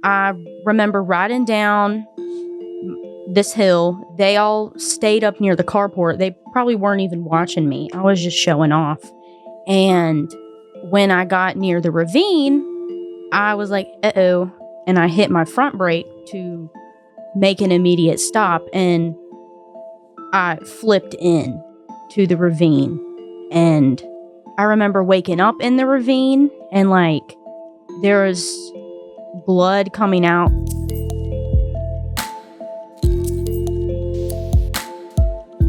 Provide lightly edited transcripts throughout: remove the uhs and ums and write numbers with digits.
I remember riding down this hill. They all stayed up near the carport. They probably weren't even watching me. I was just showing off. And when I got near the ravine, I was like, uh-oh. And I hit my front brake to make an immediate stop. And I flipped in to the ravine. And I remember waking up in the ravine and like there was blood coming out.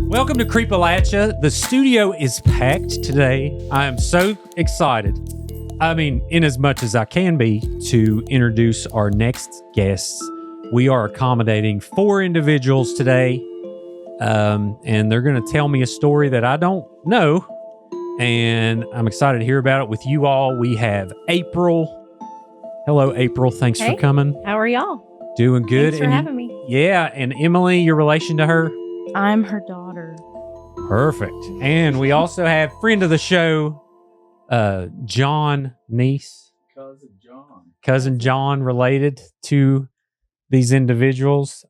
Welcome to Creepalachia. The studio is packed today. I am so excited. I mean, in as much as I can be, to introduce our next guests. We are accommodating 4 individuals today, and they're going to tell me a story that I don't know, and I'm excited to hear about it with you all. We have April. Hello, April. Thanks for coming. How are y'all? Doing good. Thanks for having me. Yeah, and Emily, your relation to her? I'm her daughter. Perfect. And we also have friend of the show, John Neese. Cousin John related to these individuals.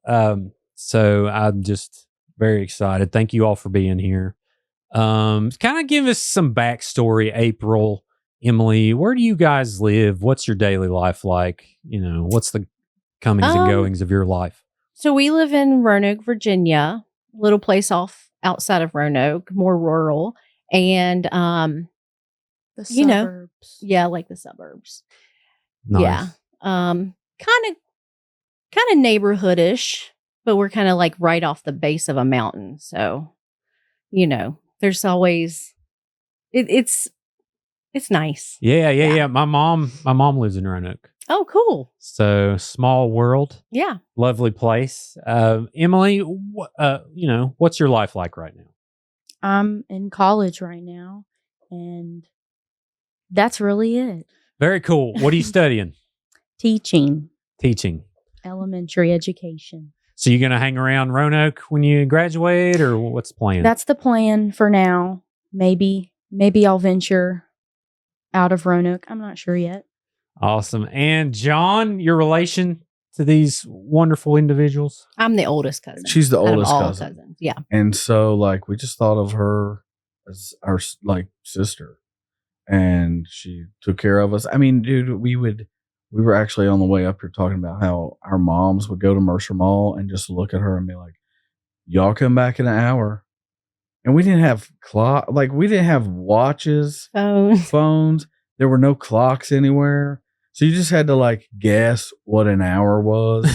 So I'm just very excited. Thank you all for being here. Kind of give us some backstory, April, Emily. Where do you guys live? What's your daily life like? You know, what's the comings and goings of your life? So we live in Roanoke, Virginia, a little place outside of Roanoke, more rural. And, The suburbs. like the suburbs. Nice. Yeah. Kind of neighborhoodish, but we're kind of like right off the base of a mountain. So, there's always, it's nice. Yeah. My mom lives in Roanoke. Oh, cool. So small world. Yeah. Lovely place. Emily, what's your life like right now? I'm in college right now, and that's really it. Very cool. What are you studying? Teaching. Elementary education. So you're going to hang around Roanoke when you graduate, or what's the plan? That's the plan for now. Maybe I'll venture out of Roanoke. I'm not sure yet. Awesome. And John, your relation to these wonderful individuals? I'm the oldest cousin. She's the oldest all cousin. Cousins. Yeah. And so, like, we just thought of her as our, like, sister. And she took care of us. I mean, dude, we were actually on the way up here talking about how our moms would go to Mercer Mall and just look at her and be like, y'all come back in an hour. And we didn't have we didn't have watches, phones. There were no clocks anywhere. So you just had to like guess what an hour was.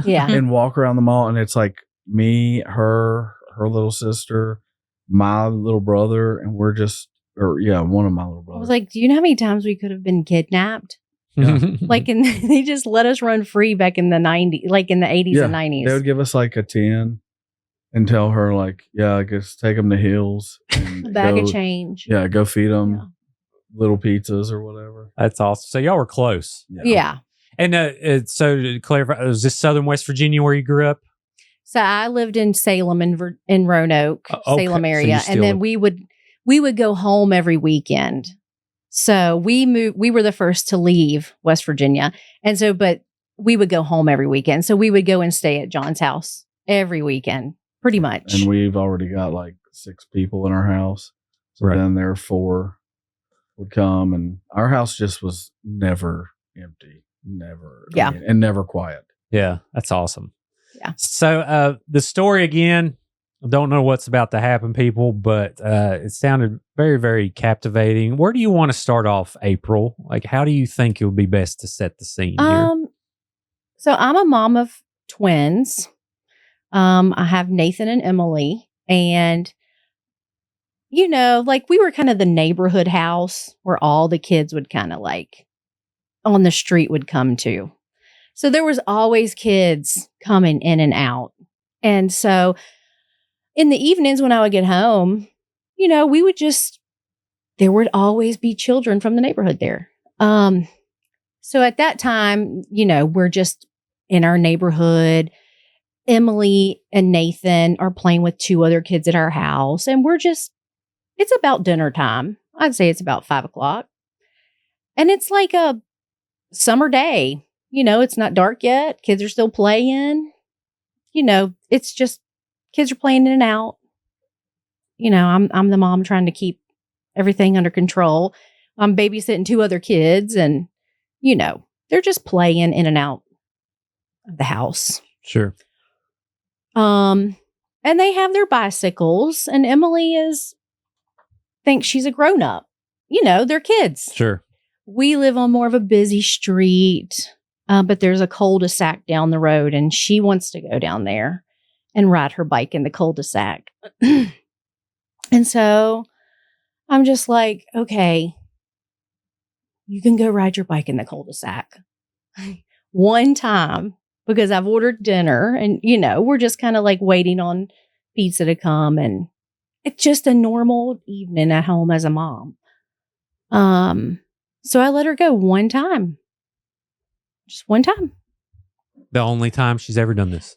Yeah. And walk around the mall. And it's like me, her little sister, my little brother, and one of my little brothers. I was like, do you know how many times we could have been kidnapped? Yeah. They just let us run free back in the 90s, like in the 80s and 90s. They would give us like a 10 and tell her like, I guess take them to Hills. And a bag of change. Yeah, go feed them little pizzas or whatever. That's awesome. So y'all were close. Yeah. And so to clarify, was this Southern West Virginia where you grew up? So I lived in Salem in Roanoke, okay. Salem area. And then we would go home every weekend. So we were the first to leave West Virginia. And so, but we would go home every weekend. So we would go and stay at John's house every weekend, pretty much. And we've already got like 6 people in our house. So then there 4 would come, and our house just was never empty. Never. Yeah. And never quiet. Yeah. That's awesome. Yeah. So the story again, I don't know what's about to happen, people, but it sounded very, very captivating. Where do you want to start off, April? Like, how do you think it would be best to set the scene here? So I'm a mom of twins. I have Nathan and Emily, and we were kind of the neighborhood house where all the kids would kind of like on the street would come to. So there was always kids coming in and out. And so in the evenings when I would get home, there would always be children from the neighborhood there. So at that time, we're just in our neighborhood. Emily and Nathan are playing with 2 other kids at our house, and it's about dinner time. I'd say it's about 5:00. And it's like a summer day. It's not dark yet. Kids are still playing. It's just kids are playing in and out. I'm the mom trying to keep everything under control. I'm babysitting 2 other kids and, they're just playing in and out of the house. Sure. And they have their bicycles and Emily thinks she's a grown up. They're kids. Sure. We live on more of a busy street, but there's a cul-de-sac down the road and she wants to go down there and ride her bike in the cul-de-sac. And so I'm just like, okay, you can go ride your bike in the cul-de-sac one time because I've ordered dinner and, we're just kind of like waiting on pizza to come. And it's just a normal evening at home as a mom. So I let her go one time. Just one time. The only time she's ever done this.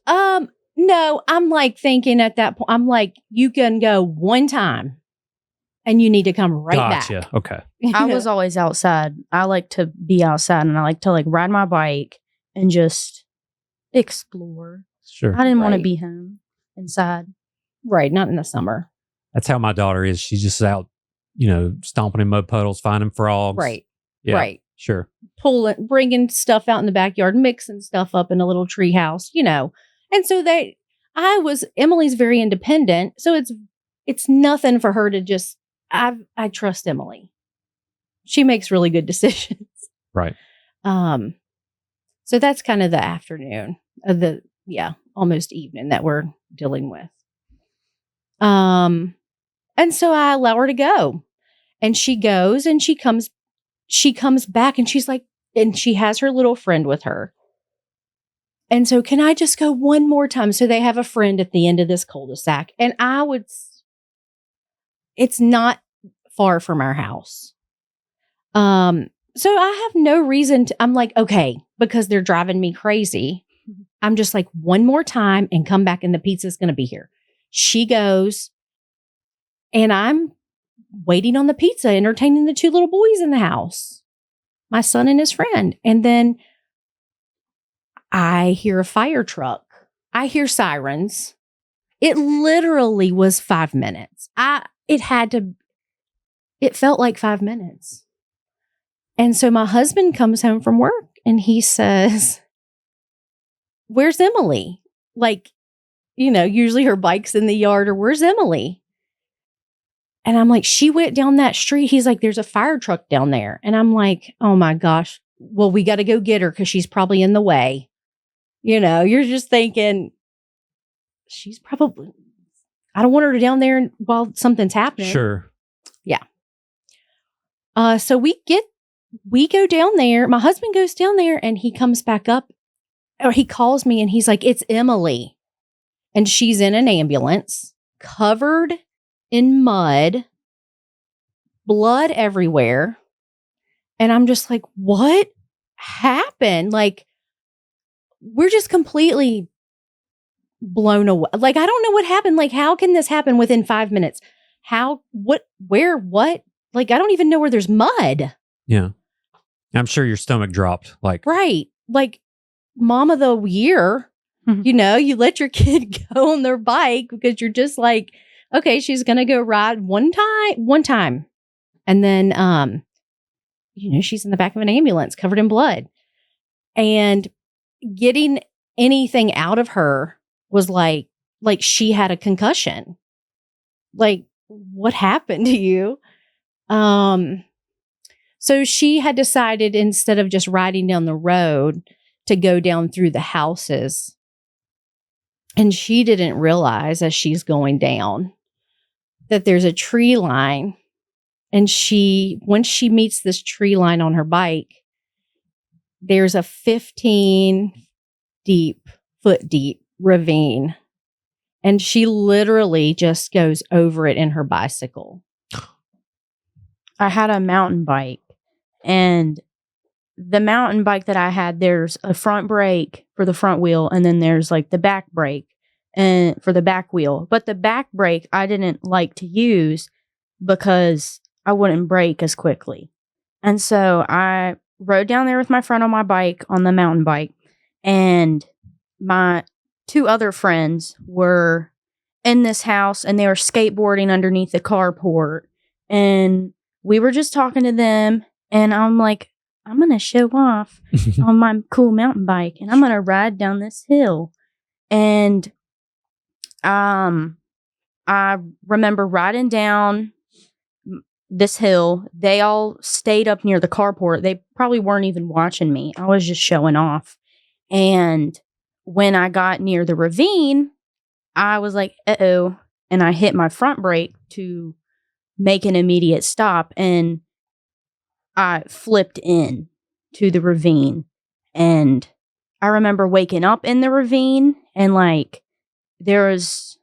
No, I'm like thinking at that point, I'm like, you can go one time and you need to come right back. Gotcha. Okay. I was always outside. I like to be outside and I like to like ride my bike and just explore. Sure. I didn't want to Right. be home inside. Right. Not in the summer. That's how my daughter is. She's just out, stomping in mud puddles, finding frogs. Right. Yeah. Right. Sure. Bringing stuff out in the backyard, mixing stuff up in a little tree house, And so Emily's very independent. So it's nothing for her to just, I trust Emily. She makes really good decisions. Right. So that's kind of the afternoon of almost evening that we're dealing with. And so I allow her to go and she goes and she comes back and she's like, and she has her little friend with her. And so can I just go one more time? So they have a friend at the end of this cul-de-sac and it's not far from our house. So I have no reason I'm like, okay, because they're driving me crazy. I'm just like, one more time and come back and the pizza's going to be here. She goes and I'm waiting on the pizza, entertaining the 2 little boys in the house, my son and his friend. And then I hear a fire truck. I hear sirens. It literally was 5 minutes. It felt like 5 minutes. And so my husband comes home from work and he says, "Where's Emily?" Like, usually her bike's in the yard or where's Emily? And I'm like, she went down that street. He's like, there's a fire truck down there. And I'm like, oh my gosh, well, we got to go get her because she's probably in the way. You're just thinking, she's probably, I don't want her down there while something's happening. Sure. Yeah. So we go down there. My husband goes down there and he comes back up or he calls me and he's like, it's Emily. And she's in an ambulance covered in mud, blood everywhere. And I'm just like, what happened? Like, we're just completely blown away. Like, I don't know what happened. Like, how can this happen within 5 minutes? How, what, where, what? Like, I don't even know where there's mud. Yeah. I'm sure your stomach dropped. Like, Right. Like, mom of the year, you let your kid go on their bike because you're just like, okay, she's going to go ride one time. And then, she's in the back of an ambulance covered in blood. And getting anything out of her was like she had a concussion. Like, what happened to you? So she had decided instead of just riding down the road to go down through the houses. And she didn't realize as she's going down that there's a tree line. And once she meets this tree line on her bike, there's a 15-foot deep ravine. And she literally just goes over it in her bicycle. I had a mountain bike, and the mountain bike that I had, there's a front brake for the front wheel, and then there's like the back brake and for the back wheel. But the back brake I didn't like to use because I wouldn't brake as quickly. And so I rode down there with my friend on my bike, on the mountain bike, and my 2 other friends were in this house and they were skateboarding underneath the carport. And we were just talking to them, and I'm like, I'm going to show off on my cool mountain bike, and I'm going to ride down this hill. And I remember riding down this hill. They all stayed up near the carport. They probably weren't even watching me. I was just showing off. And when I got near the ravine, I was like, uh-oh. And I hit my front brake to make an immediate stop. And I flipped in to the ravine. And I remember waking up in the ravine, and like there was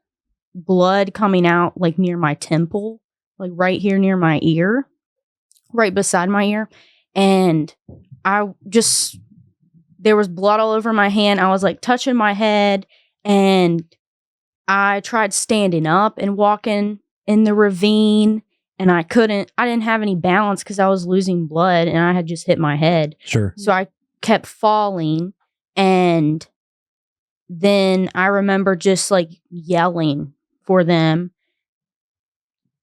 blood coming out like near my temple, like right here near my ear, right beside my ear. And there was blood all over my hand. I was like touching my head, and I tried standing up and walking in the ravine, and I didn't have any balance because I was losing blood and I had just hit my head. Sure. So I kept falling, and then I remember just like yelling for them.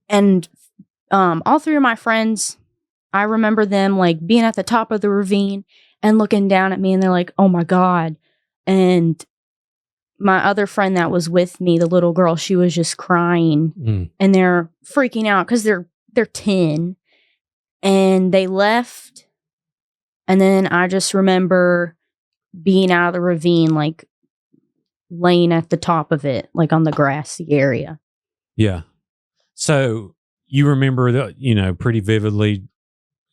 And all 3 of my friends, I remember them like being at the top of the ravine and looking down at me, and they're like, oh my God. And my other friend that was with me, the little girl, she was just crying, and they're freaking out because they're 10, and they left. And then I just remember being out of the ravine, like laying at the top of it, like on the grassy area. Yeah. So you remember that, pretty vividly.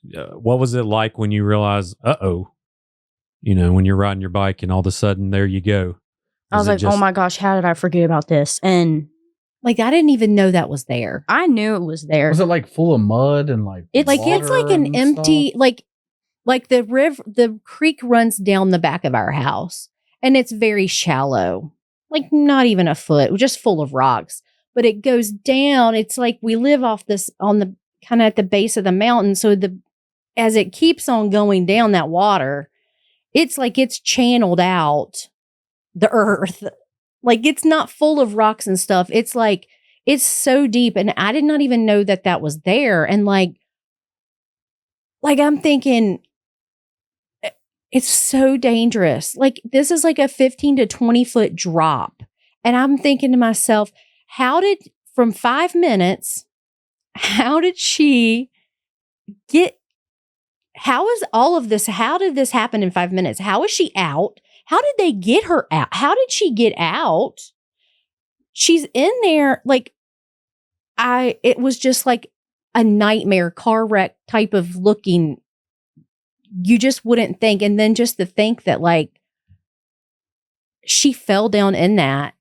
What was it like when you realized, when you're riding your bike and all of a sudden there you go? I was like, oh my gosh, how did I forget about this? And like, I didn't even know that was there. I knew it was there. Was it like full of mud and like It's like, it's like an empty, like the creek runs down the back of our house, and it's very shallow, like not even a foot, just full of rocks. But it goes down. It's like we live off this on the kind of at the base of the mountain. So as it keeps on going down that water, it's like it's channeled out the earth. Like it's not full of rocks and stuff. It's like it's so deep, and I did not even know that was there. And like I'm thinking, it's so dangerous. Like this is like a 15 to 20 foot drop. And I'm thinking to myself, from 5 minutes, how did she get, how is all of this, how did this happen in 5 minutes? How is she out? How did they get her out? How did she get out? She's in there. Like it was just like a nightmare car wreck type of looking. You just wouldn't think. And then just to think that like she fell down in that,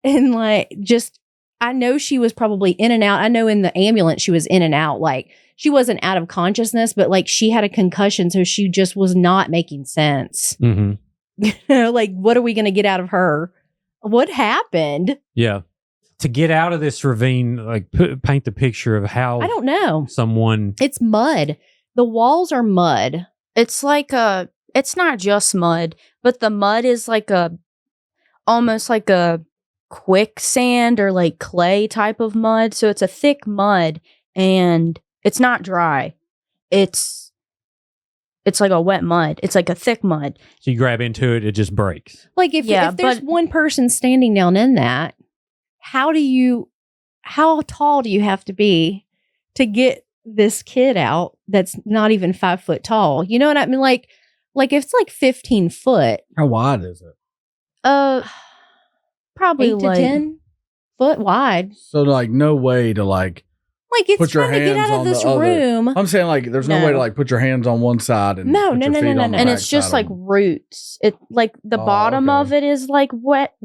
and like just, I know she was probably in and out. I know in the ambulance she was in and out. Like she wasn't out of consciousness, but like she had a concussion, so she just was not making sense. Mm-hmm. Like, what are we going to get out of her? What happened? Yeah. To get out of this ravine, like paint the picture of how I don't know. someone. It's mud. The walls are mud. It's like it's not just mud, but the mud is like almost like a quicksand or like clay type of mud. So it's a thick mud, and it's not dry. It's like a wet mud. It's like a thick mud. So you grab into it, it just breaks. Like if there's one person standing down in that, how tall do you have to be to get this kid out that's not even 5 foot tall? You know what I mean? Like if it's like 15 foot. How wide is it? Probably 8 to like 10 foot wide. So like no way to like Like it's put your trying to get hands out of on this the other. room. I'm saying like there's no way to like put your hands on one side and No, put no, your no, feet no, on the no. and back it's just side like of them. roots. It like the Oh, bottom okay. of it is like wet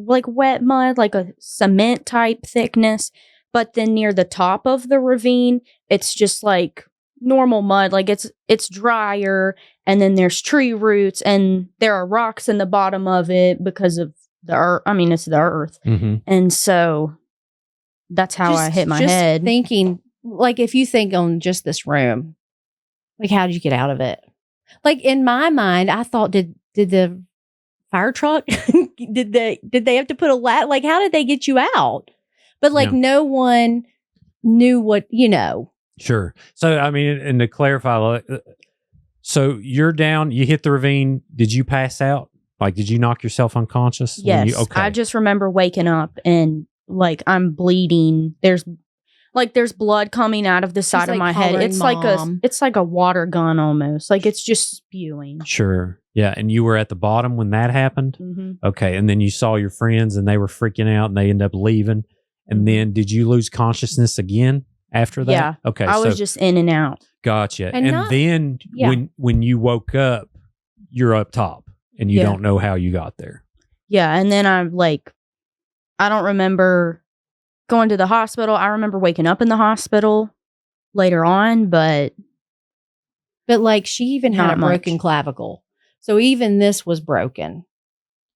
mud, like a cement type thickness. But then near the top of the ravine, it's just like normal mud. Like it's drier, and then there's tree roots, and there are rocks in the bottom of it because of the earth. I mean, it's the earth, Mm-hmm. and so that's how I hit my head. Thinking, like, if you think on just this room, like, how did you get out of it? Like in my mind, I thought, did the fire truck, did they have to put a like, how did they get you out? But like Yeah. no one knew what, Sure. So, I mean, and to clarify, so you're down, you hit the ravine. Did you pass out? Like, did you knock yourself unconscious? Yes. Okay. I just remember waking up and like I'm bleeding. There's blood coming out of the side of like my head. hollering, It's like a water gun almost. Like it's just spewing. Sure. Yeah. And you were at the bottom when that happened? Mm-hmm. Okay. And then you saw your friends and they were freaking out and they ended up leaving. And then did you lose consciousness again after that? Yeah. Okay. I was just in and out. Gotcha. And then when you woke up, you're up top and you don't know how you got there. Yeah. And then I don't remember going to the hospital. I remember waking up in the hospital later on, but like she even had Not a broken much. clavicle. So even this was broken.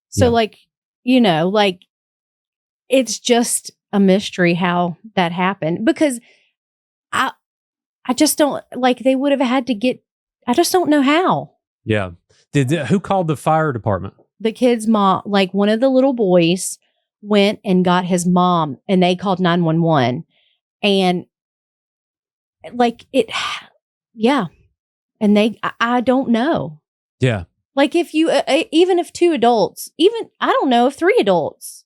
So Yeah. like, like it's just a mystery how that happened, because I just don't, like, they would have had to get, I just don't know how. Yeah. Who called the fire department? The kid's mom, like one of the little boys went and got his mom and they called 911 and like it, yeah. And I don't know. Yeah. Like if you, even if 2 adults, even, I don't know if 3 adults,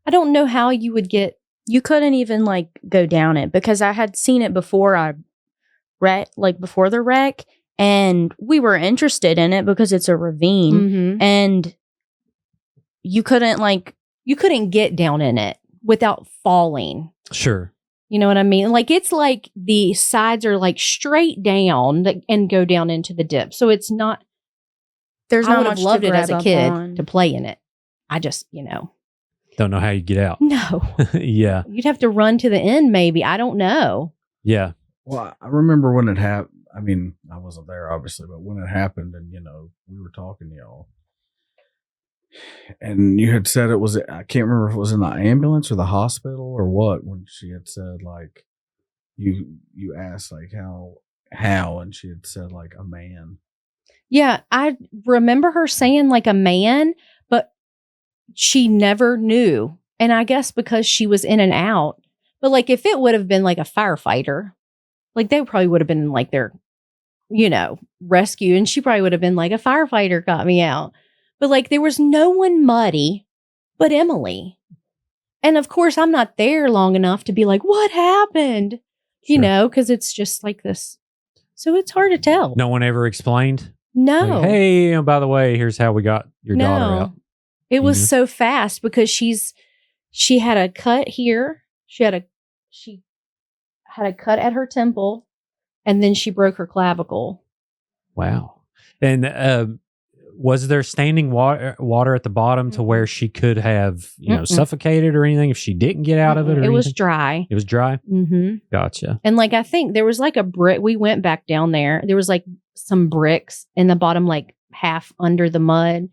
I don't know how you would get. you couldn't even like go down it because I had seen it before before the wreck, and we were interested in it because it's a ravine, and you couldn't get down in it without falling. Sure. You know what I mean? Like it's like the sides are like straight down and go down into the dip. So it's not. There's I not would much have loved to it as a grab up kid on. to play in it. I just, Don't know how you get out. no. Yeah. You'd have to run to the end, maybe. I don't know. Yeah. Well, I remember when it happened. I mean, I wasn't there obviously, but when it happened, and we were talking to y'all, and you had said it was. I can't remember if it was in the ambulance or the hospital or what. When she had said like, you asked like how, and she had said like a man. Yeah, I remember her saying like a man, but she never knew. And I guess because she was in and out. But like if it would have been like a firefighter, like they probably would have been like their, rescue. And she probably would have been like, a firefighter got me out. But like there was no one muddy but Emily. And of course, I'm not there long enough to be like, what happened? Sure. Because it's just like this. So it's hard to tell. No one ever explained? No. Like, hey, and by the way, here's how we got your daughter out. It was so fast because she had a cut here. She had a cut at her temple, and then she broke her clavicle. Wow. And was there standing water at the bottom to where she could have, suffocated or anything if she didn't get out of it? Or it was anything? dry. It was dry? Mm-hmm. Gotcha. And like, I think there was like a brick. We went back down there. There was like some bricks in the bottom, like half under the mud.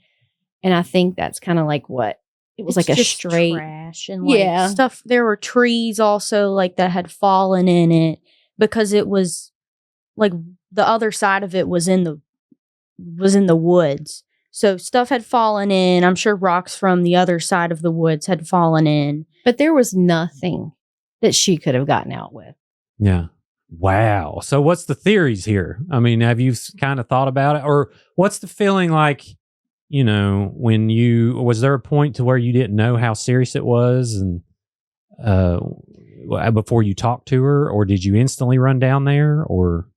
And I think that's kind of like what it was, It's like a just straight trash and stuff. There were trees also like that had fallen in it because it was like the other side of it was in the woods. So stuff had fallen in. I'm sure rocks from the other side of the woods had fallen in. But there was nothing that she could have gotten out with. Yeah. Wow. So what's the theories here? I mean, have you kind of thought about it? Or what's the feeling like, was there a point to where you didn't know how serious it was and before you talked to her, or did you instantly run down there, or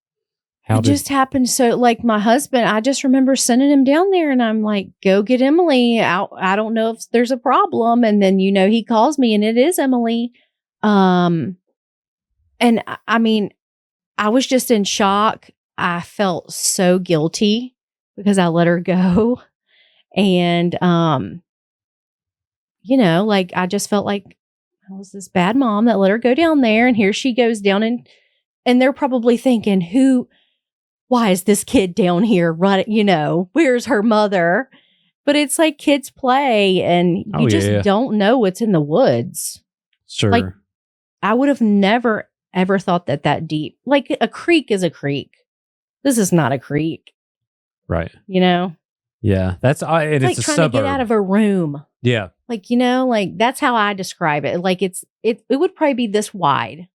how just happened? So like my husband, I just remember sending him down there and I'm like, go get Emily out. I don't know if there's a problem. And then, he calls me and it is Emily. And I mean, I was just in shock. I felt so guilty because I let her go. And, like I just felt like I was this bad mom that let her go down there. And here she goes down and they're probably thinking, why is this kid down here running? Where's her mother? But it's like kids play and you just don't know what's in the woods. Sure. Like I would have never, ever thought that deep. Like a creek is a creek. This is not a creek. Right. You know, Yeah. That's it's like it's a trying suburb. to get out of a room. Yeah. Like, you know, like that's how I describe it. Like it would probably be this wide.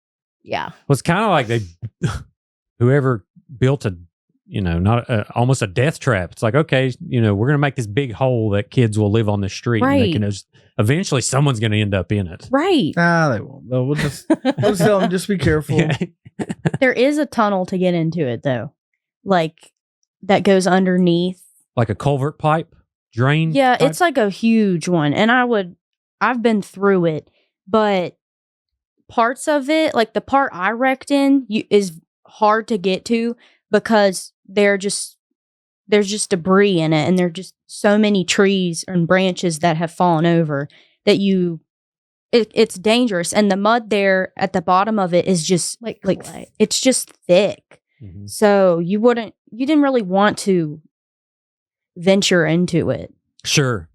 Yeah. Well, it's kind of like whoever built a, not almost a death trap. It's like, okay, we're going to make this big hole that kids will live on the street. And they Right. can eventually someone's going to end up in it. Right. Nah, they won't. No, we'll just tell them, just be careful. Yeah. There is a tunnel to get into it though, like that goes underneath. Like a culvert pipe drain. Yeah, type? it's like a huge one, and I've been through it, but parts of it, like the part I wrecked in, is hard to get to because there's just debris in it, and there are just so many trees and branches that have fallen over that it's dangerous, and the mud there at the bottom of it is just Like like clay. it's just thick. Mhm. So you didn't really want to venture into it. Sure.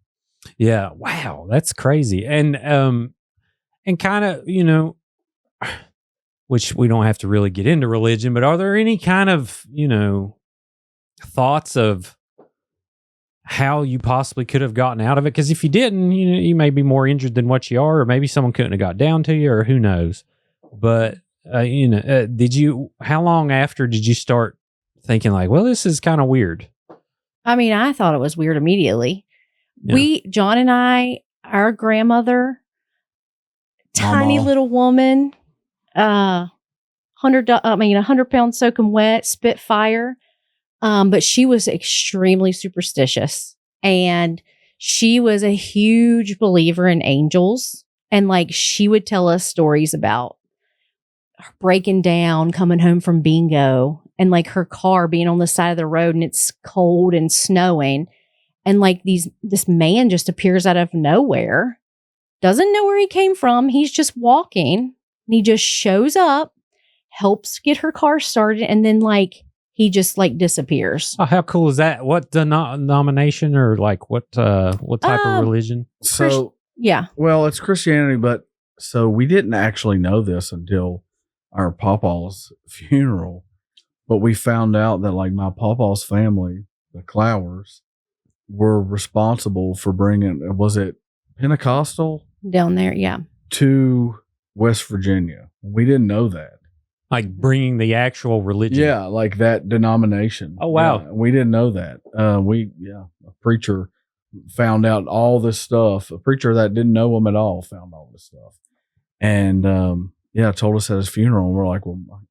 Yeah. Wow. That's crazy. And kind of, which we don't have to really get into religion, but are there any kind of, thoughts of how you possibly could have gotten out of it? Because if you didn't, you may be more injured than what you are, or maybe someone couldn't have got down to you, or who knows. But, how long after did you start thinking like, well, this is kind of weird? I mean, I thought it was weird immediately. Yeah. John and I, our grandmother, tiny Mama. little woman, 100-pound soaking wet, Spitfire. But she was extremely superstitious, and she was a huge believer in angels. And like, she would tell us stories about her breaking down, coming home from bingo, and like her car being on the side of the road and it's cold and snowing. And like this man just appears out of nowhere, doesn't know where he came from. He's just walking and he just shows up, helps get her car started. And then like, he just like disappears. Oh, how cool is that? What denomination or like what type of religion? So, Yeah. well, it's Christianity, but so we didn't actually know this until our pawpaw's funeral. But we found out that like my pawpaw's family, the Clowers, were responsible for bringing, was it Pentecostal Down there. Yeah. to West Virginia? We didn't know that. Like bringing the actual religion. Yeah, like that denomination. Oh, wow. Yeah, we didn't know that. A preacher found out all this stuff. A preacher that didn't know him at all found all this stuff. And told us at his funeral. And we're like, well,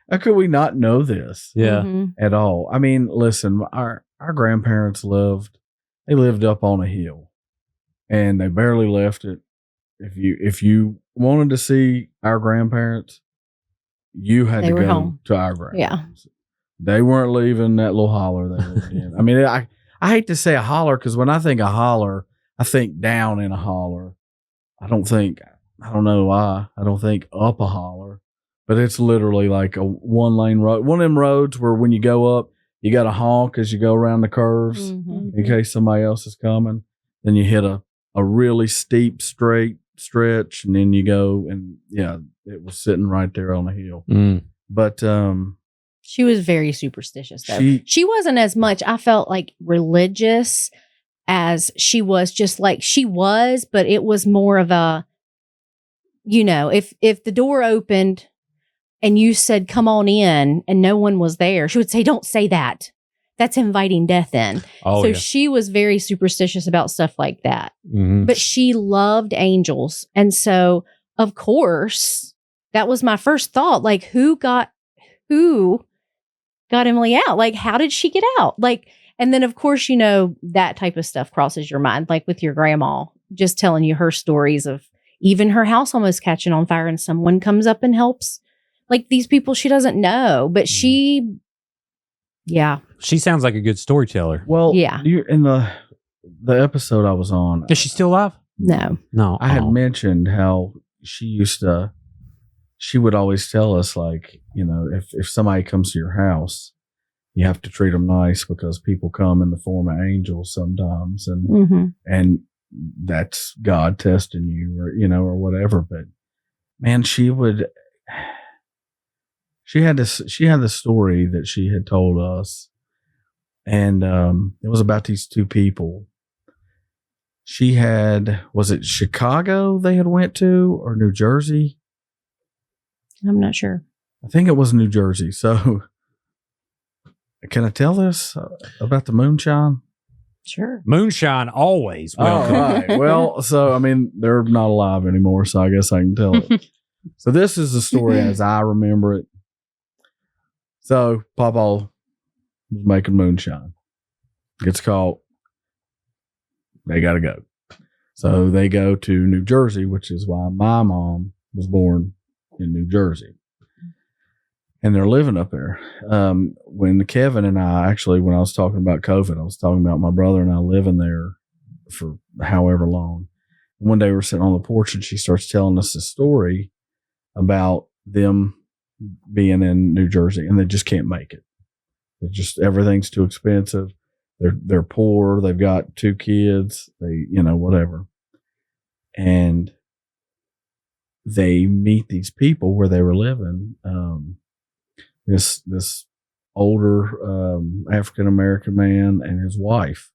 how could we not know this Yeah. Mhm. at all? I mean, listen, our grandparents lived up on a hill, and they barely left it. If you wanted to see our grandparents, you had They to were go home. to our grandparents. They weren't leaving that little holler they lived in. I mean, I hate to say a holler, because when I think a holler, I think down in a holler. I don't know why. I don't think up a holler. But it's literally like a one-lane road. One of them roads where when you go up, you got to honk as you go around the curves Mhm. in case somebody else is coming. Then you hit a really steep, straight stretch, and then you go, and yeah, it was sitting right there on the hill. Mm. But She was very superstitious though. She- She wasn't as much, I felt like, religious as she was, just like she was, but it was more of a, if the door opened and you said, come on in, and no one was there, she would say, don't say that. That's inviting death in. Oh, so yeah. she was very superstitious about stuff like that. Mhm. But she loved angels. And so, of course, that was my first thought. Like, who got Emily out? Like, how did she get out? Like, and then, of course, that type of stuff crosses your mind, like with your grandma, just telling you her stories of even her house almost catching on fire and someone comes up and helps. Like, these people she doesn't know, but she Sounds like a good storyteller. well, Yeah. you in the episode I was on, Is she still alive? no. No. I had Oh. mentioned how she would always tell us, like, if somebody comes to your house, you have to treat them nice, because people come in the form of angels sometimes, and Mm-hmm. and that's God testing you, or whatever. But man, she had this story that she had told us And it was about these two people. She had, was it Chicago they had went to or New Jersey? I'm not sure. I think it was New Jersey. So can I tell this about the moonshine? Sure. Moonshine always Oh, welcome. right. Well, so, I mean, they're not alive anymore, so I guess I can tell it. So this is the story as I remember it. So Papa was making moonshine. Gets caught. They got to go. So they go to New Jersey, which is why my mom was born in New Jersey. And they're living up there. When Kevin and I, actually, when I was talking about COVID, I was talking about my brother and I living there for however long. One day we're sitting on the porch and she starts telling us a story about them being in New Jersey and they just can't make it. It's just, everything's too expensive. They're poor. They've got 2 kids. They, whatever. And they meet these people where they were living. This older African American man and his wife,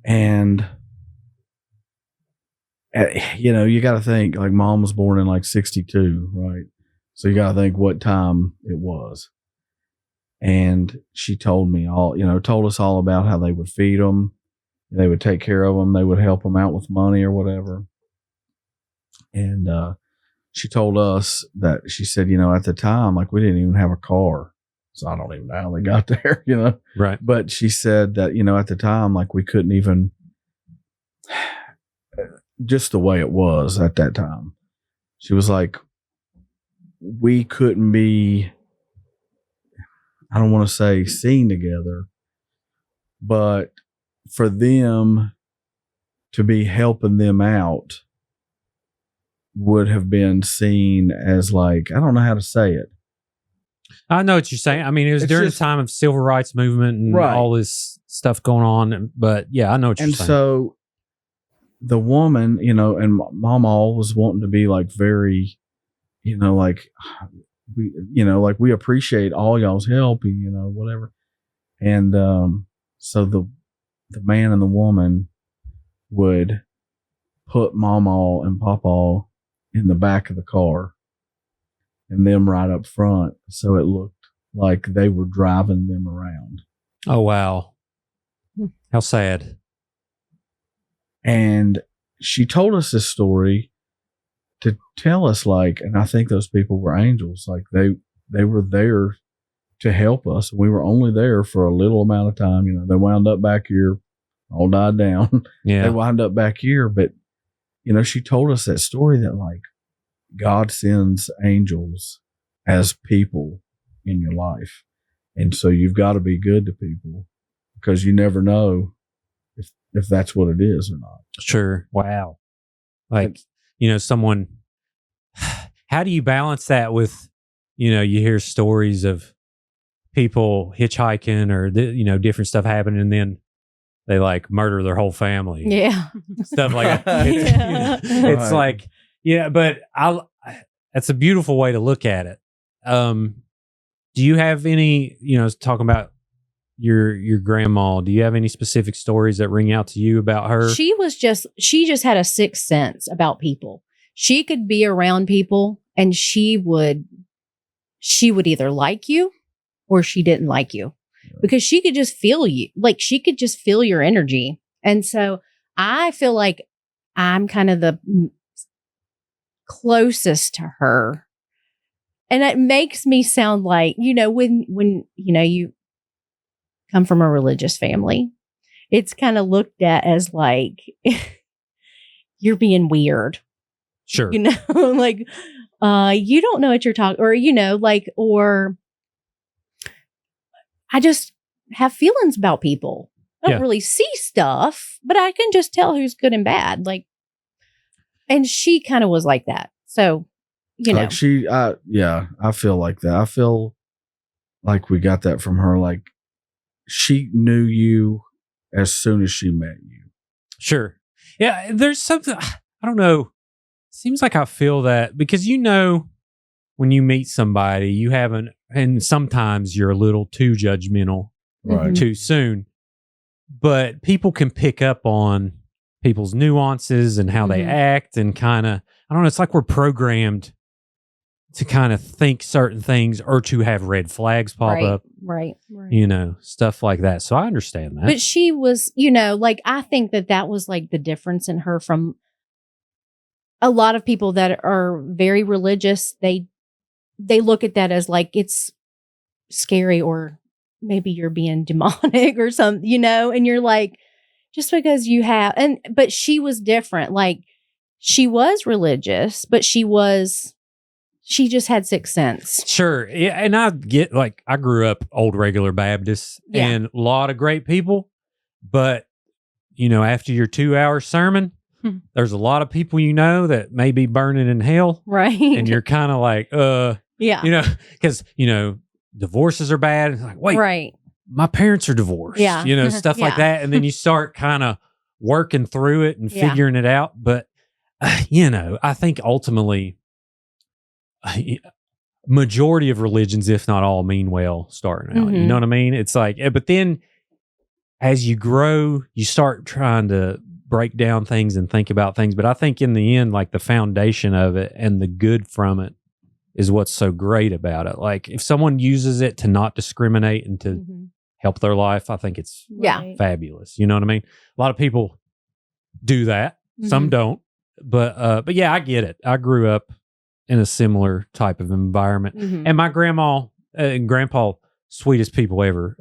and you got to think, like, mom was born in like 62, right? So you got to think what time it was. And she told me told us all about how they would feed them, they would take care of them, they would help them out with money or whatever. And she told us that, she said, at the time, like, we didn't even have a car. So I don't even know how they got there, Right. But she said that, at the time, like, we couldn't even, just the way it was at that time. She was like, we couldn't be, I don't want to say seen together, but for them to be helping them out would have been seen as, like, I don't know how to say it. I know what you're saying. I mean, it was during the time of civil rights movement and all this stuff going on. But yeah, I know what you're saying. And so the woman, and Mama was wanting to be like very, like, we appreciate all y'all's help, whatever. And so the man and the woman would put Mama and Papa in the back of the car and them right up front. So it looked like they were driving them around. Oh, wow. How sad. And she told us this story to tell us, like, and I think those people were angels. Like, they were there to help us. We were only there for a little amount of time. They wound up back here, all died down. Yeah. They wound up back here. But, she told us that story that, like, God sends angels as people in your life. And so you've got to be good to people because you never know if that's what it is or not. Sure. Wow. Like, someone, how do you balance that with, you hear stories of people hitchhiking or, different stuff happening and then they like murder their whole family. Yeah. Stuff like that. It's like, but that's a beautiful way to look at it. Do you have any, talking about your grandma, do you have any specific stories that ring out to you about her? She just had a sixth sense about people. She could be around people and she would either like you or she didn't like you because she could just feel you. Like, she could just feel your energy. And so I feel like I'm kind of the closest to her. And it makes me sound like, when you come from a religious family, it's kind of looked at as like you're being weird. Sure. Like, you don't know what you're talking, or, or I just have feelings about people. I don't really see stuff, but I can just tell who's good and bad. Like, and she kind of was like that. So, like I feel like that. I feel like we got that from her. Like, she knew you as soon as she met you. Sure. Yeah. There's something, I don't know. Seems like I feel that because, when you meet somebody, you haven't, and sometimes you're a little too judgmental Right. too soon. But people can pick up on people's nuances and how they Mhm. act, and kind of, I don't know, it's like we're programmed to kind of think certain things or to have red flags pop right, up, right. stuff like that. So I understand that. But she was, like, I think that was like the difference in her from a lot of people that are very religious. They look at that as like it's scary, or maybe you're being demonic or something, and you're like, just because you have, but she was different. Like, she was religious, but she just had sixth sense. Sure. Yeah, and I get, like, I grew up old regular Baptist, Yeah. and a lot of great people, but after your 2-hour sermon, there's a lot of people that may be burning in hell, Right. and you're kind of like, yeah. because divorces are bad. It's like, wait, right. my parents are divorced, Yeah. stuff like Yeah. that, and then you start kind of working through it and Yeah. figuring it out. But I think ultimately, majority of religions, if not all, mean well starting out. You Mhm. know what I mean? It's like, but then as you grow, you start trying to break down things and think about things. But I think in the end, like, the foundation of it and the good from it is what's so great about it. Like, if someone uses it to not discriminate and to Mhm. help their life, I think it's Yeah. fabulous. You know what I mean? A lot of people do that. Some Mhm. don't. But yeah, I get it. I grew up in a similar type of environment. Mhm. And my grandma and grandpa, sweetest people ever.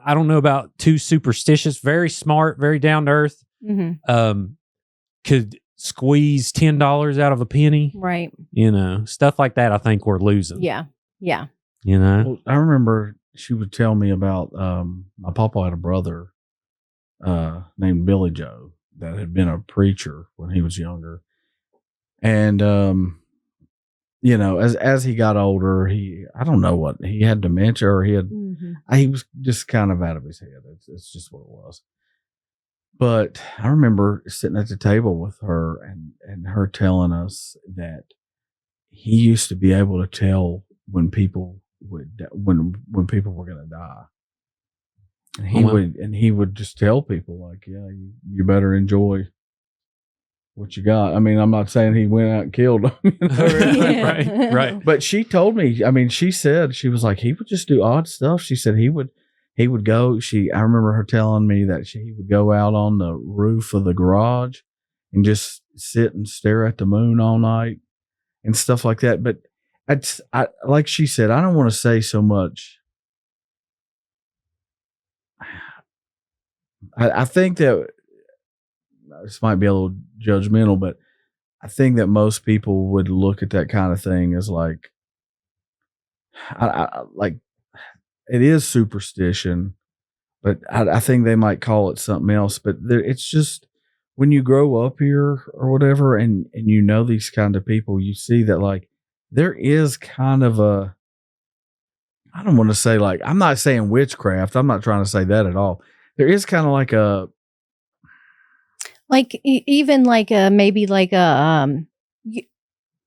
I don't know about too superstitious, very smart, very down to earth. Mhm. Could squeeze $10 out of a penny. Right. Stuff like that. I think we're losing. Yeah. Yeah. Well, I remember she would tell me about my papa had a brother named Billy Joe that had been a preacher when he was younger, and as he got older, I don't know what he had, dementia, or Mhm. he was just kind of out of his head. It's just what it was. But I remember sitting at the table with her and her telling us that he used to be able to tell when people when people were going to die. And he would just tell people, like, yeah, you better enjoy what you got. I mean, I'm not saying he went out and killed them. Yeah. Right. But she told me, I mean, she said, she was like, he would just do odd stuff. She said he would go. I remember her telling me that he would go out on the roof of the garage and just sit and stare at the moon all night and stuff like that. But like she said, I don't want to say so much. I think that this might be a little judgmental, but I think that most people would look at that kind of thing as like, like, it is superstition, but I think they might call it something else. But it's just, when you grow up here or whatever, and these kind of people, you see that, like, there is kind of a, I don't want to say, like, I'm not saying witchcraft. I'm not trying to say that at all. There is kind of like a, like even like maybe like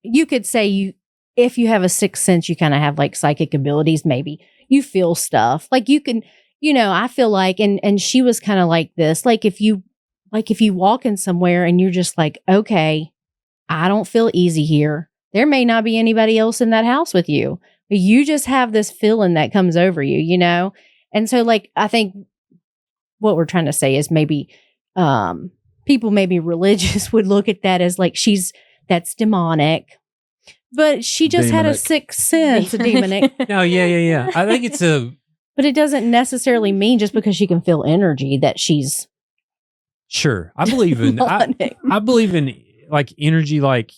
you could say, if you have a sixth sense, you kind of have like psychic abilities. Maybe you feel stuff, like you can, I feel like, and she was kind of like this, like if you walk in somewhere and you're just like, okay, I don't feel easy here, there may not be anybody else in that house with you, but you just have this feeling that comes over you, and so, like, I think what we're trying to say is maybe people maybe religious would look at that as like, that's demonic, but she just had a Demonic. sixth sense. Demonic. No, yeah. I think it's But it doesn't necessarily mean just because she can feel energy that she's sure. I believe in demonic. I believe in, like, energy, like,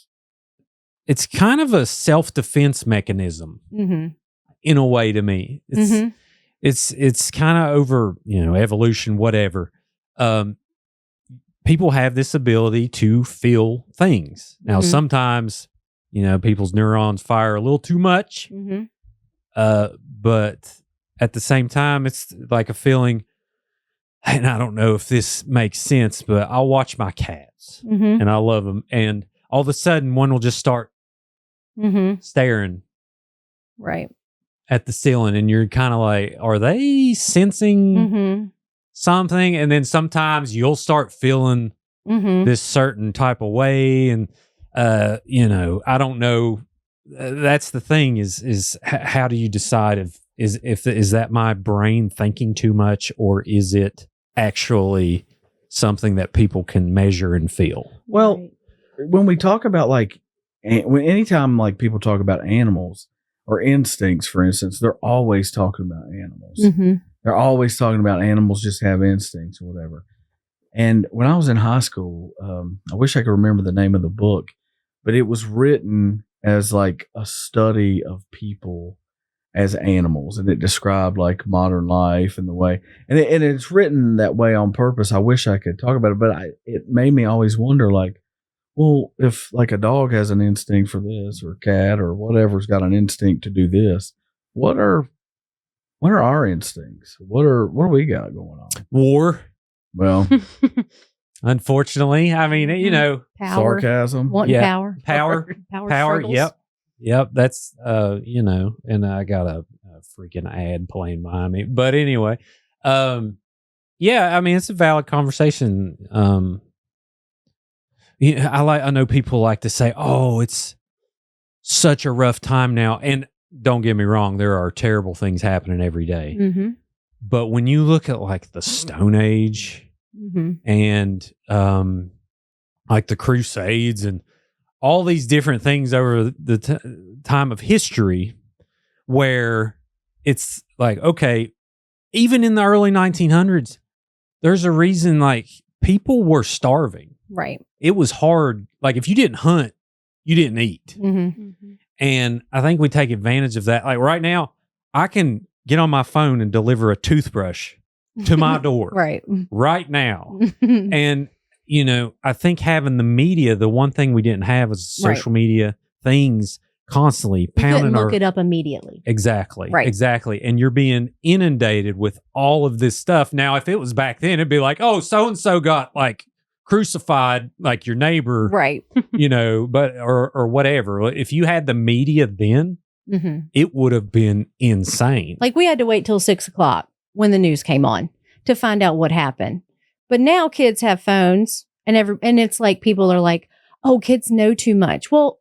it's kind of a self-defense mechanism Mm-hmm. in a way to me. Mm-hmm. It's kind of over, evolution, whatever. People have this ability to feel things. Now, Mhm. sometimes, people's neurons fire a little too much. Mm-hmm. But at the same time, it's like a feeling, and I don't know if this makes sense, but I'll watch my cats Mm-hmm. and I love them. And all of a sudden, one will just start Mm-hmm. staring Right. at the ceiling, and you're kind of like, are they sensing Mm-hmm. something? And then sometimes you'll start feeling Mm-hmm. this certain type of way, and I don't know. That's the thing is how do you decide if that my brain thinking too much, or is it actually something that people can measure and feel? Well, Right. when we talk about anytime like people talk about animals or instincts, for instance, they're always talking about animals. Mm-hmm. They're always talking about animals just have instincts or whatever. And when I was in high school, I wish I could remember the name of the book, but it was written as like a study of people as animals, and it described like modern life and the way, and it's written that way on purpose. I wish I could talk about it, but it made me always wonder, like, well, if like a dog has an instinct for this, or a cat or whatever's got an instinct to do this, what are our instincts? What do we got going on? War, Well, unfortunately. I mean, Power. sarcasm. Wanting Yeah. power. power. Struggles. Yep. That's and I got a freaking ad playing behind me. But anyway, yeah, I mean, it's a valid conversation. I know people like to say, "Oh, it's such a rough time now," and don't get me wrong, there are terrible things happening every day. Mm-hmm. But when you look at like the Stone Age Mm-hmm. and like the Crusades and all these different things over the time of history, where it's like, okay, even in the early 1900s, there's a reason like people were starving. Right. It was hard. Like if you didn't hunt, you didn't eat. Mm-hmm. Mm-hmm. And I think we take advantage of that. Like right now, I can get on my phone and deliver a toothbrush to my door right now. And, I think having the media, the one thing we didn't have was social media things constantly You pounding couldn't look it up immediately. Exactly. Right. Exactly. And you're being inundated with all of this stuff. Now, if it was back then, it'd be like, oh, so-and-so got like crucified, like your neighbor, Right. but or whatever. If you had the media then, Mm-hmm. it would have been insane. Like we had to wait till 6:00 when the news came on to find out what happened. But now kids have phones and it's like people are like, oh, kids know too much. Well,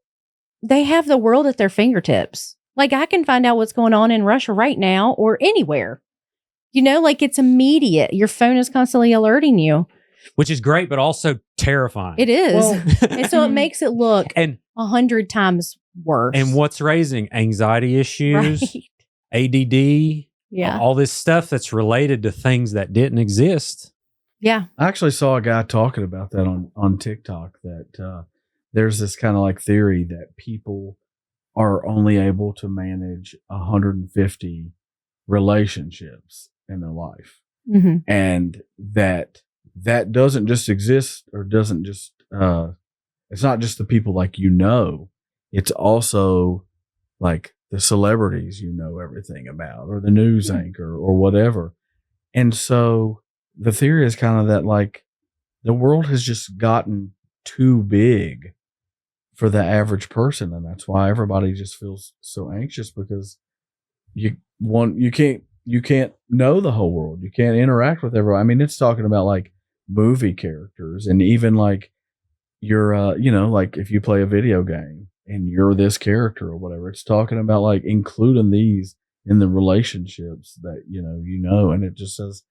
they have the world at their fingertips. Like I can find out what's going on in Russia right now or anywhere. Like it's immediate. Your phone is constantly alerting you. Which is great, but also terrifying. It is. Well, And so it makes it look and 100 times worse. and what's raising anxiety issues, Right. ADD, Yeah. all this stuff that's related to things that didn't exist. Yeah. I actually saw a guy talking about that on TikTok, that there's this kind of like theory that people are only able to manage 150 relationships in their life. Mm-hmm. And that doesn't just exist, or doesn't just it's not just the people like it's also like the celebrities everything about, or the news anchor or whatever. And so the theory is kind of that like the world has just gotten too big for the average person, and that's why everybody just feels so anxious, because you can't know the whole world. You can't interact with everyone. I mean, it's talking about like movie characters, and even like you're like if you play a video game and you're this character or whatever, it's talking about like including these in the relationships that and it just says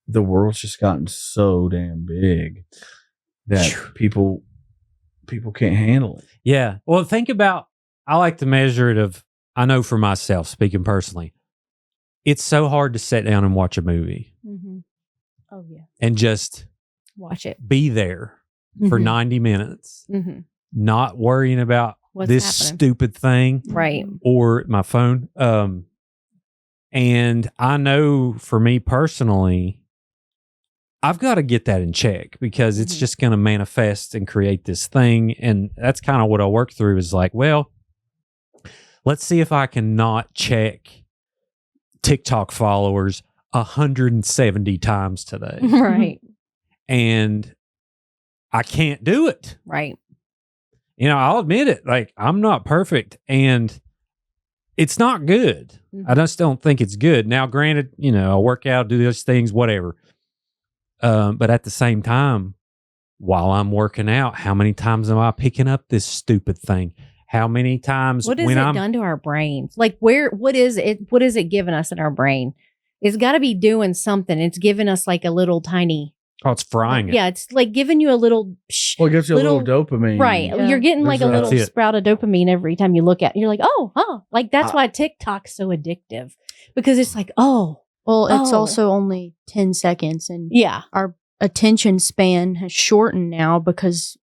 the world's just gotten so damn big that people can't handle it. Yeah. Well, I like to measure it I know for myself, speaking personally, it's so hard to sit down and watch a movie Mm-hmm. Oh yeah. and just Watch it. be there for Mhm. 90 minutes, Mm-hmm. not worrying about What's this happening? stupid thing Right. or my phone. And I know for me personally, I've got to get that in check, because it's Mhm. just going to manifest and create this thing. And that's kind of what I work through, is like, well, let's see if I can not check TikTok followers 170 times today. Right. And I can't do it. Right. I'll admit it. Like, I'm not perfect. And it's not good. Mhm. I just don't think it's good. Now, granted, I work out, do those things, whatever. But at the same time, while I'm working out, how many times am I picking up this stupid thing? How many times What has when it I'm done to our brains? Like what is it giving us in our brain? It's got to be doing something. It's giving us like a little tiny. oh, it's frying it. Yeah, it's like giving you a little. Well, it gives you a little dopamine. Right. Yeah. You're getting like a There's little That's it. sprout of dopamine every time you look at it. You're like, like that's why TikTok's so addictive because it's like, Well, it's Oh. also only 10 seconds, and yeah. our attention span has shortened now because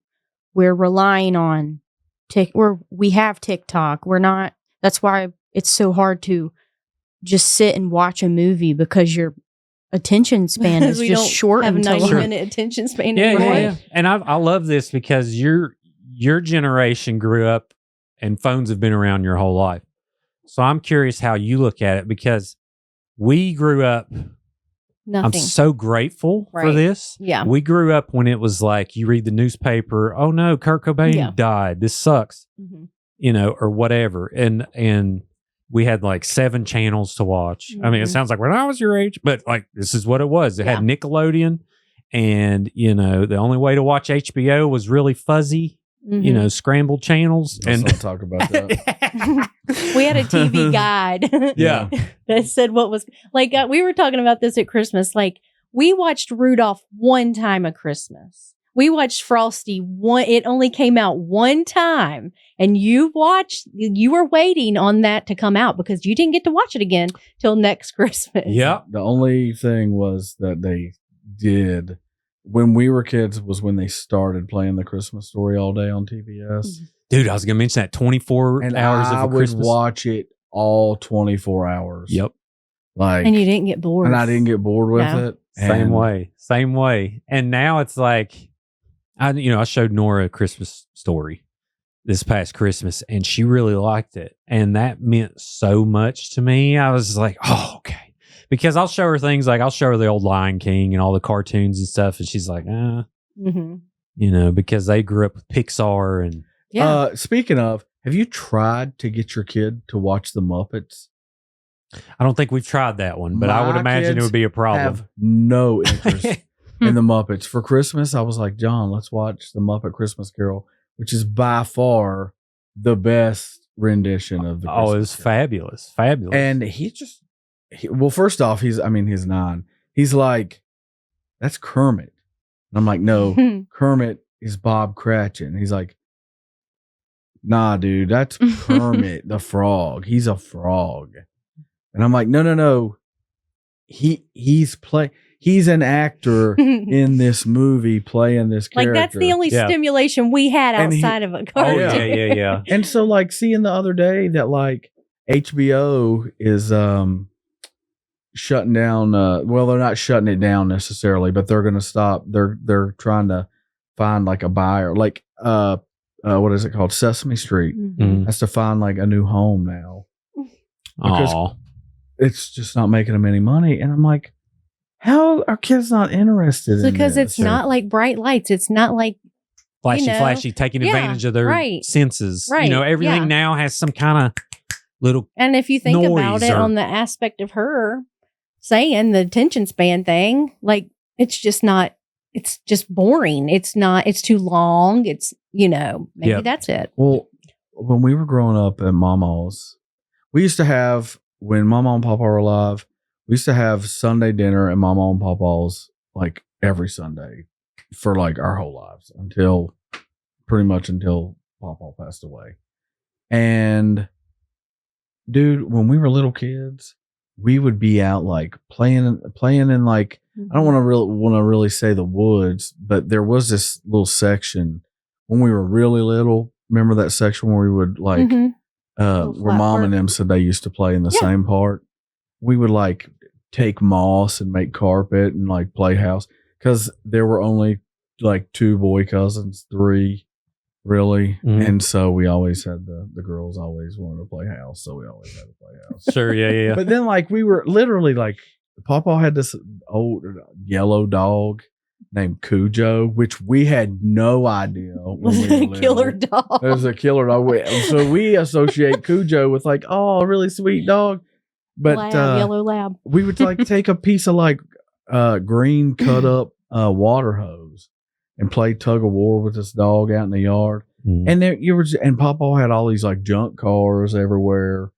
we're relying on we have TikTok. We're not. That's why it's so hard to just sit and watch a movie because your attention span is We just don't shortened. have to 90-minute attention span Yeah, anymore. yeah. And I love this because your generation grew up and phones have been around your whole life. So I'm curious how you look at it because we grew up. Nothing. I'm so grateful for Right. this. Yeah. We grew up when it was like you read the newspaper, oh no, Kurt Cobain Yeah. died. This sucks, Mhm. or whatever. And we had like 7 channels to watch. I mean, it Mhm. sounds like when I was your age, but like this is what it was. It had Yeah. Nickelodeon, and the only way to watch HBO was really fuzzy, Mhm. scrambled channels. Let's And not talk about that. We had a TV guide yeah. that said what was like. We were talking about this at Christmas. Like we watched Rudolph one time at Christmas. We watched Frosty one. It only came out one time, and you were waiting on that to come out because you didn't get to watch it again till next Christmas. Yep. The only thing was that they did when we were kids was when they started playing the Christmas Story all day on TBS. Dude, I was going to mention that 24 And hours I of a would Christmas. watch it all 24 hours. Yep. Like, And you didn't get bored. and I didn't get bored with No. it. Same And way. And now it's like, I showed Nora a Christmas Story this past Christmas, and she really liked it, and that meant so much to me. I was like, oh, okay, because I'll show her things like I'll show her the old Lion King and all the cartoons and stuff, and she's like, Mhm. because they grew up with Pixar and Yeah. Speaking of, have you tried to get your kid to watch the Muppets? I don't think we've tried that one, but I would My imagine it kids would be a problem. Have no interest in the Muppets. For Christmas, I was like, John, let's watch the Muppet Christmas Carol, which is by far the best rendition of the Oh, it Christmas was Carol. fabulous. And well, first off, he's 9. He's like, that's Kermit. And I'm like, no, Kermit is Bob Cratchit. He's like, nah, dude, that's Kermit the frog. He's a frog. And I'm like, no. He's an actor in this movie playing this character. Like that's the only Yeah. stimulation we had And outside of a oh, cartoon. yeah. And so like seeing the other day that like HBO is shutting down well, they're not shutting it down necessarily, but they're gonna stop. They're trying to find like a buyer. Like what is it called? Sesame Street Mhm. has to find like a new home now. Because- Aw. It's just not making them any money. And I'm like, how are kids not interested in Because this? it's not like bright lights. It's not like Flashy, taking Yeah, advantage of their right. senses. Right, Everything yeah. now has some kind of little. And if you think about noise it or- on the aspect of her saying the attention span thing, like it's just boring. It's too long. It's, maybe Yep. that's it. Well, when we were growing up at Mama's, we used to have, when Mama and Papa were alive, we used to have Sunday dinner at Mama and Papa's like every Sunday for like our whole lives pretty much until Papa passed away. And dude, when we were little kids, we would be out like playing in like, I don't want to really say the woods, but there was this little section when we were really little. Remember that section where we would like, Mhm. where flat Mom part. and them said they used to play in the Yeah. same part. We would like take moss and make carpet and like play house because there were only like 2 boy cousins, 3 really. Mhm. And so we always had the girls always wanted to play house. So we always had to play house. Sure, yeah. But then like we were literally like, Papa had this old yellow dog named Cujo, which we had no idea when Was we it a were killer little. dog? It was a killer dog. So we associate Cujo with like, oh, a really sweet dog. But Lab, yellow lab. we would like take a piece of like green cut up water hose and play tug of war with this dog out in the yard. And there and Papa had all these like junk cars everywhere.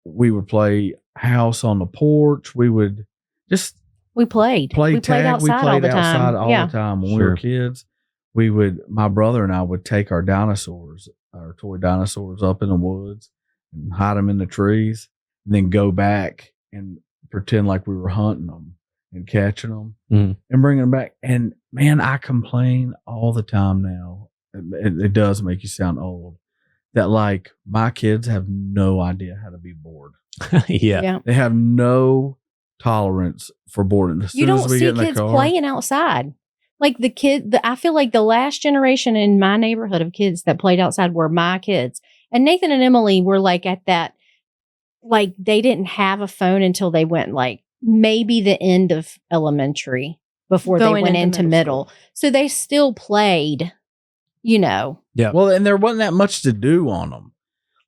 We would play house on the porch. We would just We played. play we tag. played outside all the time. outside all Yeah. the time when we were kids. My brother and I would take our toy dinosaurs up in the woods and hide them in the trees, and then go back and pretend like we were hunting them and catching them and bringing them back. And man, I complain all the time now. It does make you sound old that like my kids have no idea how to be bored. Yeah. They have no tolerance for boredom. As You soon as don't we see get in the kids car, playing outside. Like I feel like the last generation in my neighborhood of kids that played outside were my kids. And Nathan and Emily were like at that, like they didn't have a phone until they went like maybe the end of elementary before Going they went into into middle middle. So they still played, you know. Yeah. well, and there wasn't that much to do on them.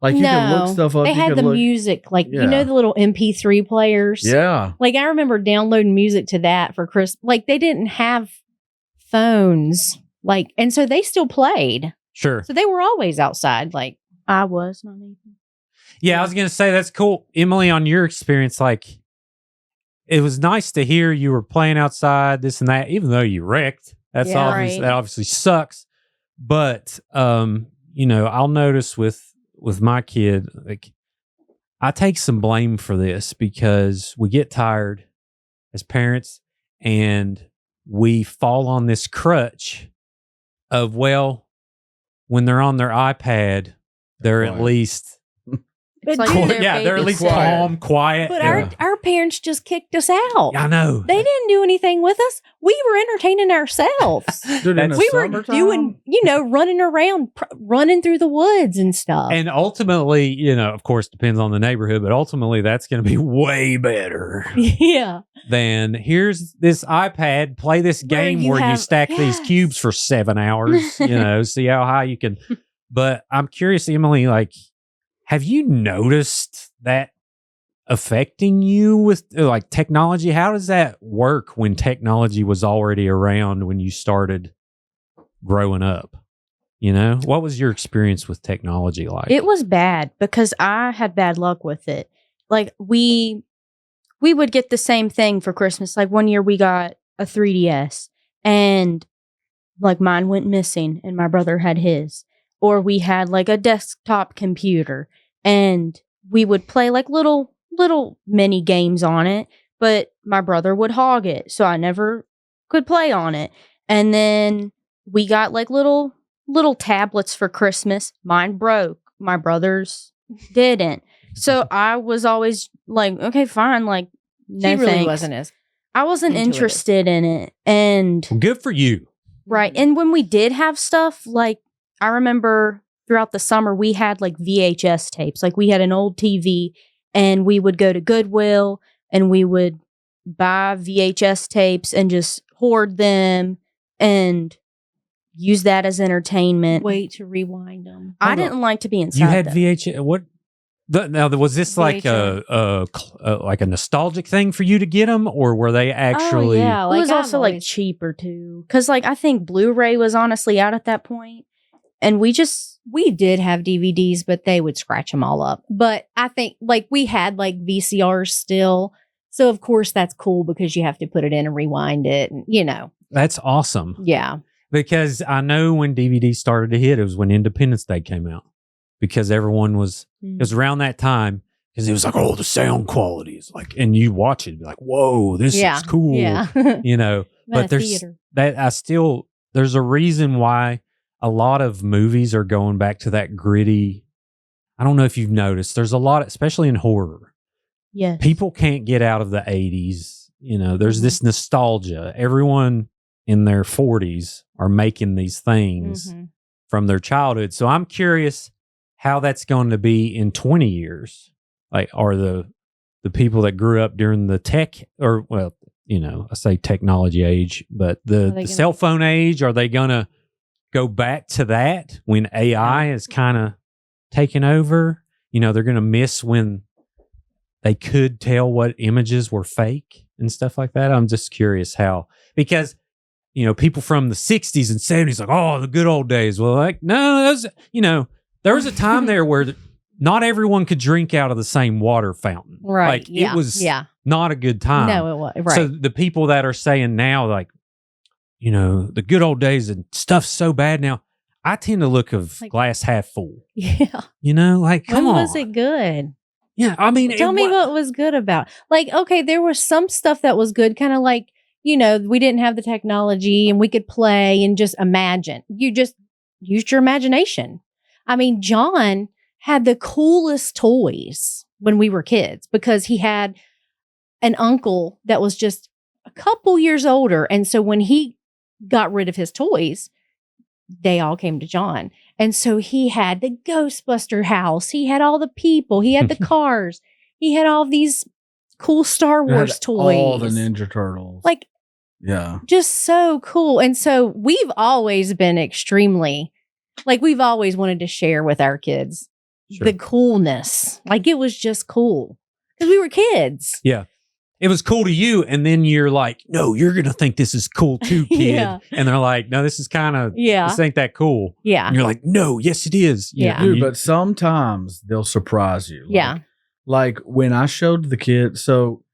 Like you could look stuff up. They you had could the look, music, like you Yeah. know the little MP3 players. Yeah. Like I remember downloading music to that for Chris. Like they didn't have phones, like, and so they still played. Sure. So they were always outside. Like I was not Nathan. Yeah, I was gonna say that's cool, Emily. On your experience, like it was nice to hear you were playing outside, this and that, even though you wrecked. That's Yeah. obvious. Right. That obviously sucks. But you know, I'll notice with my kid, like I take some blame for this because we get tired as parents and we fall on this crutch of, well, when they're on their iPad, they're at Quiet. least But like dude, they're at least Quiet. calm, quiet. but Yeah. our parents just kicked us out. I know. They didn't do anything with us. We were entertaining ourselves. Dude, in the We were summertime, doing, you know, running around, running through the woods and stuff. And ultimately, you know, of course, depends on the neighborhood, but ultimately that's going to be way better yeah. than here's this iPad, play this Where game you where you have- stack these Yes. cubes for 7 hours, you know, see how high you can. But I'm curious, Emily, like, have you noticed that affecting you with like technology? How does that work when technology was already around when you started growing up? You know, what was your experience with technology like? It was bad because I had bad luck with it. Like we would get the same thing for Christmas. Like one year we got a 3DS and like mine went missing and my brother had his. Or we had like a desktop computer and we would play like little mini games on it, but my brother would hog it, so I never could play on it. And then we got like little tablets for Christmas. Mine broke. My brother's didn't. So I was always like, okay, fine, like no She really thanks. wasn't as I wasn't into it. interested in it. And Well, good for you. right. And when we did have stuff, like I remember throughout the summer, we had like VHS tapes. Like we had an old TV and we would go to Goodwill and we would buy VHS tapes and just hoard them and use that as entertainment. wait to rewind them. I Hold on. didn't like to be inside. You had them. VHS. What? Now, was this like like a nostalgic thing for you to get them, or were they actually? Oh, yeah. It was I'm also like always- cheaper too. Cause like I think Blu-ray was honestly out at that point. And we did have DVDs, but they would scratch them all up. But I think like we had like VCRs still. So of course that's cool because you have to put it in and rewind it. And, you know, That's awesome yeah. because I know when DVD started to hit, it was when Independence Day came out because everyone was. It was around that time because it was like, oh, the sound quality is like, and you watch it, be like, whoa, this is cool, Yeah. you know. But there's there's a reason why a lot of movies are going back to that gritty. I don't know if you've noticed. There's a lot, especially in horror. yes. People can't get out of the 80s. You know, there's this nostalgia. Everyone in their 40s are making these things Mhm. from their childhood. So I'm curious how that's going to be in 20 years. Like, are the people that grew up during the tech or, well, I say technology age, but the cell phone age, are they going to go back to that when AI is kind of taking over? They're going to miss when they could tell what images were fake and stuff like that. I'm just curious because people from the 60s and 70s, like, oh, the good old days. Well, like, no, there was a time there where not everyone could drink out of the same water fountain. Right. Like, it was not a good time. No, it was. Right. So the people that are saying now, like, the good old days and stuff's so bad now, I tend to look of glass half full. Yeah. Like, come on. When was it good? Yeah. I mean, tell me what was good about. Like, okay, there was some stuff that was good, kind of like, we didn't have the technology and we could play and just imagine. You just used your imagination. I mean, John had the coolest toys when we were kids because he had an uncle that was just a couple years older. And so when he got rid of his toys, they all came to John. And so he had the Ghostbuster house. He had all the people. He had the cars. He had all these cool Star Wars toys. All the Ninja Turtles. Like, just so cool. And so we've always been extremely, we've always wanted to share with our kids the coolness. Like, it was just cool because we were kids. Yeah. It was cool to you, and then you're like, no, you're going to think this is cool too, kid. And they're like, no, this is kind of, this ain't that cool. Yeah. And you're like, no, yes, it is. Dude, but sometimes they'll surprise you. Like when I showed the kids, so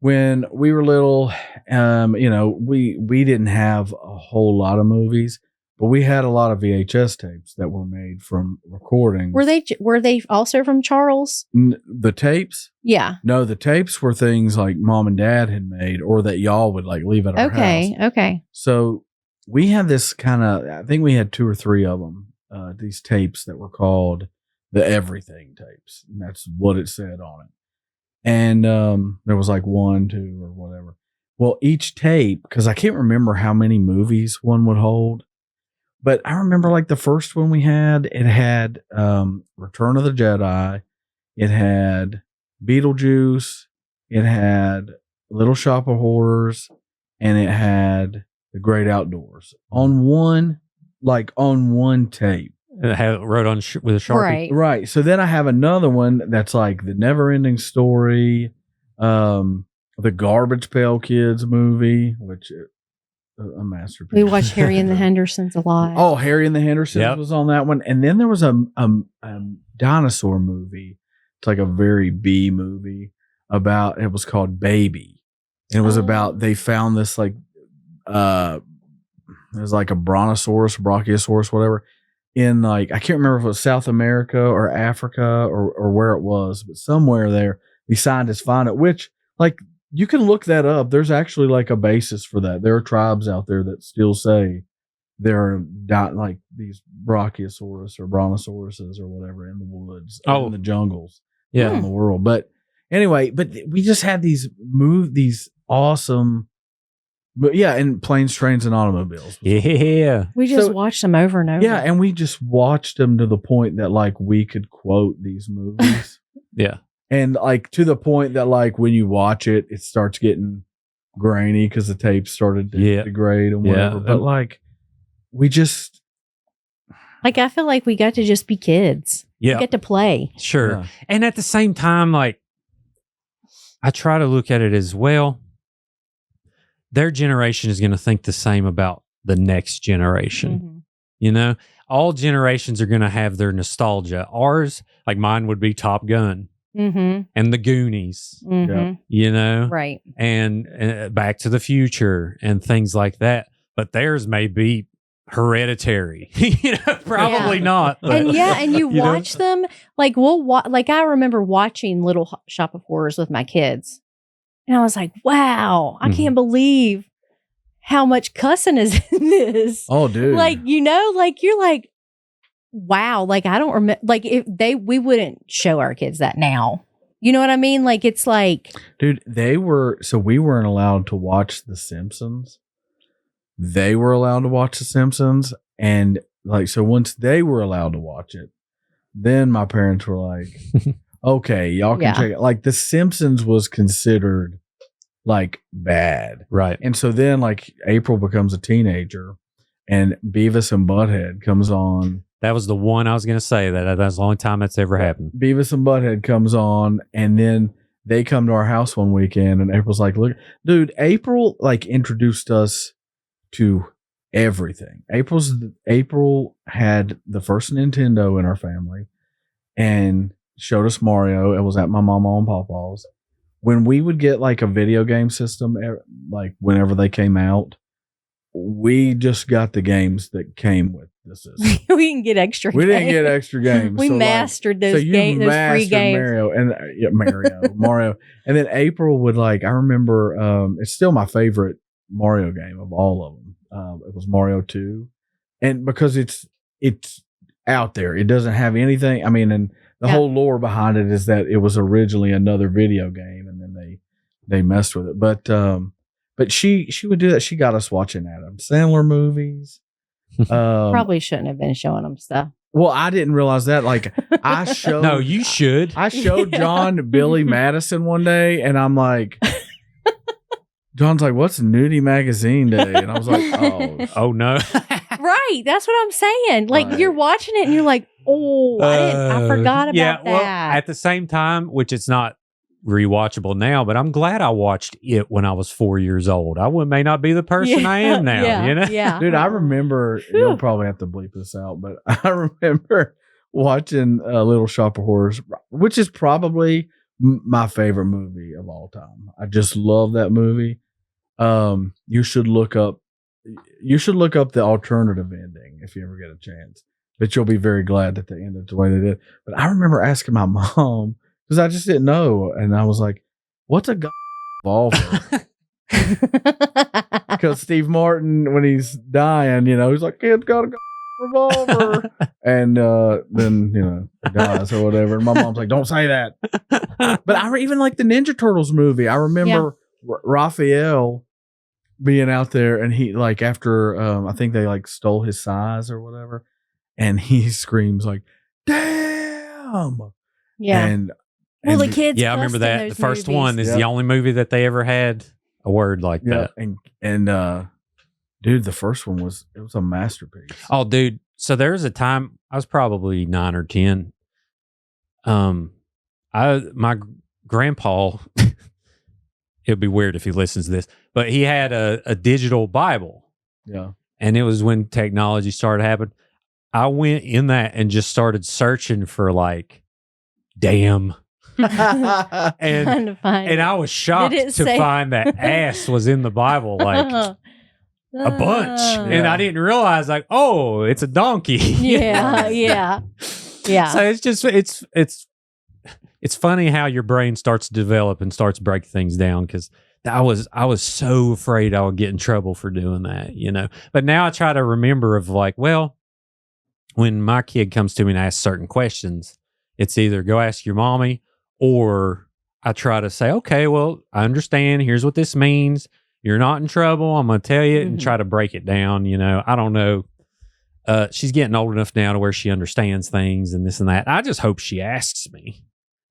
when we were little, we didn't have a whole lot of movies, but we had a lot of VHS tapes that were made from recordings. Were they also from Charles? The tapes? Yeah. No, the tapes were things like mom and dad had made or that y'all would like leave at our house. Okay. So we had this I think we had 2 or 3 of them, these tapes that were called the Everything tapes. And that's what it said on it. And there was like 1, 2 or whatever. Well, each tape, because I can't remember how many movies one would hold. But I remember like the first one we had, it had Return of the Jedi. It had Beetlejuice. It had Little Shop of Horrors. And it had The Great Outdoors on one tape. It wrote on with a Sharpie. Right. So then I have another one that's like The Never Ending Story, the Garbage Pail Kids movie, which a masterpiece. We watched Harry and the Hendersons a lot. Oh, Harry and the Hendersons was on that one. And then there was a dinosaur movie. It's like a very B movie it was called Baby. And it was about, they found this like, it was like a brontosaurus, brachiosaurus, whatever, in like, I can't remember if it was South America or Africa or where it was, but somewhere there, the scientists found it, which like, you can look that up. There's actually like a basis for that. There are tribes out there that still say there are like these brachiosaurus or brontosauruses or whatever in the woods, in the jungles, in the world. But anyway, we just had these awesome, and Planes, Trains, and Automobiles. Yeah, we just watched them over and over. Yeah, and we just watched them to the point that like we could quote these movies. Yeah. And like to the point that like when you watch it, it starts getting grainy because the tape started to degrade and whatever. But like we just like I feel like we got to just be kids. Yeah. We get to play. Sure. Yeah. And at the same time, like I try to look at it as well. Their generation is going to think the same about the next generation. Mm-hmm. All generations are going to have their nostalgia. Ours, like mine would be Top Gun. Mm-hmm. And the Goonies, right, and Back to the Future and things like that. But theirs may be Hereditary, probably not. But, and you watch them like I remember watching Little Shop of Horrors with my kids, and I was like, wow, I can't believe how much cussing is in this. Oh, dude, like you're like. Wow, like I don't remember. Like we wouldn't show our kids that now. You know what I mean? Like it's like, dude, we weren't allowed to watch The Simpsons. They were allowed to watch The Simpsons, and like so once they were allowed to watch it, then my parents were like, "Okay, y'all can check it." Like The Simpsons was considered like bad. Right. And so then like April becomes a teenager and Beavis and Butthead comes on. That was the one I was going to say. That's the only time that's ever happened. Beavis and Butthead comes on, and then they come to our house one weekend, and April's like, look, dude, April like introduced us to everything. April had the first Nintendo in our family and showed us Mario. It was at my mama and papa's. When we would get like a video game system, like whenever they came out, we just got the games that came with the system. We didn't get extra. We didn't get extra games. We So, mastered like, those games, those free games. Mario. And then April would like, I remember, it's still my favorite Mario game of all of them. It was Mario 2. And because it's out there, it doesn't have anything. I mean, and the whole lore behind it is that it was originally another video game and then they messed with it. But she would do that. She got us watching Adam Sandler movies. Probably shouldn't have been showing them stuff. Well, I didn't realize that. Like, I showed. No, you should. I showed John Billy Madison one day, and I'm like, John's like, "What's Nudie Magazine Day?" And I was like, Oh no. Right. That's what I'm saying. Like, Right. you're watching it and you're like, oh, I forgot about that. Well, at the same time, which it's not rewatchable now, but I'm glad I watched it when I was 4 years old. I may not be the person I am now. Yeah, You know? yeah. Dude, I remember. You'll probably have to bleep this out, but I remember watching Little Shop of Horrors, which is probably my favorite movie of all time. I just love that movie. You should look up the alternative ending if you ever get a chance. But you'll be very glad that they ended the way they did. But I remember asking my mom because I just didn't know, and I was like, "What's a revolver?" Because Steve Martin, when he's dying, he's like, "Kid's got a revolver," and then he dies or whatever. And my mom's like, "Don't say that." But I even like the Ninja Turtles movie. I remember Raphael being out there, and he like after I think they like stole his size or whatever, and he screams like, "Damn!" Yeah. And well, the kids. Yeah, I remember cussed in that. The those first movies. one is the only movie that they ever had a word like that. and dude, the first one was a masterpiece. Oh, dude. So there was a time I was probably 9 or 10. My grandpa, it'd be weird if he listens to this, but he had a digital Bible. Yeah. And it was when technology started happening. I went in that and just started searching for like, damn. and I was shocked to find that ass was in the Bible like a bunch. And I didn't realize like, oh, it's a donkey. Yeah. So it's just it's funny how your brain starts to develop and starts breaking things down because I was so afraid I would get in trouble for doing that, But now I try to remember of like, well, when my kid comes to me and asks certain questions, it's either go ask your mommy or I try to say, okay, well, I understand. Here's what this means. You're not in trouble. I'm going to tell you and try to break it down. I don't know. She's getting old enough now to where she understands things and this and that. I just hope she asks me,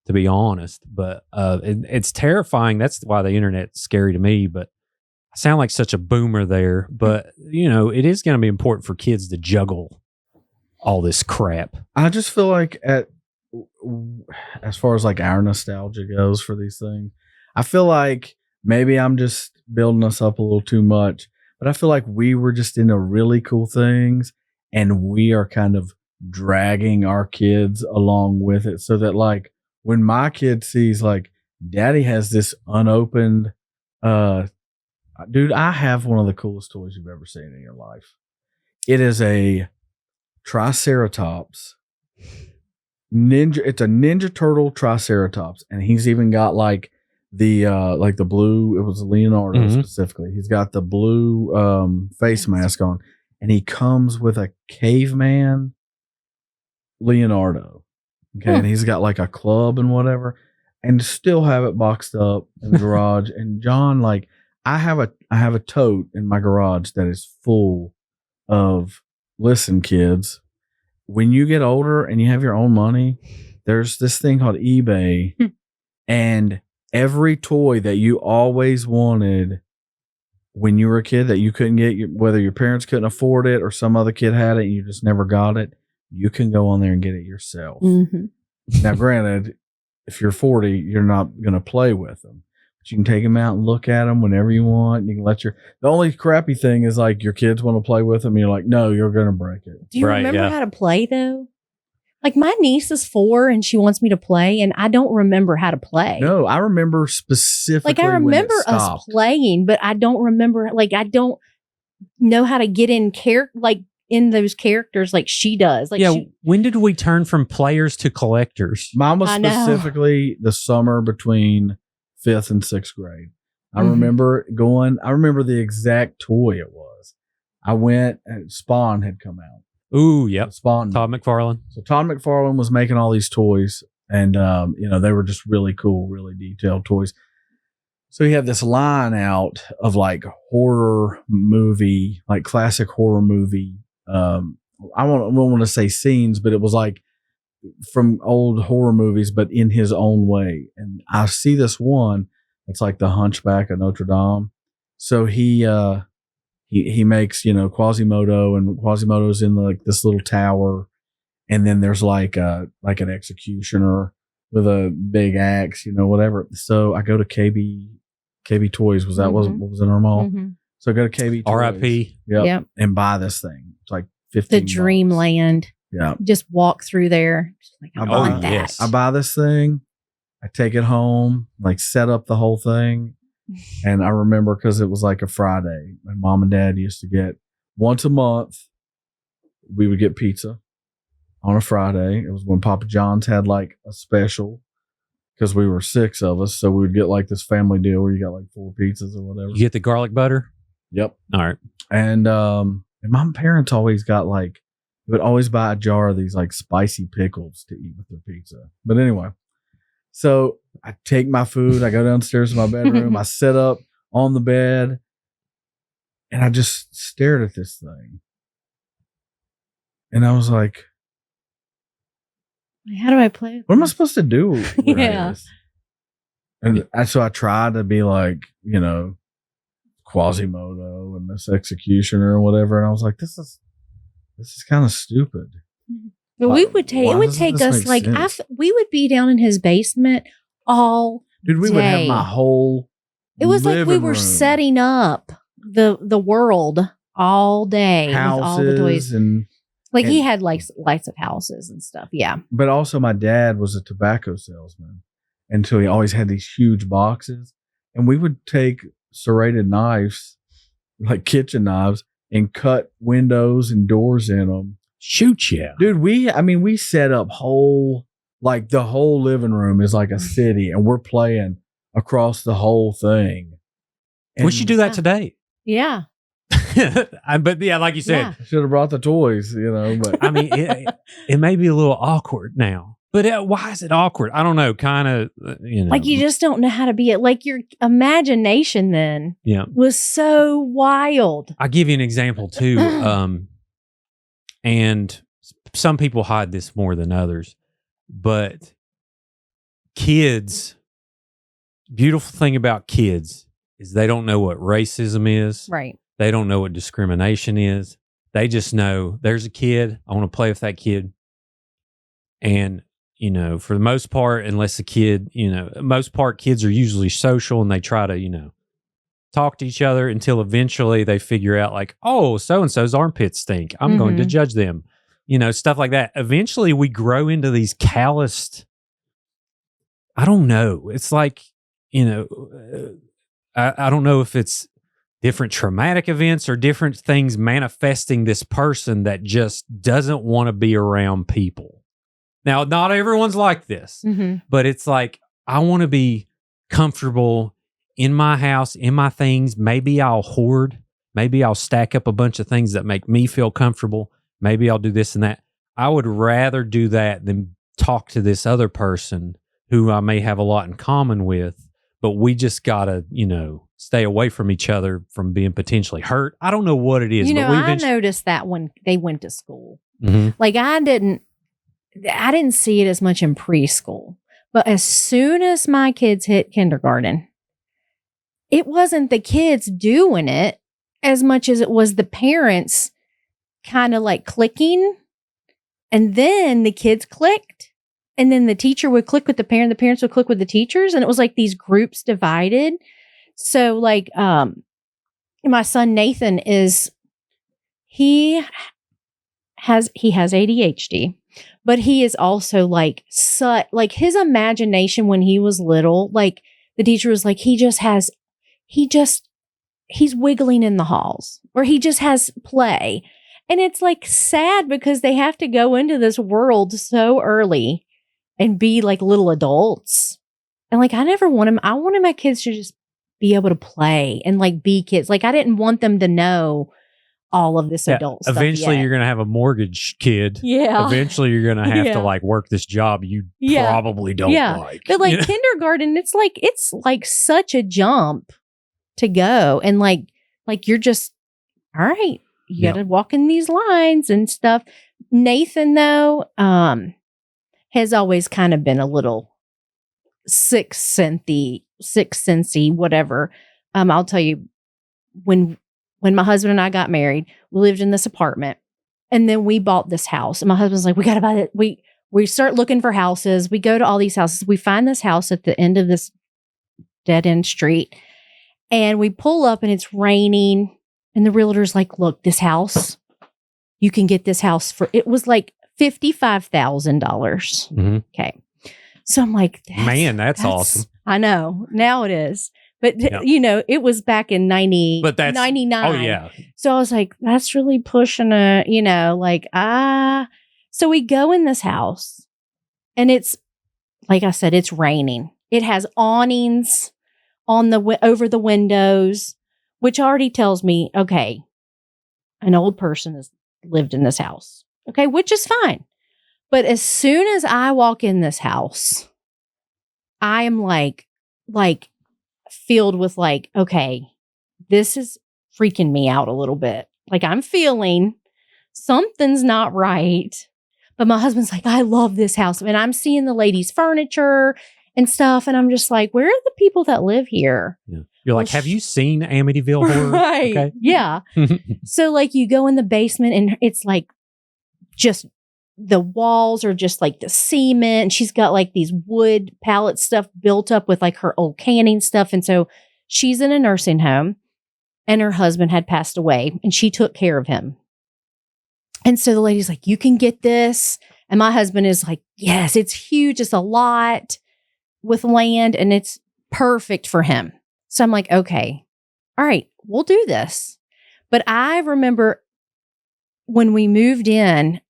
to be honest. But it's terrifying. That's why the internet's scary to me. But I sound like such a boomer there. But, it is going to be important for kids to juggle all this crap. I just feel like as far as like our nostalgia goes for these things, I feel like maybe I'm just building us up a little too much, but I feel like we were just into really cool things and we are kind of dragging our kids along with it so that like when my kid sees like daddy has this unopened, dude, I have one of the coolest toys you've ever seen in your life. It is a Triceratops ninja. It's a Ninja Turtle Triceratops, and he's even got like the blue. It was Leonardo specifically. He's got the blue face mask on, and he comes with a caveman Leonardo. Okay, and he's got like a club and whatever, and still have it boxed up in the garage. And John, like, I have a tote in my garage that is full of. Listen, kids, when you get older and you have your own money, there's this thing called eBay, and every toy that you always wanted when you were a kid that you couldn't get, whether your parents couldn't afford it or some other kid had it and you just never got it, you can go on there and get it yourself. Mhm. Now, granted, if you're 40, you're not going to play with them. But you can take them out and look at them whenever you want. You can let the only crappy thing is like your kids want to play with them. And you're like, no, you're going to break it. Do you Right, remember yeah. how to play though? Like my niece is 4 and she wants me to play, and I don't remember how to play. No, I remember specifically. Like I remember when it us stopped. playing, but I don't remember. Like I don't know how to get in in those characters like she does. Like Yeah. When did we turn from players to collectors? Mine was I know. specifically the summer between 5th and 6th grade. I Mhm. remember the exact toy it was. I went and Spawn had come out. Ooh, yep. Spawn. Todd McFarlane. So Todd McFarlane was making all these toys, and they were just really cool, really detailed toys. So he had this line out of like horror movie, like classic horror movie. I don't want to say scenes, but it was like from old horror movies, but in his own way. And I see this one. It's like the Hunchback of Notre Dame. So he makes, Quasimodo, and Quasimodo's in like this little tower. And then there's like an executioner with a big axe, whatever. So I go to KB Toys. Was that what was in our mall? Mhm. So I go to KB Toys. R.I.P. Yep. And buy this thing. It's like $15. The Dreamland. Yeah. Just walk through there. Just like, I I want buy- that. yes. I buy this thing. I take it home, like set up the whole thing. And I remember because it was like a Friday. My mom and dad used to get once a month, we would get pizza on a Friday. It was when Papa John's had like a special because we were 6 of us. So we would get like this family deal where you got like 4 pizzas or whatever. You get the garlic butter? Yep. All right. And my parents always got like, they would always buy a jar of these like spicy pickles to eat with their pizza. But anyway, so I take my food, I go downstairs to my bedroom, I sit up on the bed, and I just stared at this thing. And I was like, How do I play? what am I supposed to do with Yeah. this? And so I tried to be like, Quasimodo and this executioner or whatever. And I was like, this is kind of stupid. But Why- we would take. why It would doesn't take this us make like sense? we would be down in his basement all. Dude, we would have day. my whole It was like we living were room, setting up the world all day with all the toys. houses and Like he and- had like lights of houses and stuff. Yeah. but also my dad was a tobacco salesman. And so he always had these huge boxes. And we would take serrated knives, like kitchen knives, and cut windows and doors in them. Shoot, yeah. Dude, we set up the whole living room is like a city, and we're playing across the whole thing. We should do that today. Yeah. But yeah, like you said, Should have brought the toys, but I mean, it may be a little awkward now, but why is it awkward? I don't know. Kind of, Like you just don't know how to be it. Like your imagination then yeah. was so wild. I'll give you an example too. And some people hide this more than others, but kids, beautiful thing about kids is they don't know what racism is. Right. They don't know what discrimination is. They just know there's a kid. I want to play with that kid. And, for the most part, unless the kid, most part kids are usually social and they try to, talk to each other until eventually they figure out like, oh, so-and-so's armpits stink. I'm going to judge them, stuff like that. Eventually we grow into these calloused, I don't know. It's like, I don't know if it's different traumatic events or different things manifesting this person that just doesn't want to be around people. Now, not everyone's like this, Mm-hmm. but it's like, I want to be comfortable in my house, in my things. Maybe I'll hoard. Maybe I'll stack up a bunch of things that make me feel comfortable. Maybe I'll do this and that. I would rather do that than talk to this other person who I may have a lot in common with, but we just got to, stay away from each other from being potentially hurt. I don't know what it is. but we I noticed that when they went to school. Mhm. Like I didn't see it as much in preschool, But as soon as my kids hit kindergarten, it wasn't the kids doing it as much as it was the parents kind of like clicking. And then the kids clicked. And then the teacher would click with the parent. The parents would click with the teachers. And it was like these groups divided. So like my son Nathan he has ADHD, but he is also like his imagination when he was little, like the teacher was like, he's wiggling in the halls, or he just has play. And it's like sad because they have to go into this world so early and be like little adults. And like, I wanted my kids to just be able to play and like be kids. Like I didn't want them to know all of this adult stuff. Eventually yet. you're going to have a mortgage kid. Yeah. Eventually you're going to have to like work this job you probably don't like. But like kindergarten, it's like such a jump to go. And like you're just, all right, you got to walk in these lines and stuff. Nathan though, has always kind of been a little sixth sensey, whatever. I'll tell you, when my husband and I got married, we lived in this apartment, and then we bought this house. And my husband's like, we got to buy it. We start looking for houses. We go to all these houses. We find this house at the end of this dead end street, and we pull up, and it's raining. And the realtor's like, look, this house, you can get this house for, it was like $55,000. Mm-hmm. Okay. So I'm like, that's awesome. I know. Now it is. But, it was back in 99. Oh, yeah. So I was like, that's really pushing it, So we go in this house, and it's, like I said, it's raining. It has awnings over the windows, which already tells me, okay, an old person has lived in this house. Okay, which is fine. But as soon as I walk in this house, I am like filled with like, okay, this is freaking me out a little bit. Like I'm feeling something's not right. But my husband's like, I love this house. And I'm seeing the ladies' furniture and stuff. And I'm just like, where are the people that live here? Yeah. You're like, have you seen Amityville Horror? Right. Okay. Yeah. So like you go in the basement, and it's like just the walls are just like the cement. And she's got like these wood pallet stuff built up with like her old canning stuff. And so she's in a nursing home, and her husband had passed away, and she took care of him. And so the lady's like, you can get this. And my husband is like, yes, it's huge. It's a lot with land, and it's perfect for him. So I'm like, okay, all right, we'll do this. But I remember when we moved in,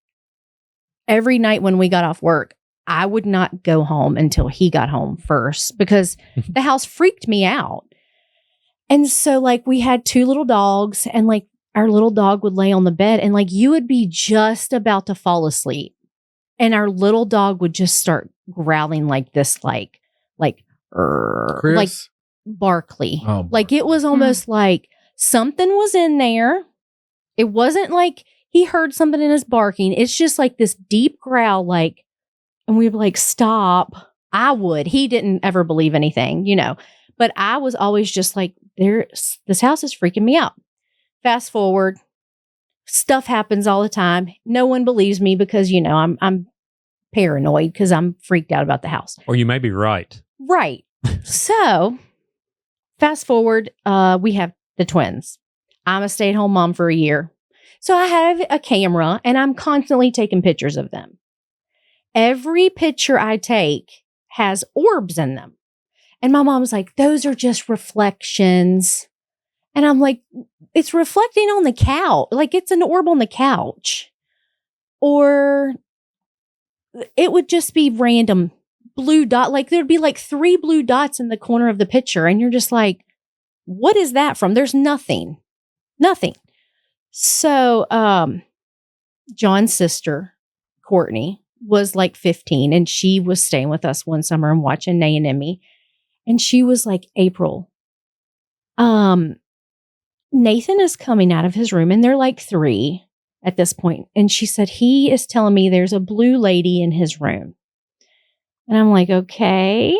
every night when we got off work, I would not go home until he got home first, because the house freaked me out. And so like we had 2 little dogs, and like our little dog would lay on the bed, and like you would be just about to fall asleep, and our little dog would just start growling like this, like Chris? like Barkley. Oh, like it was almost like something was in there. It wasn't like he heard something in his barking. It's just like this deep growl, like, and we'd be like, stop. I would. He didn't ever believe anything, but I was always just like, this house is freaking me out. Fast forward, stuff happens all the time. No one believes me because, I'm paranoid because I'm freaked out about the house. Or you may be right. Right. So fast forward, we have the twins. I'm a stay-at-home mom for a year. So I have a camera, and I'm constantly taking pictures of them. Every picture I take has orbs in them. And my mom's like, those are just reflections. And I'm like, it's reflecting on the couch. Like it's an orb on the couch. Or it would just be random blue dot. Like there'd be like 3 blue dots in the corner of the picture. And you're just like, what is that from? There's nothing. So, John's sister, Courtney, was like 15, and she was staying with us one summer and watching Nay and Emmy. And she was like, April, Nathan is coming out of his room, and they're like 3 at this point. And she said, he is telling me there's a blue lady in his room. And I'm like, okay.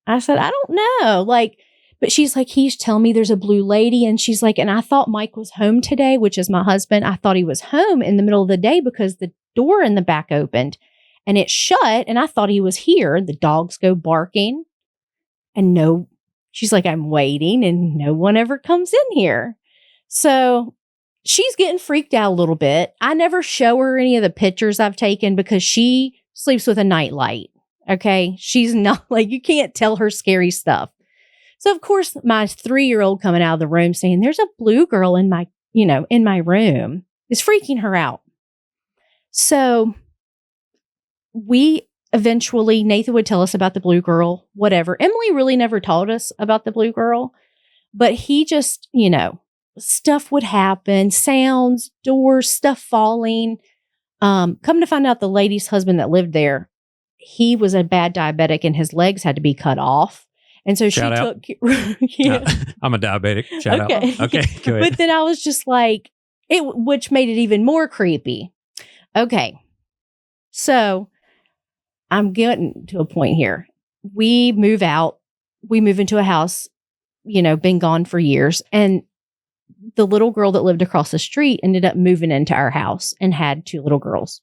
I said, I don't know. Like, but she's like, he's telling me there's a blue lady. And she's like, and I thought Mike was home today, which is my husband. I thought he was home in the middle of the day because the door in the back opened and it shut. And I thought he was here. The dogs go barking and she's like, I'm waiting and no one ever comes in here. So she's getting freaked out a little bit. I never show her any of the pictures I've taken because she sleeps with a nightlight. Okay. She's not like, you can't tell her scary stuff. So of course, my 3-year-old coming out of the room saying, there's a blue girl in my room is freaking her out. So we eventually, Nathan would tell us about the blue girl, whatever. Emily really never told us about the blue girl, but he just, stuff would happen, sounds, doors, stuff falling. Come to find out the lady's husband that lived there, he was a bad diabetic and his legs had to be cut off. And so Shout she out. took, yeah. I'm a diabetic. Shout out. Okay, go ahead. But then I was just like, which made it even more creepy. Okay. So I'm getting to a point here. We move out. We move into a house, been gone for years. And the little girl that lived across the street ended up moving into our house and had 2 little girls.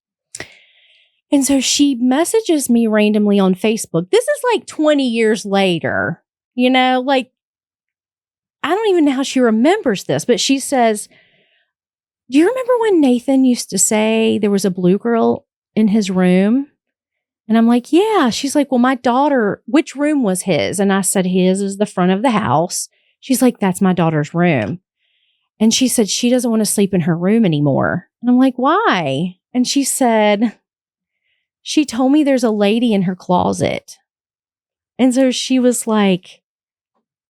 And so she messages me randomly on Facebook. This is like 20 years later, like, I don't even know how she remembers this, but she says, do you remember when Nathan used to say there was a blue girl in his room? And I'm like, yeah. She's like, well, my daughter, which room was his? And I said, his is the front of the house. She's like, that's my daughter's room. And she said, she doesn't want to sleep in her room anymore. And I'm like, why? And she said, she told me there's a lady in her closet. And so she was like,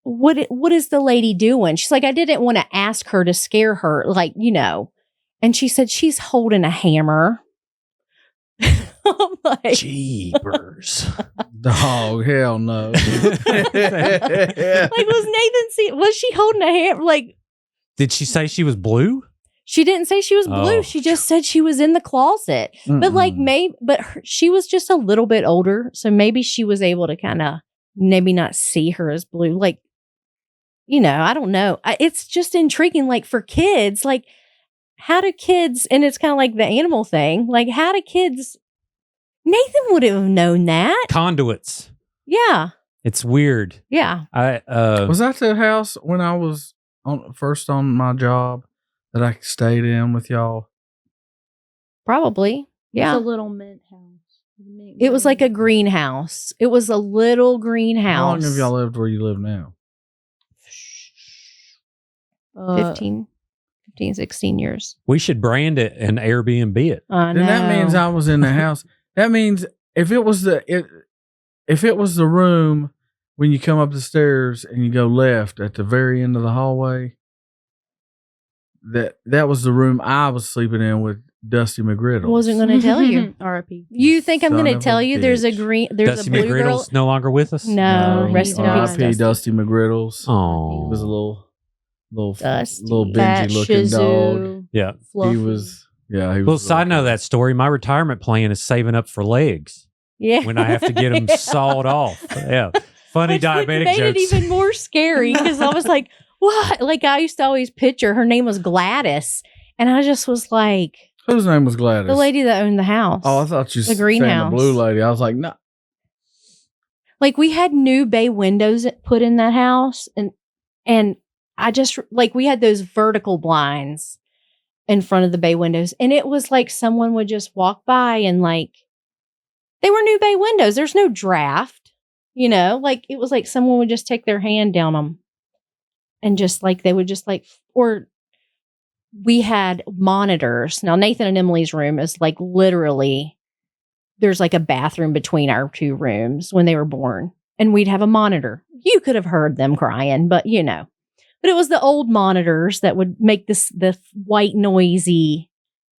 what is the lady doing? She's like, I didn't want to ask her to scare her, like, And she said, she's holding a hammer. I'm like, Jeepers. Oh, hell no. like, was she holding a hammer? Like, did she say she was blue? She didn't say she was blue. Oh. She just said she was in the closet. But like she was just a little bit older. So maybe she was able to kind of maybe not see her as blue. Like, I don't know. It's just intriguing. Like for kids, like how do kids, and it's kind of like the animal thing. Like how do kids, Nathan would have known that. Conduits. Yeah. It's weird. Yeah. Was that the house when I was first on my job that I stayed in with y'all? Probably. Yeah. It's a little mint house. It was like a greenhouse. It was a little greenhouse. How long have y'all lived where you live now? 15, 16 years. We should brand it and Airbnb it. I know. Then that means I was in the house. That means if it was the room when you come up the stairs and you go left at the very end of the hallway, that was the room I was sleeping in with Dusty McGriddle. Wasn't going to tell you. R.I.P. You think I'm Son going to of tell a you there's a Dusty blue girl? McGriddle's no longer with us? No, rest in peace, R.I.P. Dusty McGriddles. Oh. He was a little Dusty. dingy looking dog. Yeah. He was. Well, side note of that story, my retirement plan is saving up for legs Yeah. when I have to get them sawed off. Yeah. Funny Which diabetic made jokes. it even more scary because I was like, what? Like I used to always picture her name was Gladys. And I just was like, whose name was Gladys? the lady that owned the house. Oh, I thought you The said greenhouse. the blue lady. I was like, no. Like we had new bay windows put in that house. And I just like, we had those vertical blinds in front of the bay windows. And it was like someone would just walk by and like, they were new bay windows. There's no draft, like it was like someone would just take their hand down them and just like, they would just like, or we had monitors. Now, Nathan and Emily's room is like literally, there's like a bathroom between our 2 rooms when they were born. And we'd have a monitor. You could have heard them crying, but But it was the old monitors that would make the white noisy,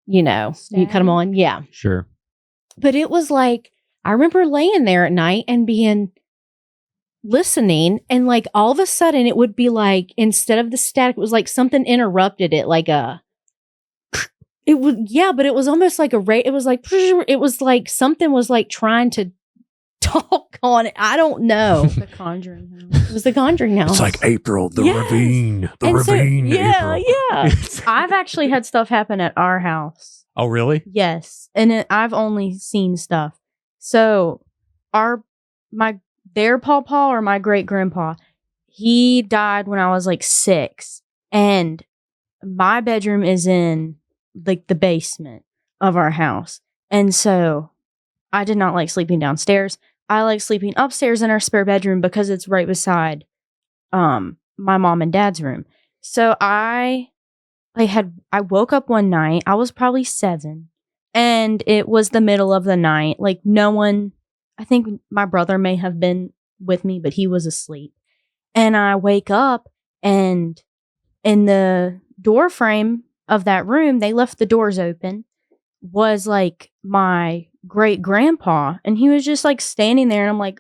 you cut them on. Yeah. Sure. But it was like, I remember laying there at night and listening. And like all of a sudden it would be like, instead of the static, it was like something interrupted it. Like it would, yeah, but it was almost like it was like something was like trying to talk on it. I don't know. The Conjuring House. It was the Conjuring House. It's like April, the Yes. ravine, the And so- ravine. yeah, April. yeah. I've actually had stuff happen at our house. Oh, really? Yes, and I've only seen stuff. So, their pawpaw or my great grandpa, he died when I was like 6, and my bedroom is in like the basement of our house, and so I did not like sleeping downstairs. I like sleeping upstairs in our spare bedroom because it's right beside my mom and dad's room. So I woke up one night, I was probably 7, and it was the middle of the night. Like no one, I think my brother may have been with me, but he was asleep. And I wake up, and in the door frame of that room, they left the doors open, was like my great grandpa, and he was just like standing there, and I'm like,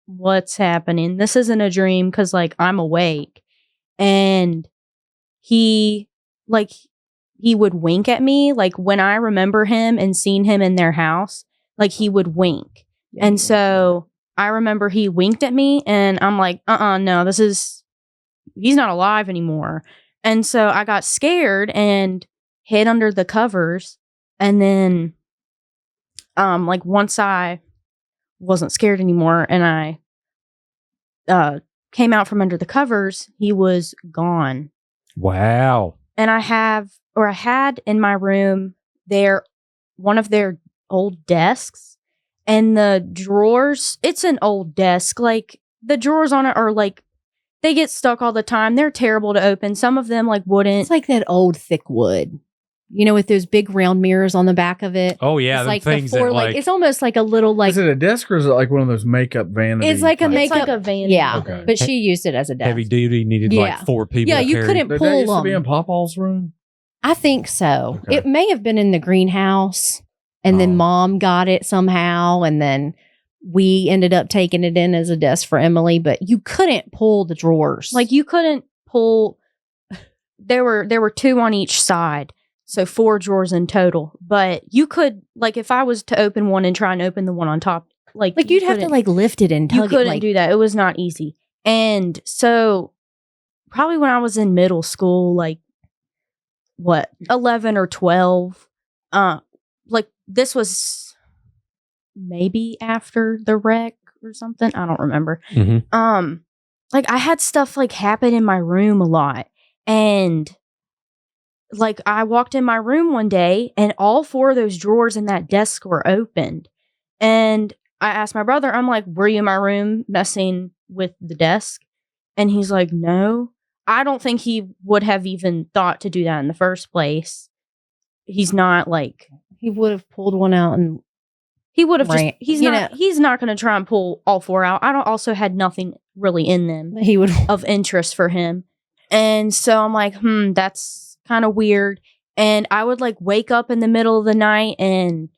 what's happening? This isn't a dream, because like I'm awake. And he would wink at me, like when I remember him and seeing him in their house, like he would wink. And so I remember he winked at me, and I'm like, no, he's not alive anymore. And so I got scared and hid under the covers. And then, like once I wasn't scared anymore and I, came out from under the covers, he was gone. Wow. And I had in my room one of their old desks, and the drawers, it's an old desk. Like the drawers on it are like, they get stuck all the time. They're terrible to open. Some of them like wouldn't. It's like that old thick wood, with those big round mirrors on the back of it. Oh, yeah. It's Them like things the four, that like it's almost like a little like is it a desk or is it like one of those makeup vanity? It's like a type? makeup- It's like a van. yeah, Okay. but she used it as a desk. heavy duty, needed Yeah. like 4 people. Yeah, to you carry. couldn't Did pull that used to be them. in Pawpaw's room? I think so. Okay. It may have been in the greenhouse, and then Oh. Mom got it somehow, and then we ended up taking it in as a desk for Emily. But you couldn't pull the drawers. Like you couldn't pull. There were 2 on each side, so 4 drawers in total. But you could, like, if I was to open one and try and open the one on top, like you'd have to couldn't- like lift it and you tug it. couldn't Like, do that. It was not easy. And so, probably when I was in middle school, like 11 or 12, like this was maybe after the wreck or something. I don't remember. Mhm. Like I had stuff like happen in my room a lot, and like I walked in my room one day, and all 4 of those drawers in that desk were opened, and I asked my brother, I'm like, "Were you in my room messing with the desk?" And he's like, "No." I don't think he would have even thought to do that in the first place. He's not like he would have pulled one out, and he would have Right. just You he's not going to try and pull all 4 out. I don't also had nothing really in them he would. of interest for him. And so I'm like, that's kind of weird. And I would like wake up in the middle of the night, and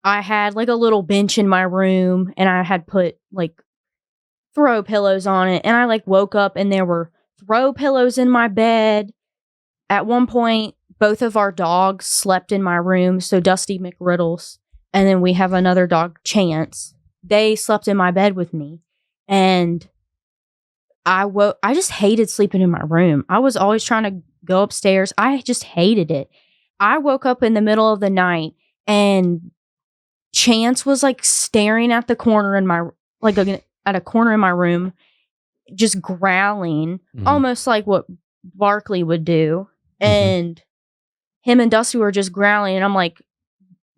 I had like a little bench in my room, and I had put like throw pillows on it. And I like woke up, and there were throw pillows in my bed. At one point, both of our dogs slept in my room. So Dusty McRiddles, and then we have another dog, Chance. They slept in my bed with me. And I just hated sleeping in my room. I was always trying to go upstairs. I just hated it. I woke up in the middle of the night, and Chance was like staring at the corner in my, like at a corner in my room, just growling, Mhm. almost like what Barkley would do. And him and Dusty were just growling, and I'm like,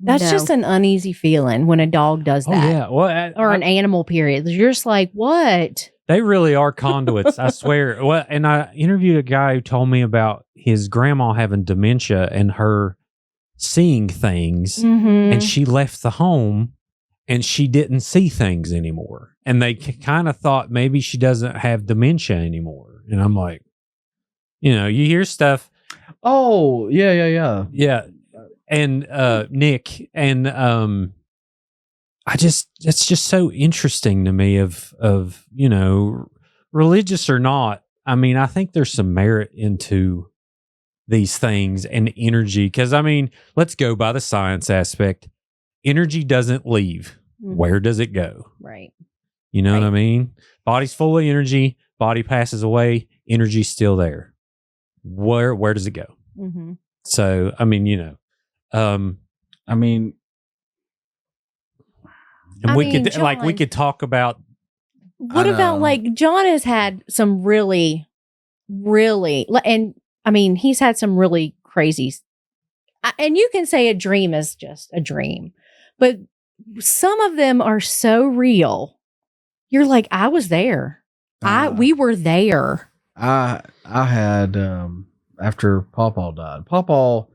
That's no. just an uneasy feeling when a dog does Oh, that, yeah. Well, or an animal. Period. You're just like, what? they really are conduits. I swear. Well, and I interviewed a guy who told me about his grandma having dementia and her seeing things, Mm-hmm. and she left the home and she didn't see things anymore. And they kind of thought maybe she doesn't have dementia anymore. And I'm like, you hear stuff. Oh, yeah. Yeah. And Nick, and it's just so interesting to me of religious or not. I mean, I think there's some merit into these things and energy, because I mean, let's go by the science aspect. Energy doesn't leave. Where does it go? Right. You know what I Right. mean? Body's full of energy. Body passes away. Energy's still there. Where does it go? Mm-hmm. So, I mean, I mean, and I we mean, could we John- could talk about What I about know. like John has had some really, and I mean, he's had some really crazy, and you can say a dream is just a dream, but some of them are so real. You're like, I was there. We were there. I had after Pawpaw died. Pawpaw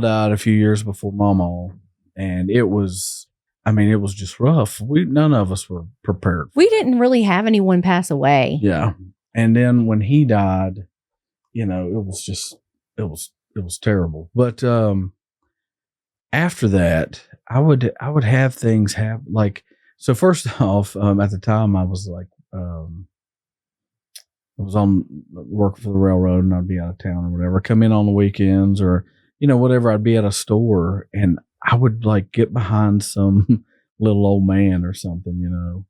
died a few years before Mama, and it was just rough. None of us were prepared. We didn't really have anyone pass away. Yeah. And then when he died, it was terrible. But after that, I would have things happen. Like, so first off, at the time I was like, I was on working for the railroad and I'd be out of town or whatever, come in on the weekends or, whatever. I'd be at a store and I would like get behind some little old man or something,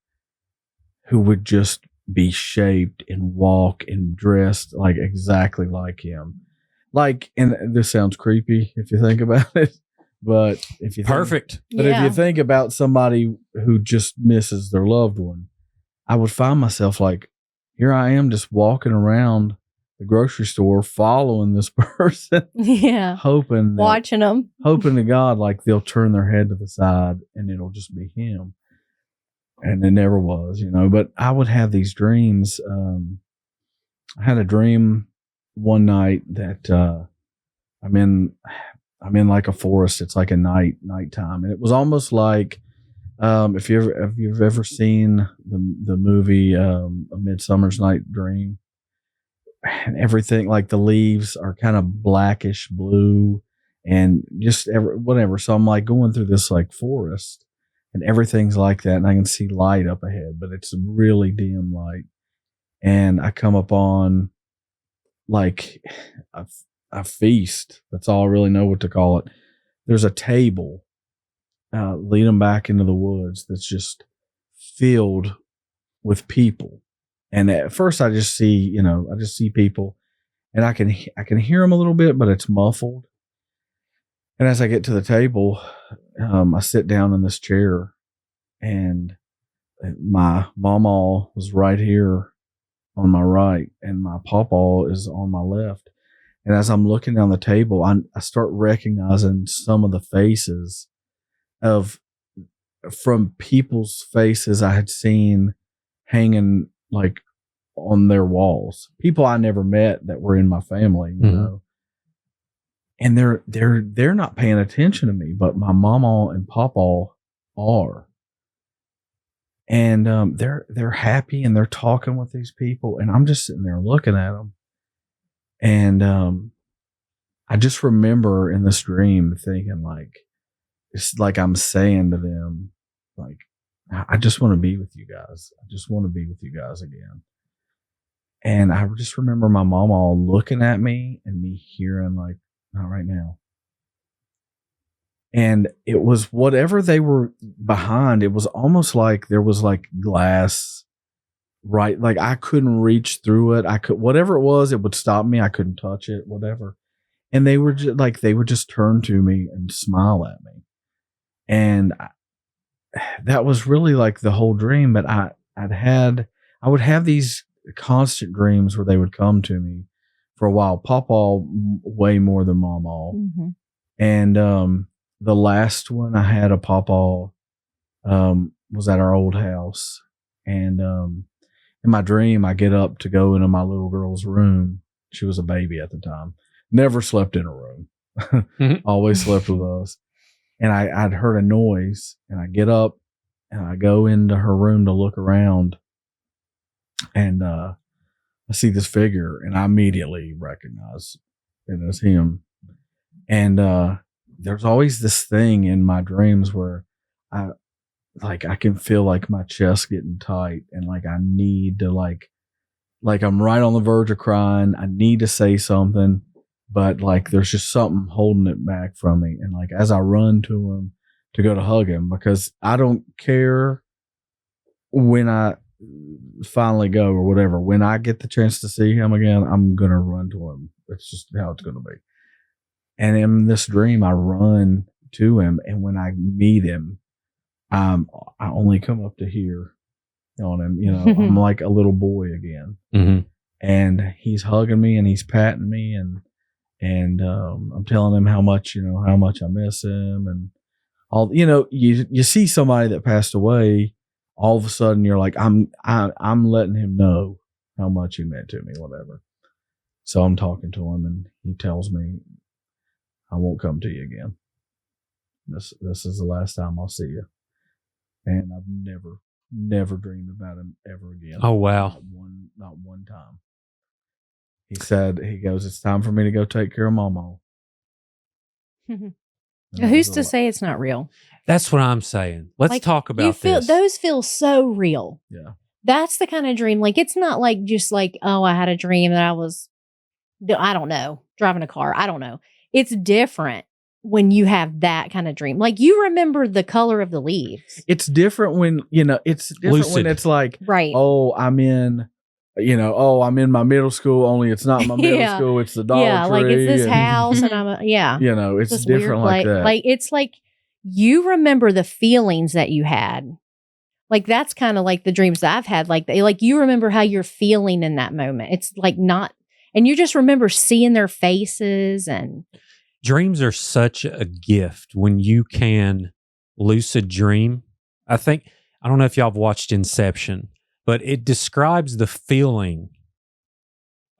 who would just be shaped and walk and dressed like exactly like him. Like, and this sounds creepy if you think about it, but if you perfect. But if you think about somebody who just misses their loved one, I would find myself like, here I am just walking around the grocery store following this person, Yeah. hoping Watching them. hoping to God like they'll turn their head to the side and it'll just be him. And it never was, but I would have these dreams. I had a dream one night that I'm in like a forest. It's like a nighttime, and it was almost like if you've ever seen the movie A Midsummer's Night Dream, and everything like the leaves are kind of blackish blue and just whatever. So I'm like going through this like forest and everything's like that, and I can see light up ahead, but it's really dim light. And I come upon like a feast. That's all I really know what to call it. There's a table leading back into the woods that's just filled with people. And at first I just see, people, and I can hear them a little bit, but it's muffled. And as I get to the table, I sit down in this chair, and my mama was right here on my right, and my pawpaw is on my left. And as I'm looking down the table, I start recognizing some of the faces from people's faces I had seen hanging like on their walls. People I never met that were in my family, you know. And they're not paying attention to me, but my mama and papa are. And they're happy and they're talking with these people, and I'm just sitting there looking at them. And I just remember in this dream thinking like, it's like I'm saying to them, like, I just want to be with you guys. I just want to be with you guys again. And I just remember my mama looking at me and me hearing like, not right now. And it was whatever they were behind. It was almost like there was like glass, right? Like I couldn't reach through it. Whatever it was, it would stop me. I couldn't touch it, whatever. And they were just like, they would just turn to me and smile at me. And that was really like the whole dream. But I would have these constant dreams where they would come to me for a while. Papa way more than Mama. Mm-hmm. And the last one I had a Papa was at our old house. And in my dream, I get up to go into my little girl's room. She was a baby at the time. Never slept in a room. Always slept with us. And I'd heard a noise, and I get up and I go into her room to look around, and I see this figure, and I immediately recognize it as him. And there's always this thing in my dreams where I can feel like my chest getting tight, and like I need to like I'm right on the verge of crying. I need to say something, but like there's just something holding it back from me. And like as I run to him to go to hug him, because I don't care when I finally go or whatever. When I get the chance to see him again, I'm going to run to him. That's just how it's going to be. And in this dream, I run to him. And when I meet him, I only come up to here on him. You know, I'm like a little boy again. Mm-hmm. And he's hugging me and he's patting me, and I'm telling him how much I miss him, and all. You know, you see somebody that passed away, all of a sudden you're like, I'm letting him know how much he meant to me, whatever. So I'm talking to him, and he tells me, I won't come to you again. This is the last time I'll see you. And I've never dreamed about him ever again. Oh, wow. Not one time. He said, he goes, it's time for me to go take care of Mama. Who's to say it's not real? That's what I'm saying. Let's talk about this. Those feel so real. Yeah. That's the kind of dream. Like, it's not like just like, oh, I had a dream that I was, I don't know, driving a car. I don't know. It's different when you have that kind of dream. Like, you remember the color of the leaves. It's different when, it's different Lucid. when it's like, right. Oh, I'm in my middle school, only it's not my middle school, it's the Dollar Tree. Like it's this house and I'm it's this different like that. Like, it's like you remember the feelings that you had. Like, that's kind of like the dreams that I've had. Like you remember how you're feeling in that moment. It's like not, and you just remember seeing their faces. And dreams are such a gift when you can lucid dream. I don't know if y'all have watched Inception, but it describes the feeling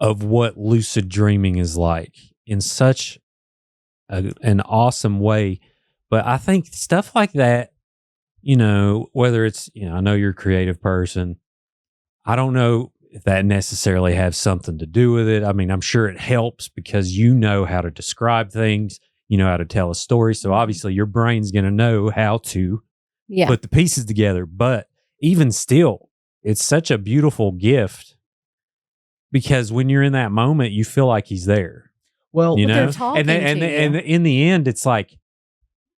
of what lucid dreaming is like in such an awesome way. But I think stuff like that, whether it's, I know you're a creative person. I don't know if that necessarily has something to do with it. I mean, I'm sure it helps because you know how to describe things, you know how to tell a story. So obviously your brain's going to know how to put the pieces together. But even still, it's such a beautiful gift because when you're in that moment, you feel like he's there. Well, they're talking and in the end, it's like,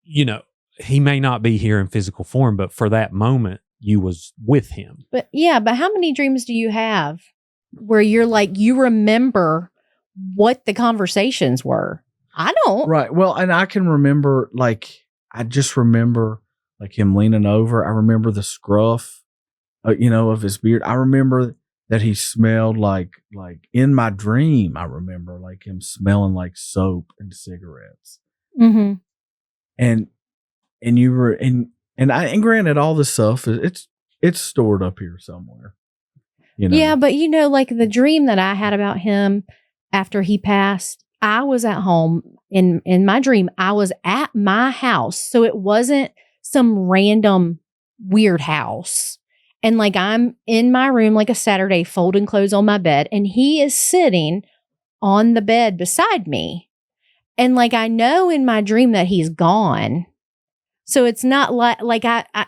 he may not be here in physical form, but for that moment, you was with him. But how many dreams do you have where you're like, you remember what the conversations were? I don't. Right. Well, and I can remember, I just remember him leaning over. I remember the scruff, of his beard. I remember that he smelled like in my dream. I remember him smelling like soap and cigarettes. Mm-hmm. And you were and granted, all this stuff it's stored up here somewhere. Yeah, but like the dream that I had about him after he passed, I was at home in my dream. I was at my house, so it wasn't some random weird house. And I'm in my room like a Saturday, folding clothes on my bed, and he is sitting on the bed beside me. And I know in my dream that he's gone. So it's not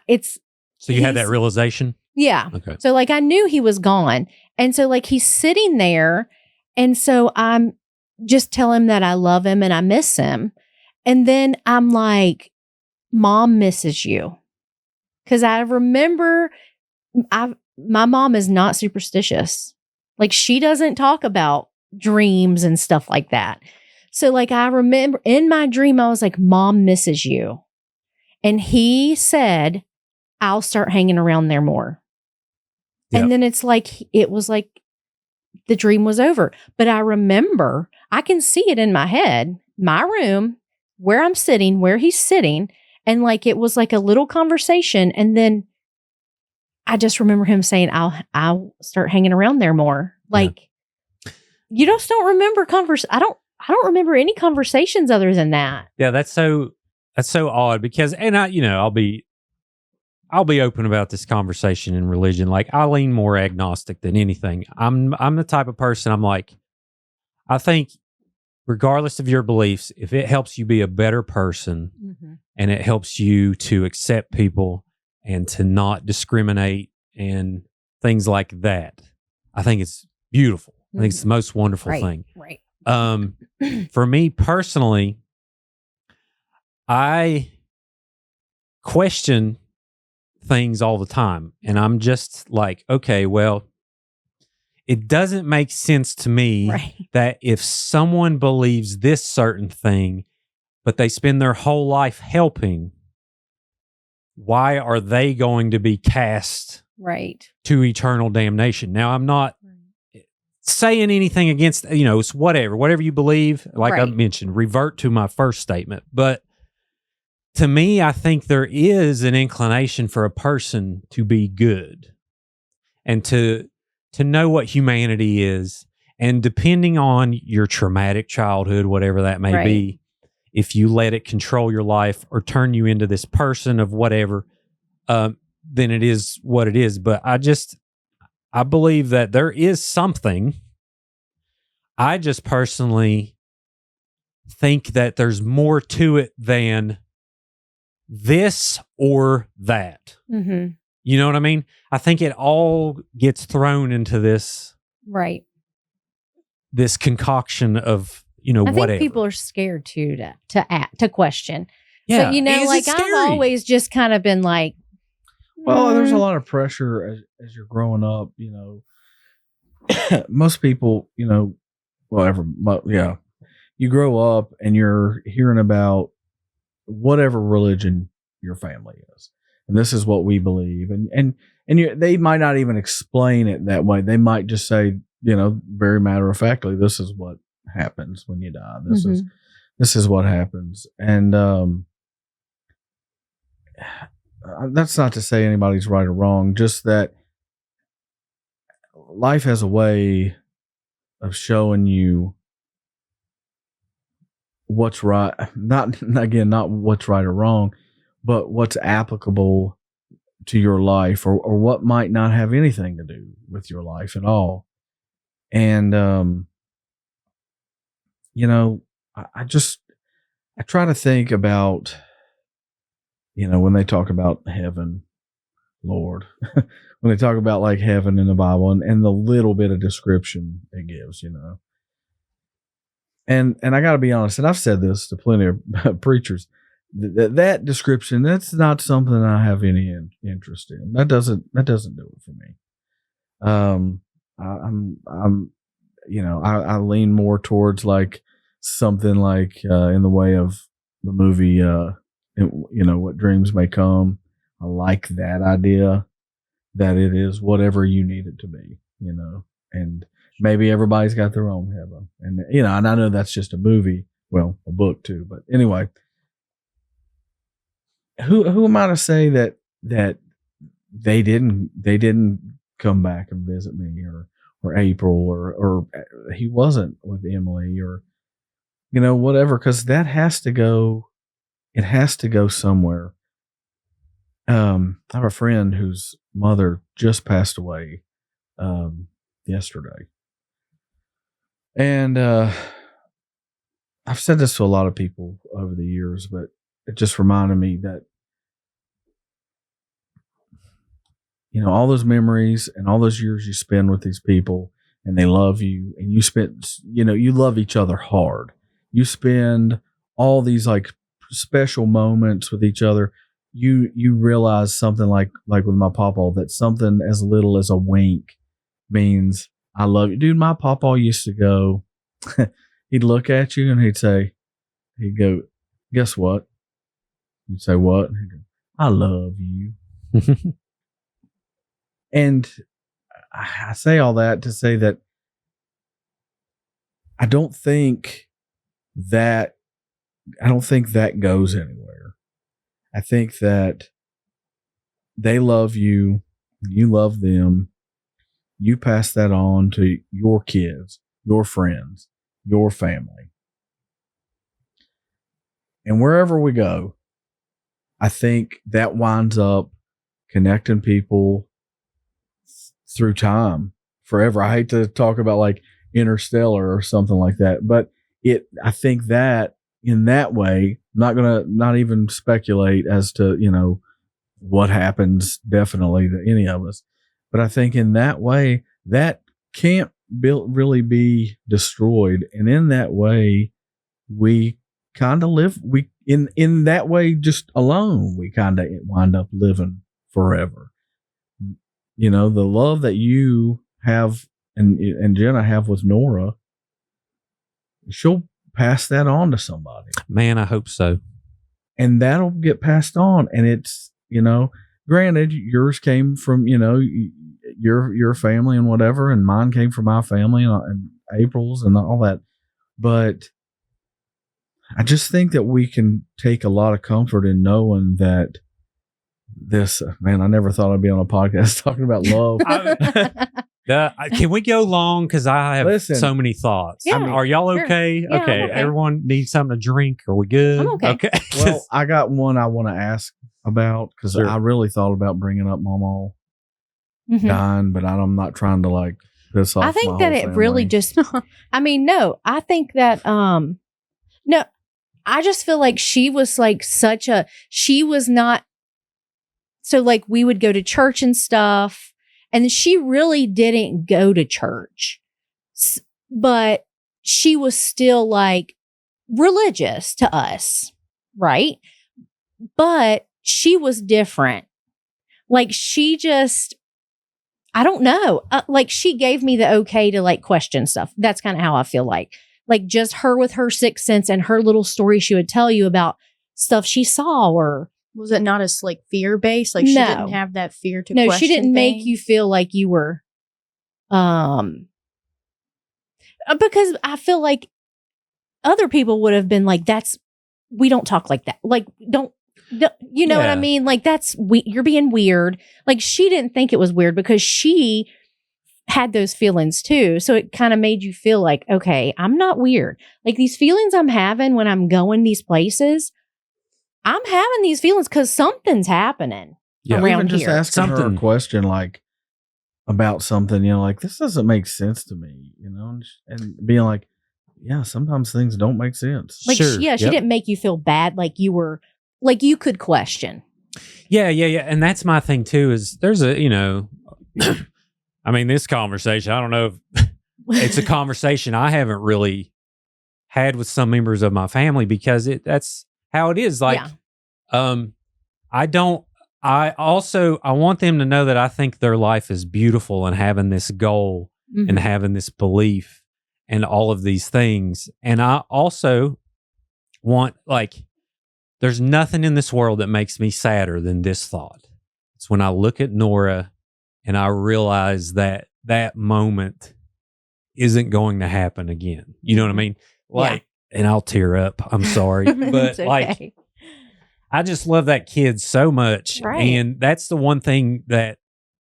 it's. So you had that realization? Yeah. Okay. So I knew he was gone. And so he's sitting there. And so I'm just telling him that I love him and I miss him. And then I'm like, Mom misses you. Because I remember my mom is not superstitious. She doesn't talk about dreams and stuff like that. So I remember in my dream, I was like, Mom misses you. And he said, I'll start hanging around there more. Yep. And then it was like the dream was over. But I remember, I can see it in my head, my room, where I'm sitting, where he's sitting. And it was like a little conversation. And then I just remember him saying, I'll start hanging around there more. You just don't remember I don't remember any conversations other than that. Yeah, that's so odd because, and I'll be open about this conversation in religion. I lean more agnostic than anything. I'm the type of person, I think regardless of your beliefs, if it helps you be a better person and it helps you to accept people and to not discriminate and things like that, I think it's beautiful. I think it's the most wonderful thing. Right. For me personally, I question things all the time. And I'm just like, okay, well, it doesn't make sense to me Right. that if someone believes this certain thing, but they spend their whole life helping, why are they going to be cast Right. to eternal damnation? Now, I'm not saying anything against, it's whatever you believe. Like I Right. mentioned, revert to my first statement. But to me, I think there is an inclination for a person to be good and to know what humanity is. And depending on your traumatic childhood, whatever that may Right. be, if you let it control your life or turn you into this person of whatever, then it is what it is. But I believe that there is something. I just personally think that there's more to it than this or that. Mm-hmm. You know what I mean? I think it all gets thrown into this Right. concoction of, I whatever. think people are scared to question. Yeah. But Is it like scary? I've always just kind of been like, Well, there's a lot of pressure as you're growing up. Most people, you grow up and you're hearing about whatever religion your family is, and this is what we believe, and they might not even explain it that way. They might just say, very matter of factly, this is what happens when you die. This is what happens, and that's not to say anybody's right or wrong, just that life has a way of showing you what's right, not what's right or wrong, but what's applicable to your life, or what might not have anything to do with your life at all. And I try to think about, when they talk about heaven, Lord, when they talk about like heaven in the Bible and the little bit of description it gives, And I got to be honest, and I've said this to plenty of preachers, that description, that's not something I have any interest in. That doesn't do it for me. I lean more towards like something like in the way of the movie, What Dreams May Come. I like that idea that it is whatever you need it to be, and maybe everybody's got their own heaven. And, and I know that's just a movie, well, a book too, but anyway, who am I to say that they didn't come back and visit me or April or he wasn't with Emily or, whatever, cause it has to go somewhere. I have a friend whose mother just passed away, yesterday. And I've said this to a lot of people over the years, but it just reminded me that, all those memories and all those years you spend with these people and they love you and you love each other hard. You spend all these like special moments with each other. You realize something like with my papa, that something as little as a wink means I love you. Dude, my papa used to go, he'd look at you and he'd go, guess what? You'd say, what? He'd go, I love you. And I say all that to say that I don't think that goes anywhere. I think that they love you, you love them. You pass that on to your kids, your friends, your family. And wherever we go, I think that winds up connecting people through time forever. I hate to talk about like Interstellar or something like that, but I think that in that way, not even speculate as to, what happens definitely to any of us. But I think in that way, that can't really be destroyed. And in that way, we kind of live, in that way, just alone, we kind of wind up living forever. You know, the love that you have and Jenna have with Nora, she'll pass that on to somebody. Man, I hope so. And that'll get passed on. And it's, you know, granted, yours came from, you know, your family and whatever, and mine came from my family and April's and all that. But I just think that we can take a lot of comfort in knowing that this, man, I never thought I'd be on a podcast talking about love. Can we go long? Because I have so many thoughts. Yeah, are y'all sure. okay? Yeah, okay. I'm okay. Everyone needs something to drink. Are we good? I'm okay. Well, I got one I want to ask about because Sure. I really thought about bringing up Mama Mhm. dying, but I'm not trying to like piss off. I think my that whole it family. really just, I mean, no, I think that, no, I just feel like she was like she was not, so like we would go to church and stuff, and she really didn't go to church, but she was still like religious to us, right? But she was different. Like she just, I don't know. Like she gave me the okay to like question stuff. That's kind of how I feel like just her with her sixth sense and her little story she would tell you about stuff she saw. Or was it not as like fear based? Like she No. didn't have that fear to no, question she didn't make things? you feel like you were, because I feel like other people would have been like, we don't talk like that. Like, you know what I Yeah. mean? Like you're being weird. Like she didn't think it was weird because she had those feelings too. So it kind of made you feel like, okay, I'm not weird. Like these feelings I'm having when I'm going these places, I'm having these feelings because something's happening Yeah. around Even just here. asking her a Something. question like about something, you know, like this doesn't make sense to me, you know, and being like, yeah, sometimes things don't make sense. Like, Sure. she Yep. didn't make you feel bad. Like you were, like you could question. Yeah. And that's my thing too, is there's a, you know, I mean, this conversation, I don't know if it's a conversation I haven't really had with some members of my family because that's how it is. Like, Yeah. I want them to know that I think their life is beautiful and having this goal Mhm. and having this belief and all of these things. And I also want, like, there's nothing in this world that makes me sadder than this thought. It's when I look at Nora and I realize that that moment isn't going to happen again. You know what I mean? Like, and I'll tear up. I'm sorry. But It's okay. like, I just love that kid so much. Right. And that's the one thing that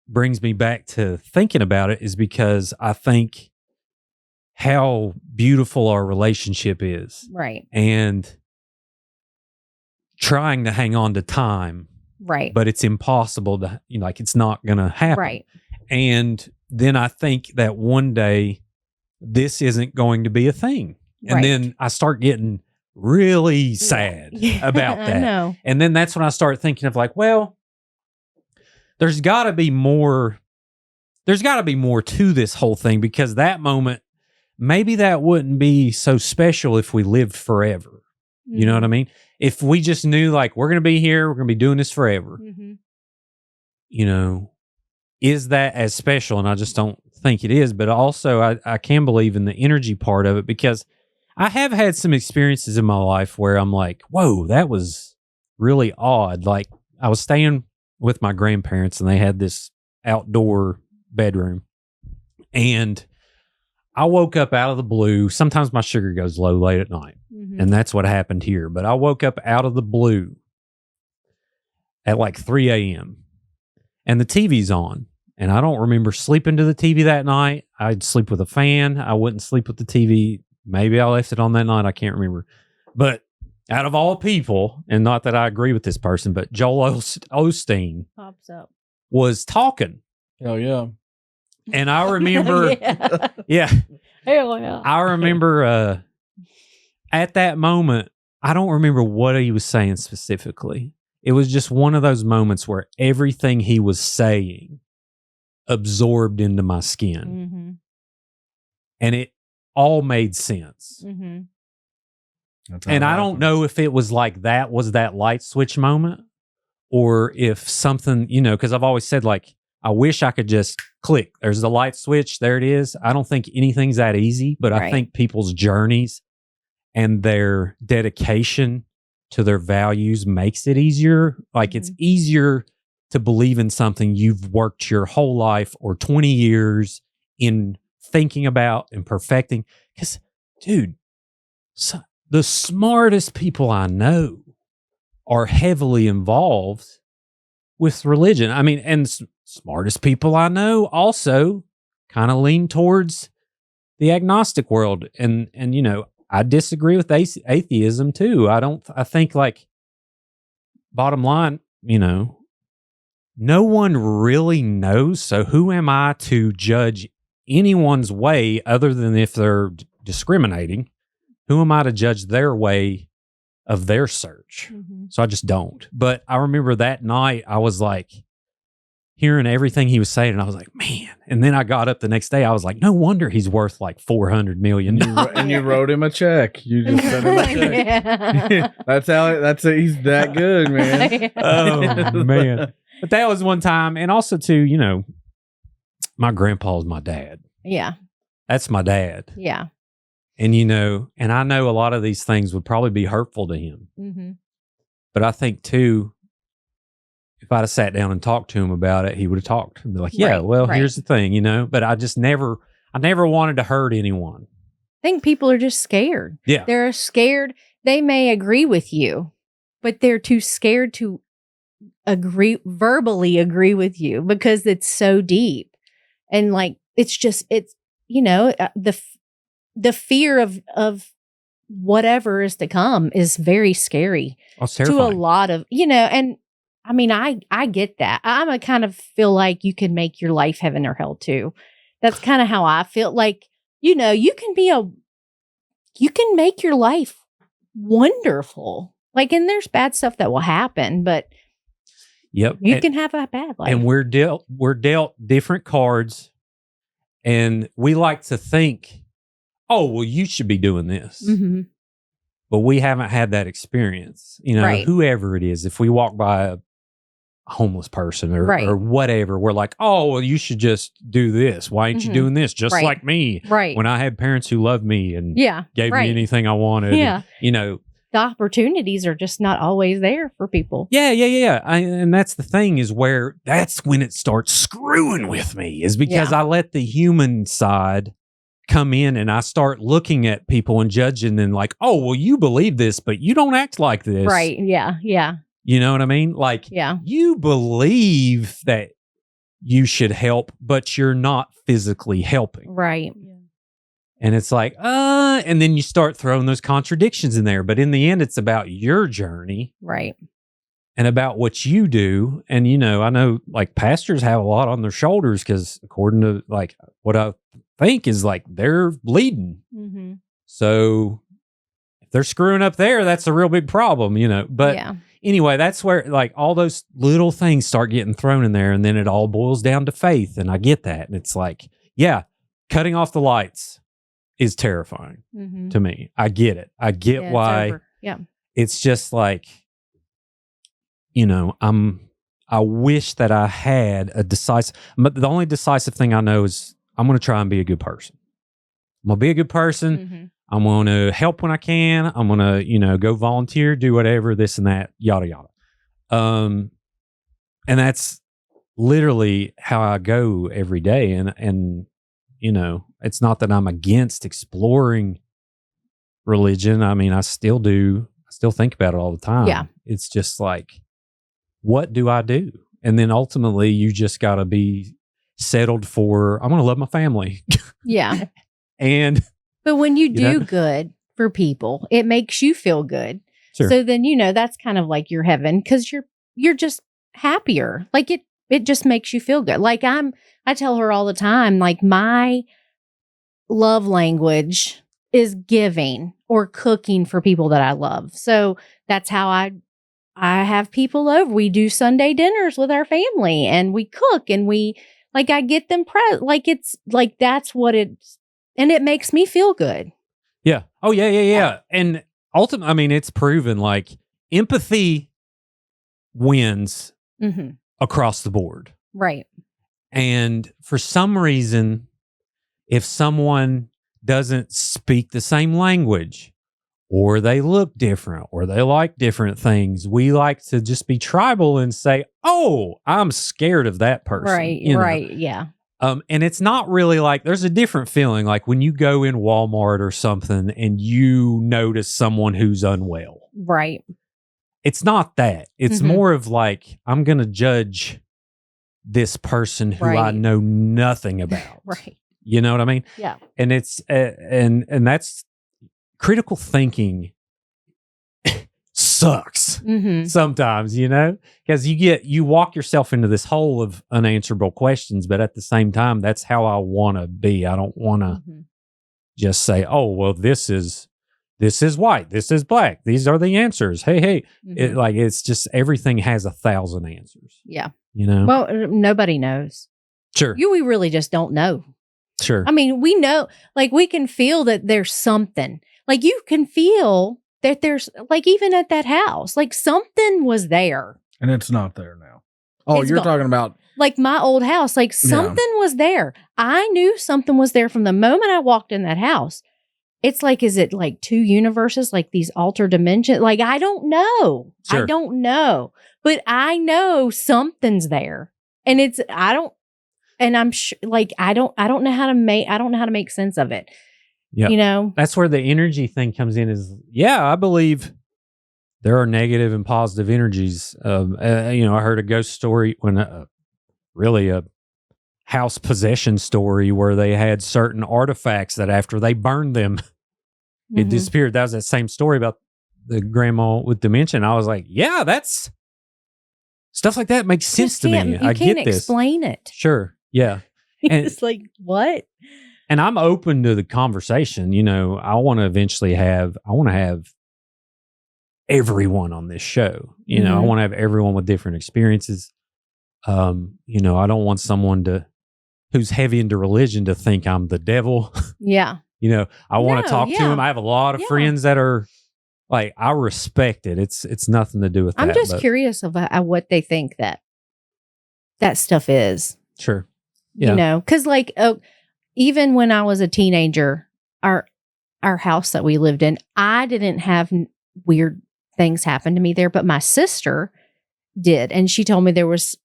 brings me back to thinking about it, is because I think how beautiful our relationship is, Right. and trying to hang on to time, Right. but it's impossible to, you know, like it's not going to happen. Right. And then I think that one day this isn't going to be a thing. And Right. then I start getting really sad Yeah, about I that. know. And then that's when I start thinking of like, well, there's got to be more. There's got to be more to this whole thing, because that moment, maybe that wouldn't be so special if we lived forever. You know what I mean? If we just knew, like, we're going to be here, we're going to be doing this forever, Mm-hmm. you know, is that as special? And I just don't think it is. But also, I can believe in the energy part of it, because I have had some experiences in my life where I'm like, whoa, that was really odd. Like, I was staying with my grandparents and they had this outdoor bedroom, and I woke up out of the blue. Sometimes my sugar goes low late at night, Mm-hmm. and that's what happened here. But I woke up out of the blue at like 3 a.m. and the TV's on. And I don't remember sleeping to the TV that night. I'd sleep with a fan. I wouldn't sleep with the TV. Maybe I left it on that night. I can't remember. But out of all people, and not that I agree with this person, but Joel Osteen Pops up. was talking. Hell yeah. And I remember, yeah. yeah, Hell yeah. I remember at that moment, I don't remember what he was saying specifically. It was just one of those moments where everything he was saying absorbed into my skin, Mm-hmm. and it all made sense. Mm-hmm. That's how And it I don't happens. know if it was like that was that light switch moment, or if something, because I've always said, like, I wish I could just click. There's the light switch. There it is. I don't think anything's that easy, but I Right. think people's journeys and their dedication to their values makes it easier. Like, it's easier to believe in something you've worked your whole life or 20 years in thinking about and perfecting. Because, dude, the smartest people I know are heavily involved with religion. I mean, and smartest people I know also kind of lean towards the agnostic world. And I disagree with atheism too. I think, like, bottom line, no one really knows. So who am I to judge anyone's way other than if they're discriminating? Who am I to judge their way of their search? So I just don't. But I remember that night I was like hearing everything he was saying, and I was like, man. And then I got up the next day. I was like, no wonder he's worth like $400 million. And you wrote him a check. You just sent him a check. He's that good, man. Oh man. But that was one time. And also too, my grandpa was my dad. Yeah. That's my dad. Yeah. And and I know a lot of these things would probably be hurtful to him. But I think too, if I'd have sat down and talked to him about it, he would have talked and be like, yeah, here's the thing, but I never wanted to hurt anyone. I think people are just scared. Yeah. They're scared. They may agree with you, but they're too scared to verbally agree with you because it's so deep. And like, the fear of whatever is to come is very scary To a lot of, and I mean, I get that. I'm a kind of feel like you can make your life heaven or hell too. That's kind of how I feel. Like, you can make your life wonderful. Like, and there's bad stuff that will happen, but yep, you can have a bad life. And we're dealt different cards, and we like to think, oh, well, you should be doing this. But we haven't had that experience. Right. Whoever it is, if we walk by a homeless person or whatever, we're like, oh, well, you should just do this. Why ain't you doing this? Just like me. Right. When I had parents who loved me and gave me anything I wanted. Yeah. And, the opportunities are just not always there for people. Yeah. And that's the thing, is where that's when it starts screwing with me, is because I let the human side come in and I start looking at people and judging and like, oh, well, you believe this, but you don't act like this. Right. Yeah. Yeah. You know what I mean? Like, you believe that you should help, but you're not physically helping. Right. And it's like, and then you start throwing those contradictions in there. But in the end, it's about your journey. Right. And about what you do. And, I know like pastors have a lot on their shoulders because according to like what I think is like they're leading. So if they're screwing up there, that's a real big problem, But anyway, that's where like all those little things start getting thrown in there. And then it all boils down to faith. And I get that. And it's like, cutting off the lights is terrifying to me. I get it. I get why. It's just like, I wish that I had a decisive, but the only decisive thing I know is I'm going to try and be a good person. I'm going to be a good person. I'm going to help when I can. I'm going to, go volunteer, do whatever, this and that, yada, yada. And that's literally how I go every day. And, it's not that I'm against exploring religion. I mean, I still do. I still think about it all the time. Yeah. It's just like, what do I do? And then ultimately you just got to be settled for, I'm going to love my family. Yeah. But when you do good for people, it makes you feel good. Sure. So then, that's kind of like your heaven, because you're just happier. Like it just makes you feel good. Like I tell her all the time, like my love language is giving or cooking for people that I love. So that's how I have people over. We do Sunday dinners with our family and we cook and I get them like it's like, that's what it's, and it makes me feel good. Yeah. Oh yeah. And ultimately, I mean, it's proven like empathy wins Mm-hmm. across the board. Right. And for some reason, if someone doesn't speak the same language, or they look different, or they like different things, we like to just be tribal and say, "Oh, I'm scared of that person." Right. you know? Right. Yeah. And it's not really like there's a different feeling like when you go in Walmart or something and you notice someone who's unwell. Right. It's not that. It's Mhm. more of like, I'm going to judge this person who I Right. know nothing about. Right. You know what I mean? Yeah. And it's, and that's critical thinking sucks Mm-hmm. sometimes, because you walk yourself into this hole of unanswerable questions, but at the same time, that's how I want to be. I don't want to Mm-hmm. just say, oh, well, this is white, this is black, these are the answers. Hey, Mm-hmm. it's just everything has 1,000 answers. Yeah. Well, Nobody knows. sure, We really just don't know. sure, I mean, we know, like, we can feel that there's something. Like, you can feel that there's, like, even at that house, like, something was there. And it's not there now. Oh, It's you're gone. talking about Like my old house, like something was there. I knew something was there from the moment I walked in that house. It's like, is it like two universes, like these alter dimensions? Like, I don't know. Sure. I don't know. But I know something's there. And I'm sure, like, I don't know how to make sense of it. Yeah. That's where the energy thing comes in is, I believe there are negative and positive energies. I heard a ghost story really a house possession story where they had certain artifacts that after they burned them, it disappeared. That was that same story about the grandma with dementia. And I was like, yeah, that's stuff like that makes sense to me. I get this. Explain it. Sure. Yeah. And it's like, what? And I'm open to the conversation. I want to have everyone on this show. I want to have everyone with different experiences. I don't want someone who's heavy into religion to think I'm the devil. Yeah. I want to talk to him. I have a lot of friends that are like, I respect it. It's nothing to do with that. I'm just curious about what they think that stuff is. Sure. Yeah. Because like, even when I was a teenager, our house that we lived in, I didn't have weird things happen to me there, but my sister did. And she told me there was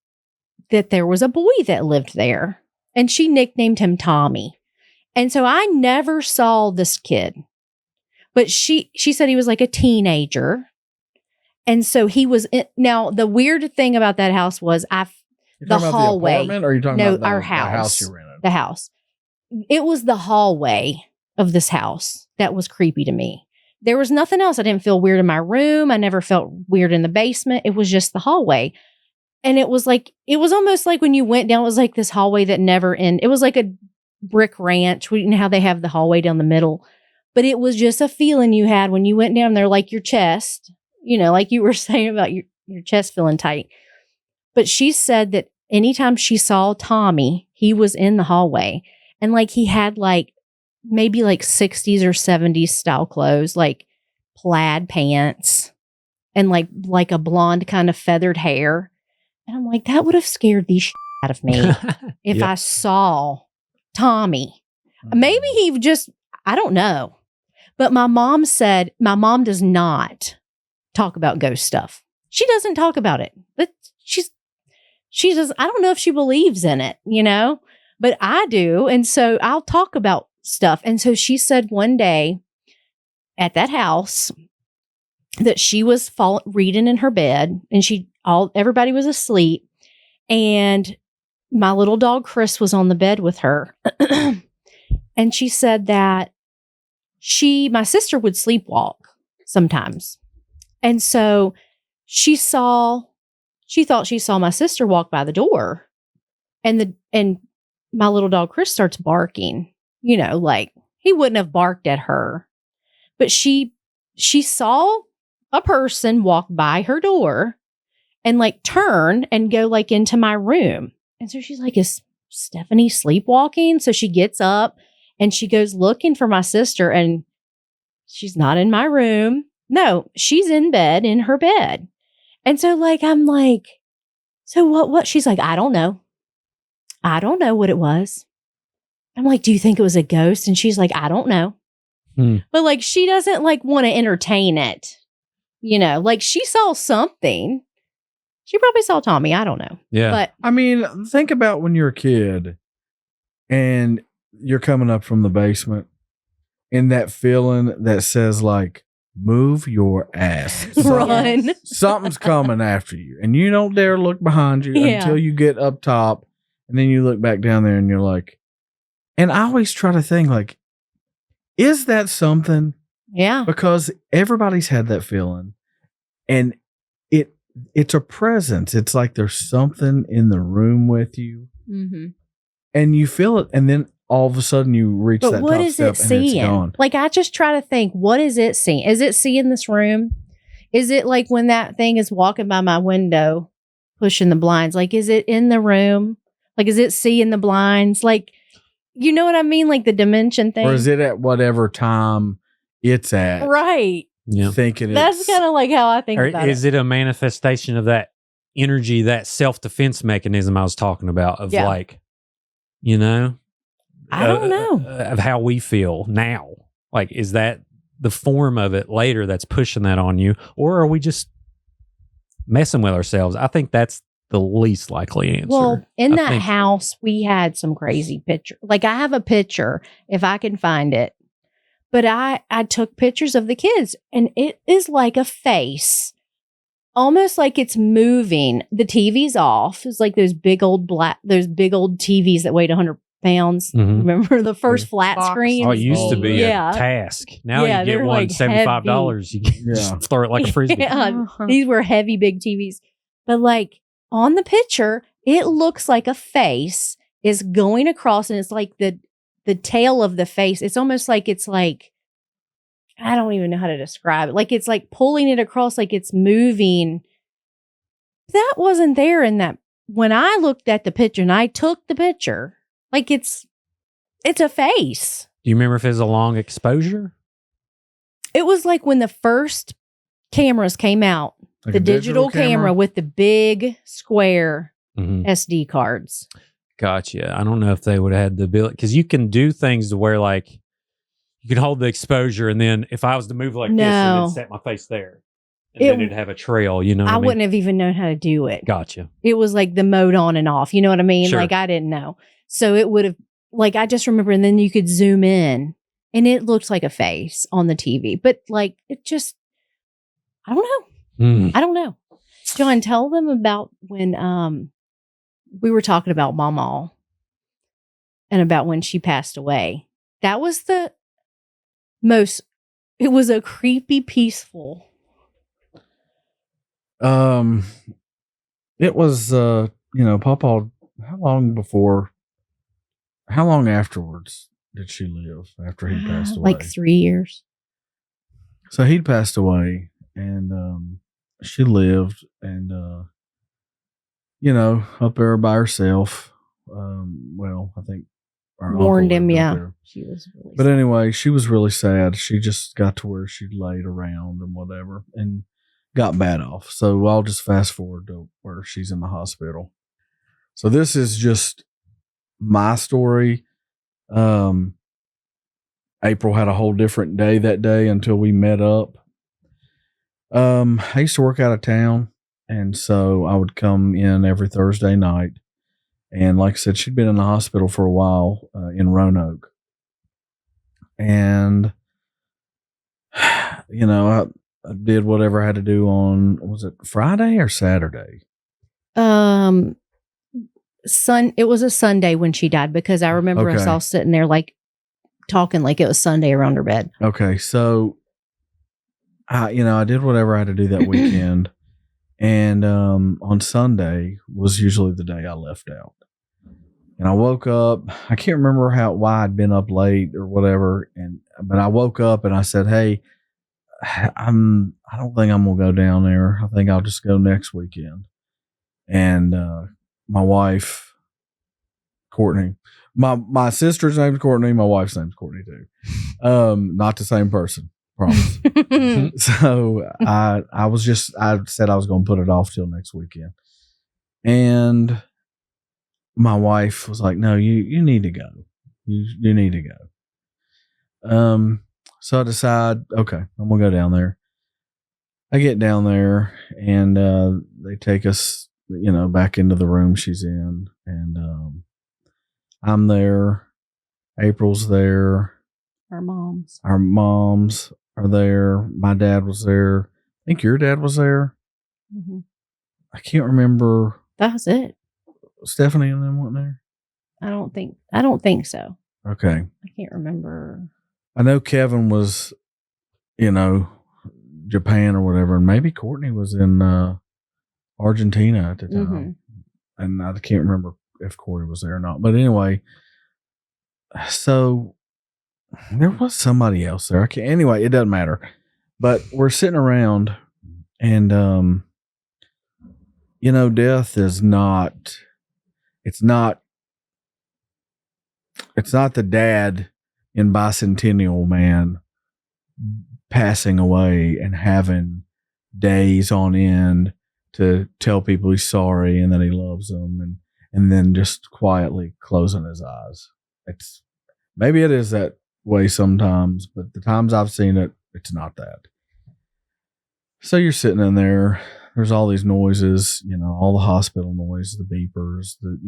a boy that lived there, and she nicknamed him Tommy. And so I never saw this kid, but she said he was like a teenager. And so he was now the weird thing about that house was the hallway. The apartment, or are you talking about our the house, house you rented? the house. It was the hallway of this house that was creepy to me. There was nothing else. I didn't feel weird in my room. I never felt weird in the basement. It was just the hallway. And it was almost like when you went down, it was like this hallway that never ended. It was like a brick ranch. You know how they have the hallway down the middle, but it was just a feeling you had when you went down there, like your chest, like you were saying about your chest feeling tight. But she said that anytime she saw Tommy, he was in the hallway, and like he had like maybe like 60s or 70s style clothes, like plaid pants and like a blonde kind of feathered hair. And I'm like, that would have scared the shit out of me if I saw Tommy. Maybe he I don't know. But my mom said my mom does not talk about ghost stuff. She doesn't talk about it. But she does. I don't know if she believes in it, but I do. And so I'll talk about stuff. And so she said one day at that house that she was reading in her bed, and everybody was asleep, and my little dog Chris was on the bed with her. And she said that my sister would sleepwalk sometimes. And so she thought she saw my sister walk by the door, and my little dog Chris starts barking, like he wouldn't have barked at her, but she saw a person walk by her door and like turn and go like into my room. And so she's like, is Stephanie sleepwalking? So she gets up and she goes looking for my sister, and she's not in my room. No, she's in bed, in her bed. And so like, I'm like, so what? She's like, I don't know. I don't know what it was. I'm like, do you think it was a ghost? And she's like, I don't know. But like, she doesn't like want to entertain it. You know, like she saw something. She probably saw Tommy. I don't know. Yeah. But I mean, think about when you're a kid and you're coming up from the basement and that feeling that says like, move your ass. run. Something's coming after you. And you don't dare look behind you Yeah. until you get up top. And then you look back down there and you're like, and I always try to think like, is that something? Yeah. Because everybody's had that feeling. And it's a presence. It's like there's something in the room with you. Mm-hmm. And you feel it. And then all of a sudden you reach But that what top is step it and it's seeing? gone. Like, I just try to think, what is it seeing? Is it seeing this room? Is it like when that thing is walking by my window, pushing the blinds? Like, is it in the room? Like, is it seeing the blinds? Like, you know what I mean? Like the dimension thing. Or is it at whatever time it's at? Right. Yeah. Thinking That's kind of like how I think Or about is it a manifestation of that energy, that self-defense mechanism I was talking about of like, you know? I don't know. Of how we feel now. Like, is that the form of it later that's pushing that on you? Or are we just messing with ourselves? I think that's the least likely answer. Well, in I that think- house, we had some crazy picture. Like, I have a picture, if I can find it. But I took pictures of the kids, and it is like a face. Almost like it's moving. The TV's off. It's like those big old TVs that weighed 100 pounds. Mhm. Remember the first flat Box. screen? Oh, it used to be Yeah. a task. Now Yeah, you get they're one like $75. You can Yeah. just throw it like a frisbee. Yeah, these were heavy, big TVs. But like on the picture, it looks like a face is going across, and it's like the tail of the face. It's almost like I don't even know how to describe it. Like it's like pulling it across, like it's moving. That wasn't there in that. When I looked at the picture and I took the picture, like it's a face. Do you remember if it was a long exposure? It was like when the first cameras came out, Like the a digital camera with the big square Mhm. SD cards. Gotcha. I don't know if they would have had the ability, because you can do things to where like you can hold the exposure, and then if I was to move like this and No. then set my face there, and then it'd have a trail, you know what I mean? wouldn't have even known how to do it. Gotcha. It was like the mode on and off. You know what I mean? Sure. Like I didn't know. So it would have, like, I just remember, and then you could zoom in and it looked like a face on the TV. But like, it just, I don't know. Mm. I don't know. John, tell them about when we were talking about Mama and about when she passed away. That was it was a creepy, peaceful. It was Papa, how long afterwards did she live after he passed away? Like 3 years. So he'd passed away, and she lived, and up there by herself. I think our uncle Warned him, lived up yeah. there. She was really But sad. anyway, she was really sad. She just got to where she laid around and whatever, and got bad off. So I'll just fast forward to where she's in the hospital. So this is just my story. April had a whole different day that day until we met up. I used to work out of town, and so I would come in every Thursday night. And like I said, she'd been in the hospital for a while in Roanoke. And, I did whatever I had to do on, was it Friday or Saturday? It was a Sunday when she died, because I remember us Okay. all sitting there like talking like it was Sunday around her bed. Okay. So, I did whatever I had to do that weekend. And on Sunday was usually the day I left out. And I woke up, I can't remember why I'd been up late or whatever. But I woke up and I said, hey, I don't think I'm going to go down there. I think I'll just go next weekend. And my wife, Courtney, my sister's name's Courtney. My wife's name's Courtney too. Not the same person. Promise. So I said I was going to put it off till next weekend. And my wife was like, no, you need to go. You need to go. So I decide, okay, I'm going to go down there. I get down there and they take us, back into the room she's in. And I'm there. April's there. Our moms. Our moms are there. My dad was there. I think your dad was there. Mm-hmm. I can't remember. That was it. Stephanie and them weren't there? I don't think so. Okay. I can't remember. I know Kevin was, Japan or whatever, and maybe Courtney was in Argentina at the time. Mm-hmm. And I can't remember if Corey was there or not. But anyway, so there was somebody else there. Anyway, it doesn't matter. But we're sitting around and, death is not, it's not the dad in Bicentennial Man passing away and having days on end to tell people he's sorry and that he loves them and then just quietly closing his eyes. Maybe it is that way sometimes, but the times I've seen it, it's not that. So you're sitting in there, there's all these noises, all the hospital noise, the beepers, the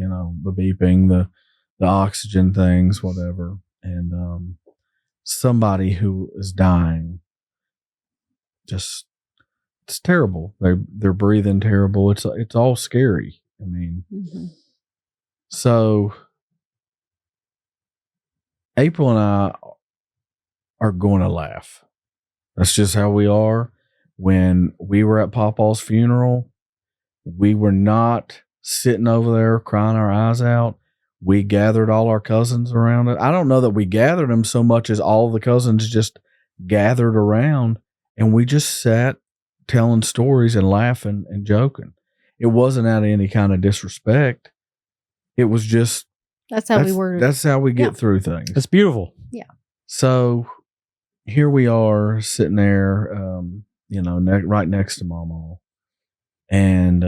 beeping, the oxygen things, whatever. And somebody who is dying, just, it's terrible. They're breathing terrible. It's all scary. I mean, mm-hmm. So April and I are going to laugh. That's just how we are. When we were at Pawpaw's funeral, we were not sitting over there crying our eyes out. We gathered all our cousins around it. I don't know that we gathered them so much as all the cousins just gathered around and we just sat telling stories and laughing and joking. It wasn't out of any kind of disrespect. It was just, that's how we were. That's how we get through things. It's beautiful. Yeah. So here we are sitting there, right next to Mama. And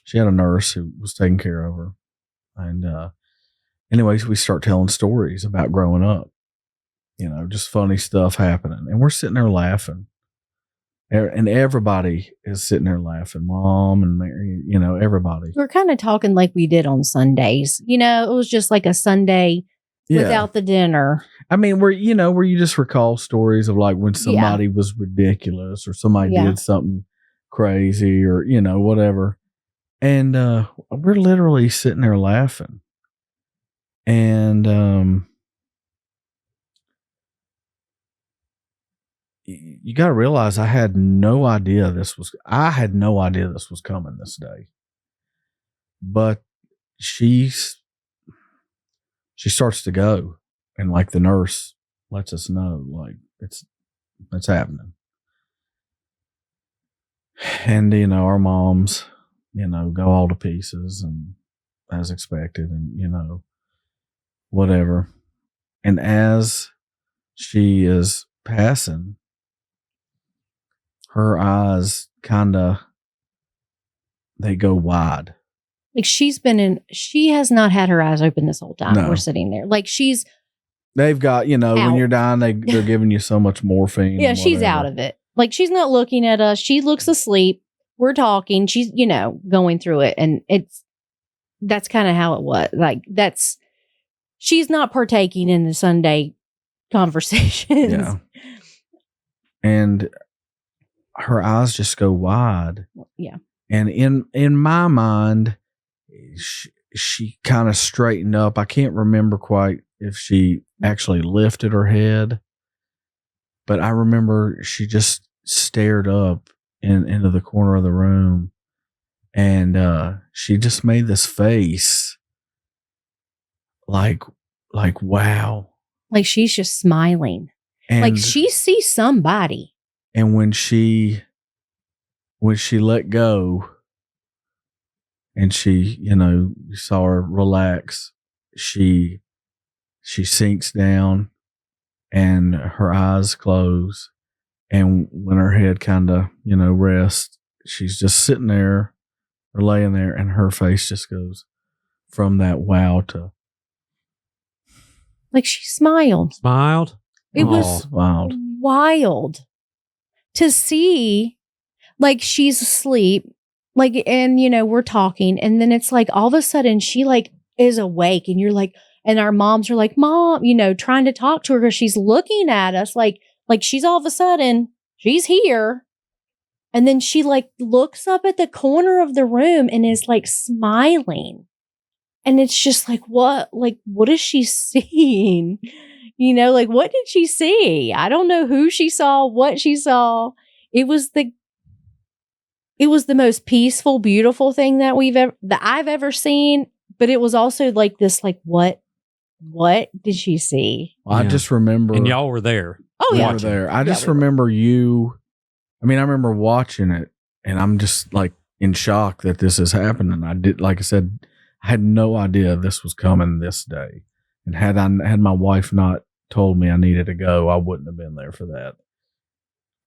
she had a nurse who was taking care of her. And anyways, we start telling stories about growing up, just funny stuff happening. And we're sitting there laughing. And everybody is sitting there laughing. Mom and Mary, everybody. We're kind of talking like we did on Sundays. It was just like a Sunday without the dinner. I mean, where you just recall stories of like when somebody was ridiculous or somebody did something crazy or, whatever. And we're literally sitting there laughing. And you got to realize I had no idea this was coming this day. But she starts to go, and like the nurse lets us know, like it's happening. And our moms, go all to pieces and as expected, and whatever. And as she is passing, her eyes they go wide. Like she has not had her eyes open this whole time. No. We're sitting there. Like they've got, when you're dying, they're giving you so much morphine. Yeah, she's out of it. Like she's not looking at us. She looks asleep. We're talking. She's, going through it. And that's kind of how it was. Like she's not partaking in the Sunday conversations. Yeah. And her eyes just go wide. Yeah. And in my mind, she kind of straightened up. I can't remember quite if she actually lifted her head, but I remember she just stared up into the corner of the room, and she just made this face, like wow, like she's just smiling, and like she sees somebody. And when she let go, and she, you saw her relax, she sinks down and her eyes close. And when her head kind of, rests, she's just sitting there or laying there, and her face just goes from that wow to Like she smiled. Smiled. It Aw. was wild. wild to see. Like she's asleep, like, and we're talking, and then it's like all of a sudden she like is awake, and you're like, and our moms are like, Mom, trying to talk to her because she's looking at us like she's all of a sudden she's here. And then she like looks up at the corner of the room and is like smiling. And it's just like, what is she seeing? Like, what did she see? I don't know who she saw, what she saw. It was the most peaceful, beautiful thing that I've ever seen. But it was also like this, like, what did she see? I just remember, And y'all were there. Oh, yeah. we were there. I just we were. remember you. I mean, I remember watching it, and I'm just like in shock that this is happening. I did, like I said, I had no idea this was coming this day. And had my wife not told me I needed to go, I wouldn't have been there for that.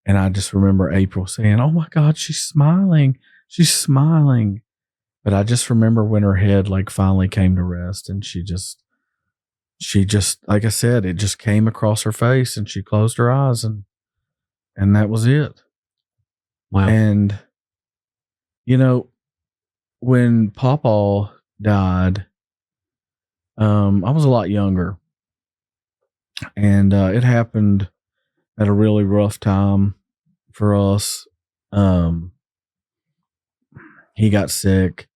And I just remember April saying, "Oh my God, she's smiling. She's smiling." But I just remember when her head like finally came to rest, and she just, like I said, it just came across her face, and she closed her eyes, and that was it. Wow. And, when Pawpaw died, I was a lot younger, and it happened at a really rough time for us. He got sick.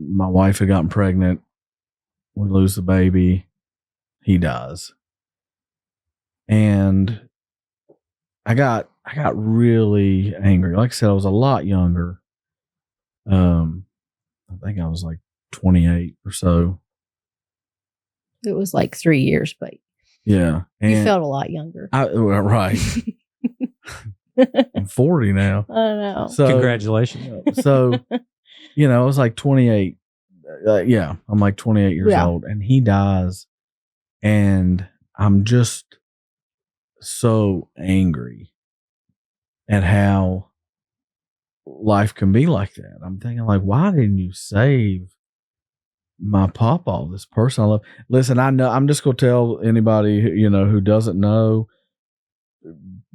My wife had gotten pregnant. We lose the baby. He dies. And I got really angry. Like I said, I was a lot younger. I think I was like 28 or so. It was like 3 years, but Yeah. you And felt a lot younger. right. I'm 40 now. I don't know. So Congratulations. So, I was like 28. Yeah, I'm like 28 years old, and he dies, and I'm just so angry at how life can be like that. I'm thinking, like, why didn't you save my pawpaw, this person I love? Listen, I know, I'm just going to tell anybody, who doesn't know,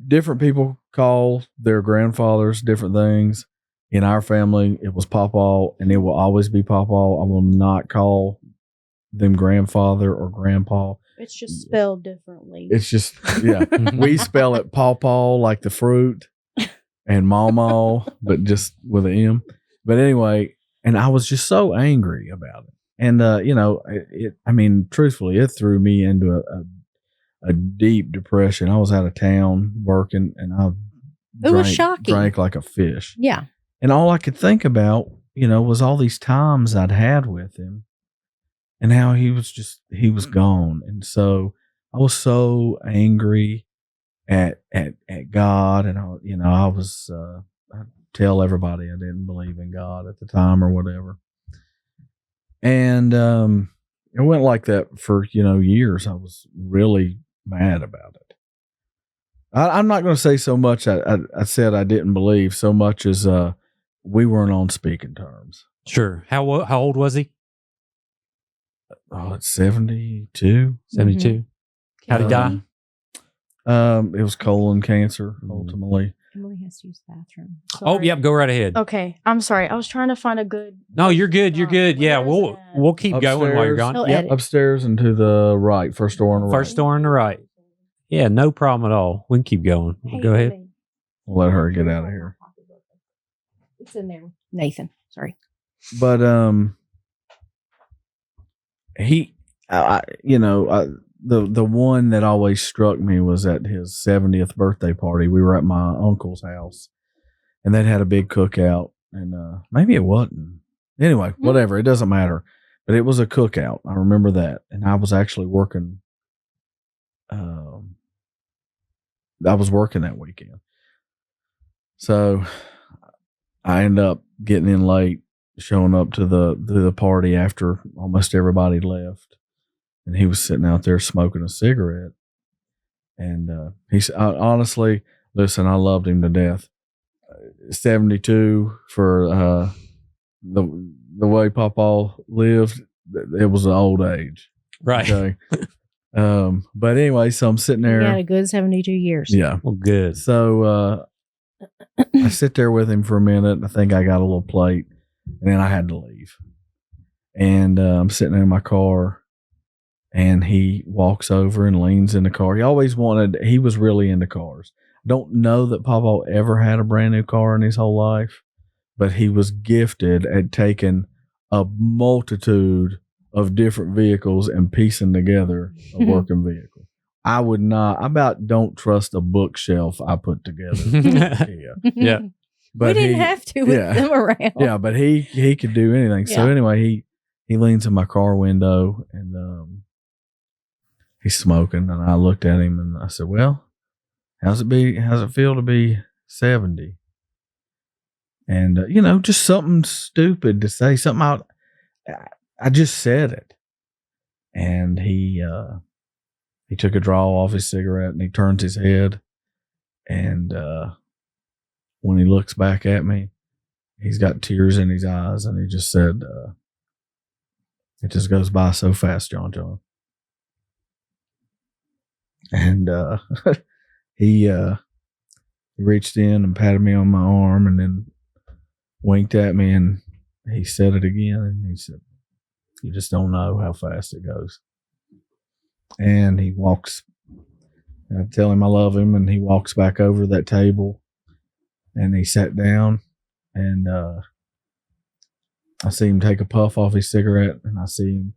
different people call their grandfathers different things. In our family, it was Pawpaw, and it will always be Pawpaw. I will not call them grandfather or grandpa. It's just spelled differently. It's just, yeah. We spell it Pawpaw like the fruit, and Mawmaw, but just with an M. But anyway, and I was just so angry about it. And, truthfully, it threw me into a deep depression. I was out of town working, and It was shocking. Drank like a fish. Yeah. And all I could think about, was all these times I'd had with him, and how he was gone. And so I was so angry at God. And I'd tell everybody I didn't believe in God at the time or whatever. And, it went like that for, years. I was really mad about it. I'm not going to say so much. I said I didn't believe so much as, we weren't on speaking terms. Sure. How old was he? Oh, it's 72. 72. Mm-hmm. How'd he die? It was colon cancer, ultimately. Emily has to use the bathroom. Oh, yep. Go right ahead. Okay, I'm sorry. I was trying to find a good. No, you're good. You're good. Yeah, Where is it? we'll keep going while you're gone. He'll Yep. edit. Upstairs and to the right, first door on the right. First door on the right. Yeah, no problem at all. We can keep going. Hey, Go ahead. babe. We'll let her get out of here. It's in there. Nathan. Sorry. But the one that always struck me was at his 70th birthday party. We were at my uncle's house, and they'd had a big cookout, and maybe it wasn't. Anyway, whatever, it doesn't matter. But it was a cookout. I remember that, and I was actually working. I was working that weekend, so I ended up getting in late, showing up to the party after almost everybody left. and he was sitting out there smoking a cigarette. And he's honestly, listen, I loved him to death. 72 for the way Papa lived, it was an old age. Right. Okay. But anyway, so I'm sitting there. He had a good 72 years. Yeah. Well, good. So I sit there with him for a minute. I think I got a little plate, and then I had to leave. And I'm sitting in my car, and he walks over and leans in the car. He was really into cars. Don't know that Papa ever had a brand new car in his whole life, but he was gifted at taking a multitude of different vehicles and piecing together a working vehicle. I about don't trust a bookshelf I put together. Yeah. But we didn't have to with them around. Yeah, but he could do anything. So anyway, he leans in my car window, and he's smoking, and I looked at him and I said, "Well, how's it feel to be 70?" And just something stupid to say, something I just said it. And he took a draw off his cigarette, and he turns his head, and when he looks back at me, he's got tears in his eyes, and he just said, "It just goes by so fast, John." And he reached in and patted me on my arm, and then winked at me, and he said it again, and he said, "You just don't know how fast it goes." And he walks, and I tell him I love him, and he walks back over to that table, and he sat down, and I see him take a puff off his cigarette, and I see him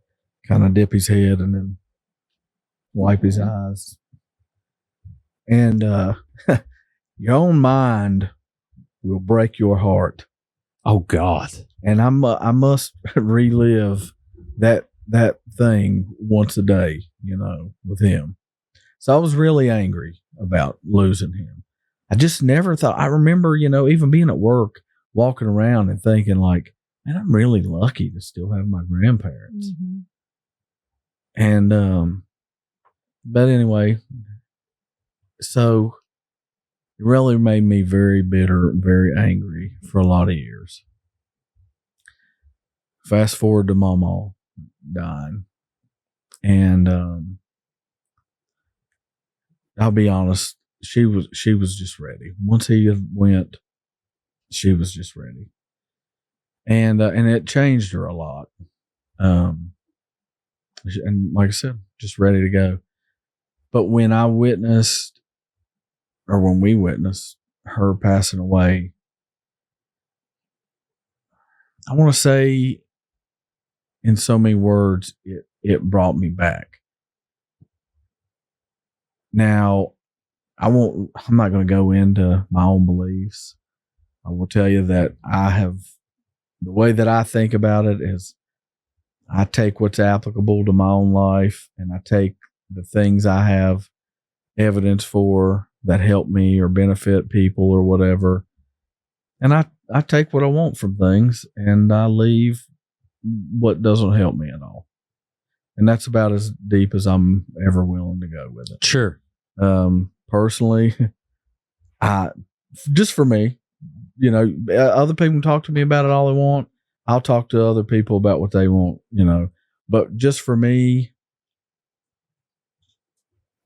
kind of dip his head and then wipe his eyes. And your own mind will break your heart. Oh God. And I must relive that thing once a day, with him. So I was really angry about losing him. I just never thought, I remember, even being at work, walking around and thinking like, man, I'm really lucky to still have my grandparents. Mm-hmm. And, but anyway, so it really made me very bitter, very angry for a lot of years. Fast forward to Mama dying. And I'll be honest, she was just ready. Once he went, she was just ready. And it changed her a lot. And like I said, just ready to go. But when we witnessed her passing away, I want to say in so many words, it brought me back. Now, I'm not going to go into my own beliefs. I will tell you that the way that I think about it is I take what's applicable to my own life, and I take the things I have evidence for that help me or benefit people or whatever. And I take what I want from things, and I leave what doesn't help me at all. And that's about as deep as I'm ever willing to go with it. Sure. Personally, just for me, other people can talk to me about it all they want. I'll talk to other people about what they want, but just for me,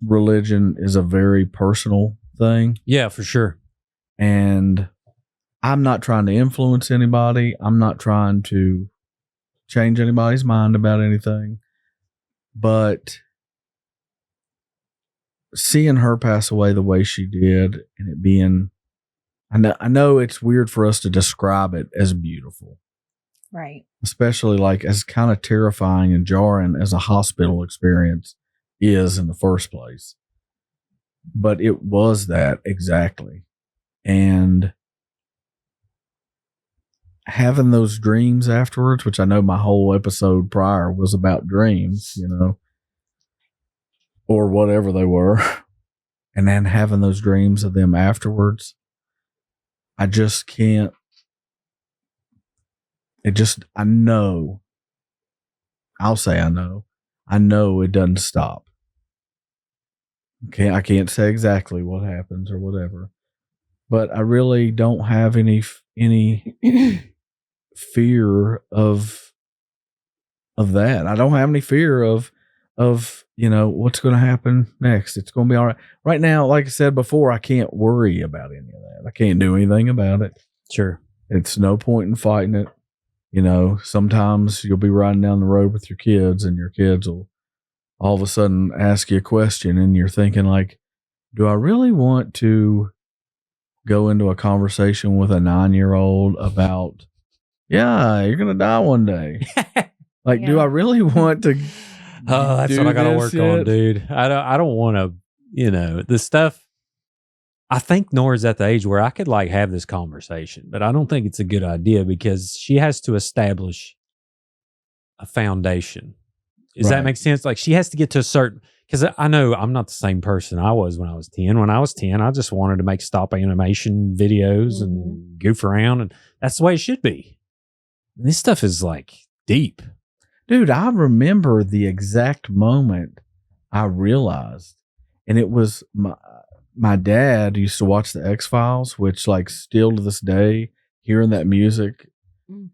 religion is a very personal thing. Yeah, for sure. And I'm not trying to influence anybody. I'm not trying to change anybody's mind about anything. But seeing her pass away the way she did, and it being, I know it's weird for us to describe it as beautiful. Right. Especially like as kind of terrifying and jarring as a hospital experience is in the first place. But it was that exactly. And having those dreams afterwards, which I know my whole episode prior was about dreams, or whatever they were. And then having those dreams of them afterwards, I just can't. I know. I'll say I know. I know it doesn't stop. Okay, I can't say exactly what happens or whatever, but I really don't have any fear of that. I don't have any fear of what's going to happen next. It's going to be all right. Right now, like I said before, I can't worry about any of that. I can't do anything about it. Sure. It's no point in fighting it. Sometimes you'll be riding down the road with your kids and your kids will all of a sudden ask you a question and you're thinking like, do I really want to go into a conversation with a 9-year-old about, yeah, you're going to die one day. Like, do I really want to? Oh, that's what I got to work on, dude. I don't want to, the stuff. I think Nora's at the age where I could like have this conversation, but I don't think it's a good idea because she has to establish a foundation. Does that make sense? Like she has to get to a certain, because I know I'm not the same person I was when I was 10. When I was 10, I just wanted to make stop animation videos and goof around, and that's the way it should be. And this stuff is like deep. Dude, I remember the exact moment I realized, and it was my dad used to watch the X-Files, which like still to this day, hearing that music,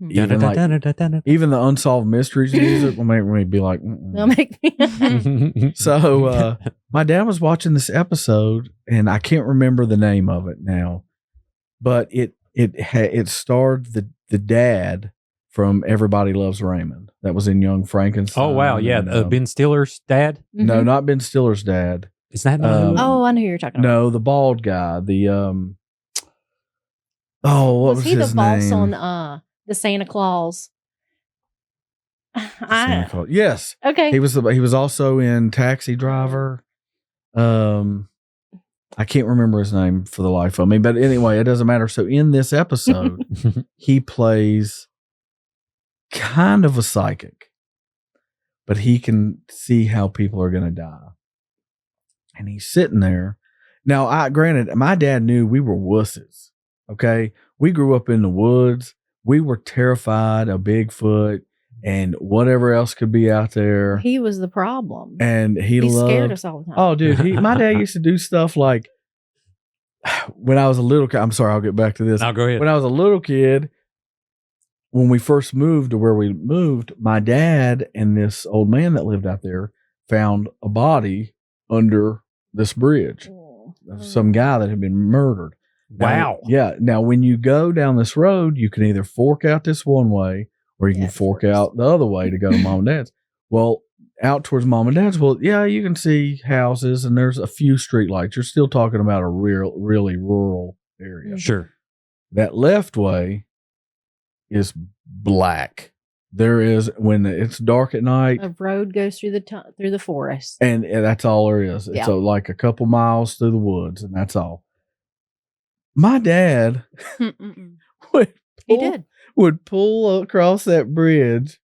even the Unsolved Mysteries music will make me be like, They'll make me. So my dad was watching this episode, and I can't remember the name of it now, but it starred the dad from Everybody Loves Raymond that was in Young Frankenstein. Oh wow, yeah, Ben Stiller's dad. No, not Ben Stiller's dad. Is that? Oh, I know who you're talking about. No, the bald guy. The what was he his the boss name? on the Santa Claus? Santa Claus. Yes. Okay. He was also in Taxi Driver. I can't remember his name for the life of me, but anyway, it doesn't matter. So in this episode, he plays kind of a psychic, but he can see how people are going to die. And he's sitting there. Now, granted, my dad knew we were wusses. Okay. We grew up in the woods. We were terrified of Bigfoot and whatever else could be out there. He was the problem. And he scared us all the time. Oh, dude. My dad used to do stuff like when I was a little kid. I'm sorry, I'll get back to this. No, go ahead. When I was a little kid, when we first moved to where we moved, my dad and this old man that lived out there found a body under this bridge of some guy that had been murdered. Wow. Now, when you go down this road, you can either fork out this one way or you can fork out the other way to go to mom and dad's. Well, out towards mom and dad's, you can see houses and there's a few street lights. You're still talking about a really rural area. Sure. That left way is black. There is, when it's dark at night, a road goes through the forest, and that's all there is. It's like a couple miles through the woods, and that's all. My dad would pull across that bridge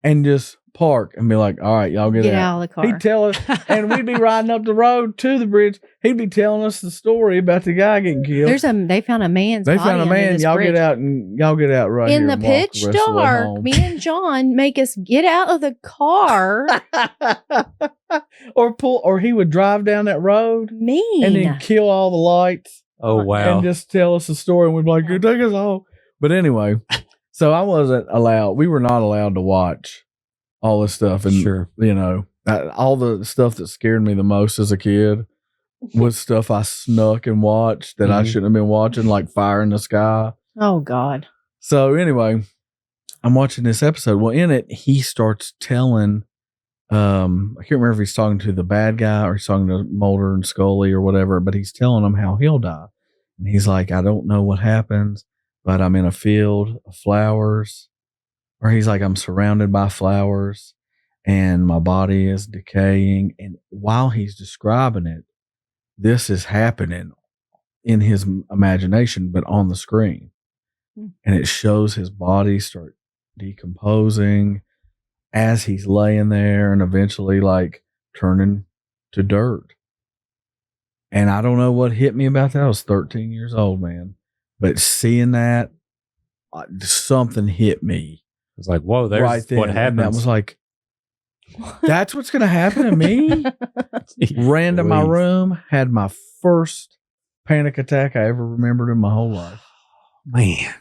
and just park and be like, all right, y'all get out of the car. He'd tell us, and we'd be riding up the road to the bridge. He'd be telling us the story about the guy getting killed. They found a man's body. They found a man. Y'all get out right in here the pitch dark. Me and John make us get out of the car, or he would drive down that road, and then kill all the lights. Oh wow! And just tell us a story, and we'd be like, "Take us home." But anyway, so I wasn't allowed. We were not allowed to watch all this stuff, and sure, all the stuff that scared me the most as a kid was stuff I snuck and watched that I shouldn't have been watching, like Fire in the Sky. Oh God! So anyway, I'm watching this episode. Well, in it, he starts telling. I can't remember if he's talking to the bad guy or he's talking to Mulder and Scully or whatever, but he's telling them how he'll die. And he's like, I don't know what happens, but I'm in a field of flowers. Or he's like, I'm surrounded by flowers and my body is decaying. And while he's describing it, this is happening in his imagination, but on the screen. And it shows his body start decomposing as he's laying there and eventually like turning to dirt. And I don't know what hit me about that. I was 13 years old, man. But seeing that, something hit me. It's like, whoa, there's right then. what happens. And that was like, That's what's going to happen to me. Ran to my Please. room, had my first panic attack I ever remembered in my whole life. Man.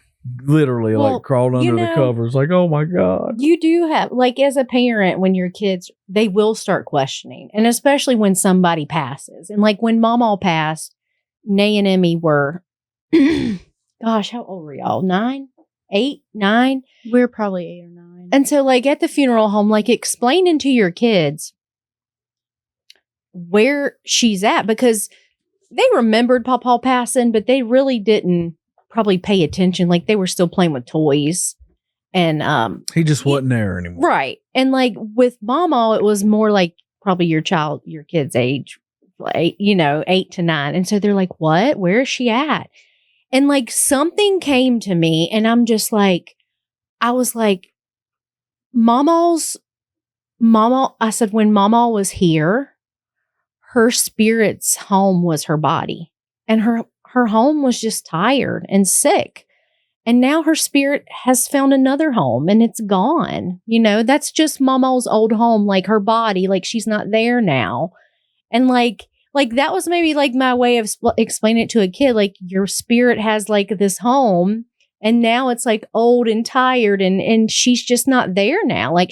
Literally, Well, like crawled under the covers, like, oh my God. You do have, like, as a parent, when your kids, they will start questioning. And especially when somebody passes. And like when Mom all passed, Nay and Emmy were, gosh, how old were y'all? 9? 8? 9? We're probably 8 or 9. And so, like, at the funeral home, like, explaining to your kids where she's at, because they remembered Pawpaw passing, but they really didn't probably pay attention. Like, they were still playing with toys. And He just wasn't there anymore. right. And like with Mama, it was more like probably your kid's age, like, 8 to 9. And so they're like, what? Where is she at? And like something came to me, and I'm just like, I was like, Mama, I said, when Mama was here, her spirit's home was her body. And her home was just tired and sick. And now her spirit has found another home and it's gone. That's just Mama's old home, like her body, like she's not there now. And like that was maybe like my way of explaining it to a kid. Like your spirit has like this home and now it's like old and tired and she's just not there now. Like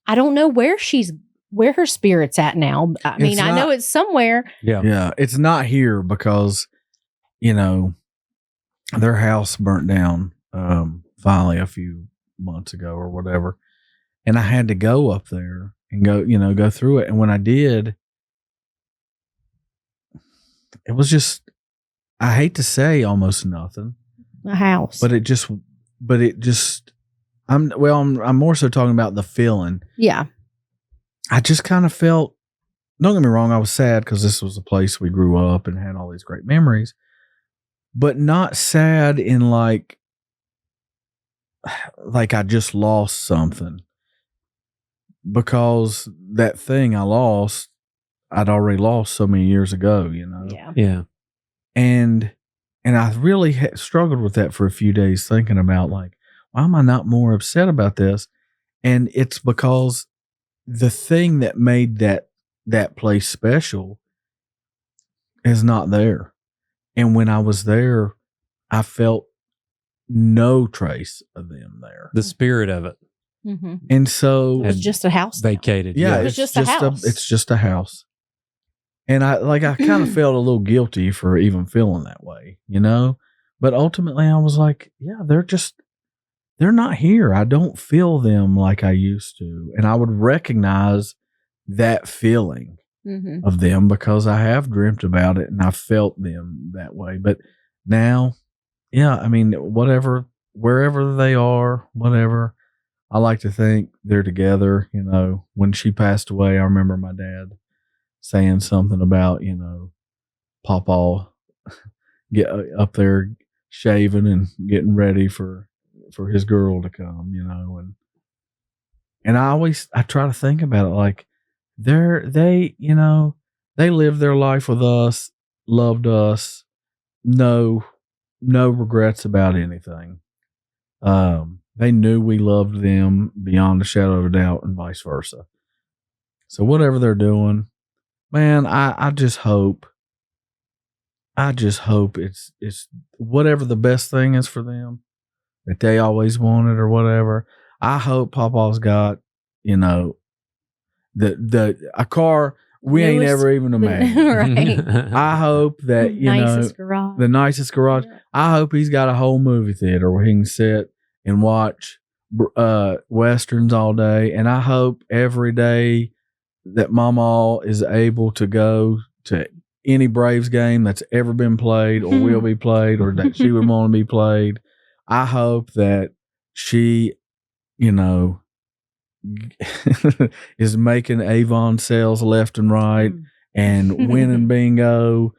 I don't know where her spirit's at now. I mean, I know it's somewhere. Yeah. Yeah. It's not here because, their house burnt down finally a few months ago or whatever. And I had to go up there and go through it. And when I did, it was just, I hate to say almost nothing. A house. But I'm more so talking about the feeling. Yeah. I just kind of felt, don't get me wrong, I was sad because this was a place we grew up and had all these great memories. But not sad in like I just lost something, because that thing I lost, I'd already lost so many years ago, Yeah. Yeah. And I really struggled with that for a few days, thinking about like, why am I not more upset about this? And it's because the thing that made that place special is not there. And when I was there, I felt no trace of them there. The spirit of it Mm-hmm. And so It was just a house. now. vacated. yeah, It was it's just a house. It's just a house. And I kind of felt a little guilty for even feeling that way, But ultimately I was like, yeah, they're not here. I don't feel them like I used to. And I would recognize that feeling Mm-hmm. of them because I have dreamt about it and I felt them that way. But now, yeah, I mean, wherever they are, whatever, I like to think they're together. When she passed away, I remember my dad saying something about, Pawpaw get up there shaving and getting ready for his girl to come, and I try to think about it like, they lived their life with us, loved us, no regrets about anything. They knew we loved them beyond a shadow of a doubt, and vice versa. So whatever they're doing, man, I just hope it's whatever the best thing is for them that they always wanted or whatever. I hope Pawpaw's got, a car we ain't Newest- ever even imagined. Right. I hope that, Nicest garage. the nicest garage. I hope he's got a whole movie theater where he can sit and watch Westerns all day. And I hope every day that Mama is able to go to any Braves game that's ever been played or will be played or that she would want to be played. I hope that she, is making Avon sales left and right and winning bingo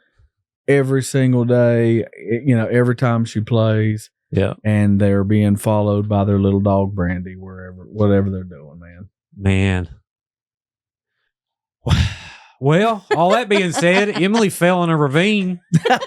every single day, every time she plays. Yeah. And they're being followed by their little dog Brandy whatever they're doing, Man. Well, all that being said, Emily fell in a ravine.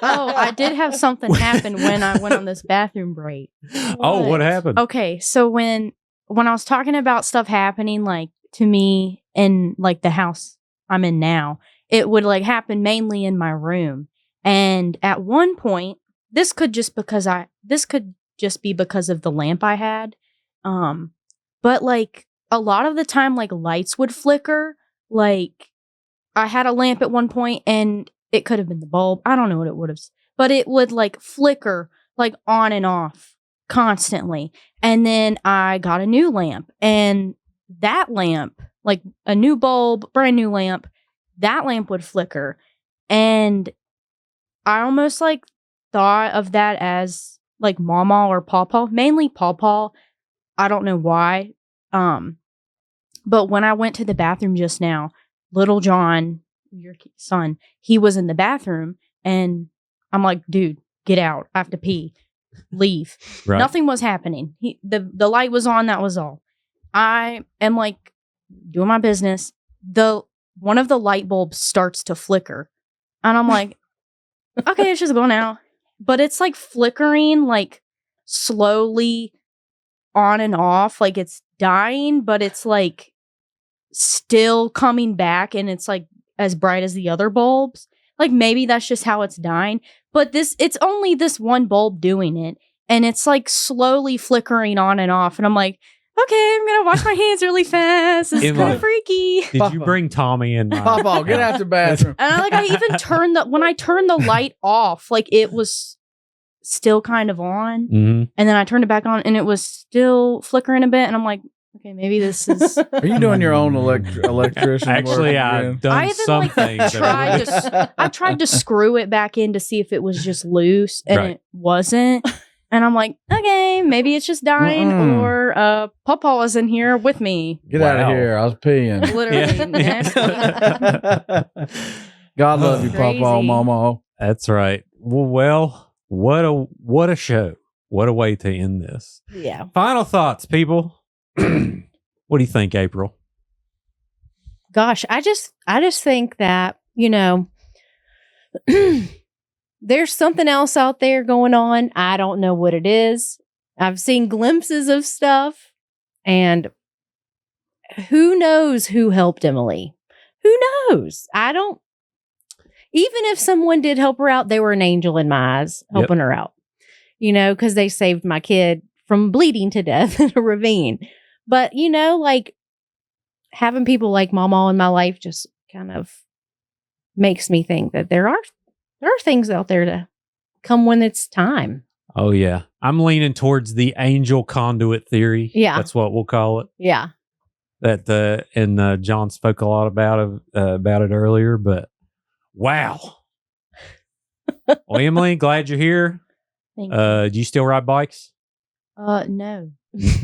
Oh, I did have something happen when I went on this bathroom break. Oh, what happened? Okay, so when I was talking about stuff happening, like to me in like the house I'm in now. It would like happen mainly in my room. And at one point, this could just be because of the lamp I had. But like a lot of the time, like lights would flicker. Like I had a lamp at one point and it could have been the bulb. I don't know what it would have, but it would like flicker like on and off constantly. And then I got a new lamp, and that lamp, like a new bulb, brand new lamp, that lamp would flicker. And I almost like thought of that as like Mama or Pawpaw, mainly Pawpaw. I don't know why. But when I went to the bathroom just now, little John, your son, he was in the bathroom, and I'm like, dude, get out. I have to pee. Leave. Right. Nothing was happening. The light was on. That was all. I am like doing my business. One of the light bulbs starts to flicker, and I'm like, okay, it's just going out. But it's like flickering, like slowly on and off, like it's dying, but it's like still coming back, and it's like as bright as the other bulbs. Like maybe that's just how it's dying, but it's only this one bulb doing it, and it's like slowly flickering on and off. And I'm like, okay, I'm gonna wash my hands really fast. It's kind of freaky. Did you bring Tommy in? Papa, get out the bathroom. And I even when I turned the light off, like it was still kind of on, Mm-hmm. and then I turned it back on, and it was still flickering a bit. And I'm like, okay, maybe this is. Are you doing your own electrician Actually, work I've again? done I even some like things. I tried to screw it back in to see if it was just loose, and Right. it wasn't. And I'm like, okay, maybe it's just dying, or Pawpaw was in here with me. Get out of Wow. here. I was peeing. Literally nasty. God love you, Crazy. Papa, Mama. That's right. Well, what a show. What a way to end this. Yeah. Final thoughts, people. What do you think, April? Gosh, I just think that, there's something else out there going on. I don't know what it is. I've seen glimpses of stuff, and who knows who helped Emily? Who knows? Even if someone did help her out, they were an angel in my eyes helping her out, because they saved my kid from bleeding to death in a ravine. But, like having people like Mama in my life just kind of makes me think that there are things out there to come when it's time. Oh, yeah. I'm leaning towards the angel conduit theory. Yeah. That's what we'll call it. Yeah. And John spoke a lot about it earlier, but wow. Well, Emily, glad you're here. Thank you. Do you still ride bikes? No.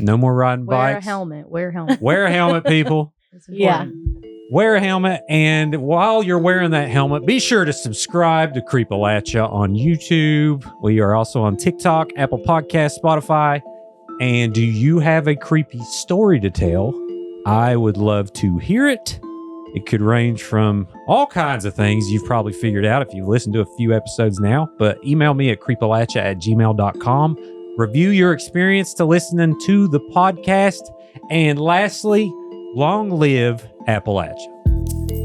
No more riding Wear bikes. a helmet. Wear a helmet. Wear a helmet, people. It's Yeah. important. Wear a helmet, and while you're wearing that helmet, be sure to subscribe to Creepalachia on YouTube. We are also on TikTok, Apple Podcasts, Spotify. And do you have a creepy story to tell? I would love to hear it. It could range from all kinds of things you've probably figured out if you've listened to a few episodes now. But email me at creepalachia@gmail.com. Review your experience to listening to the podcast. And lastly, long live Appalachia.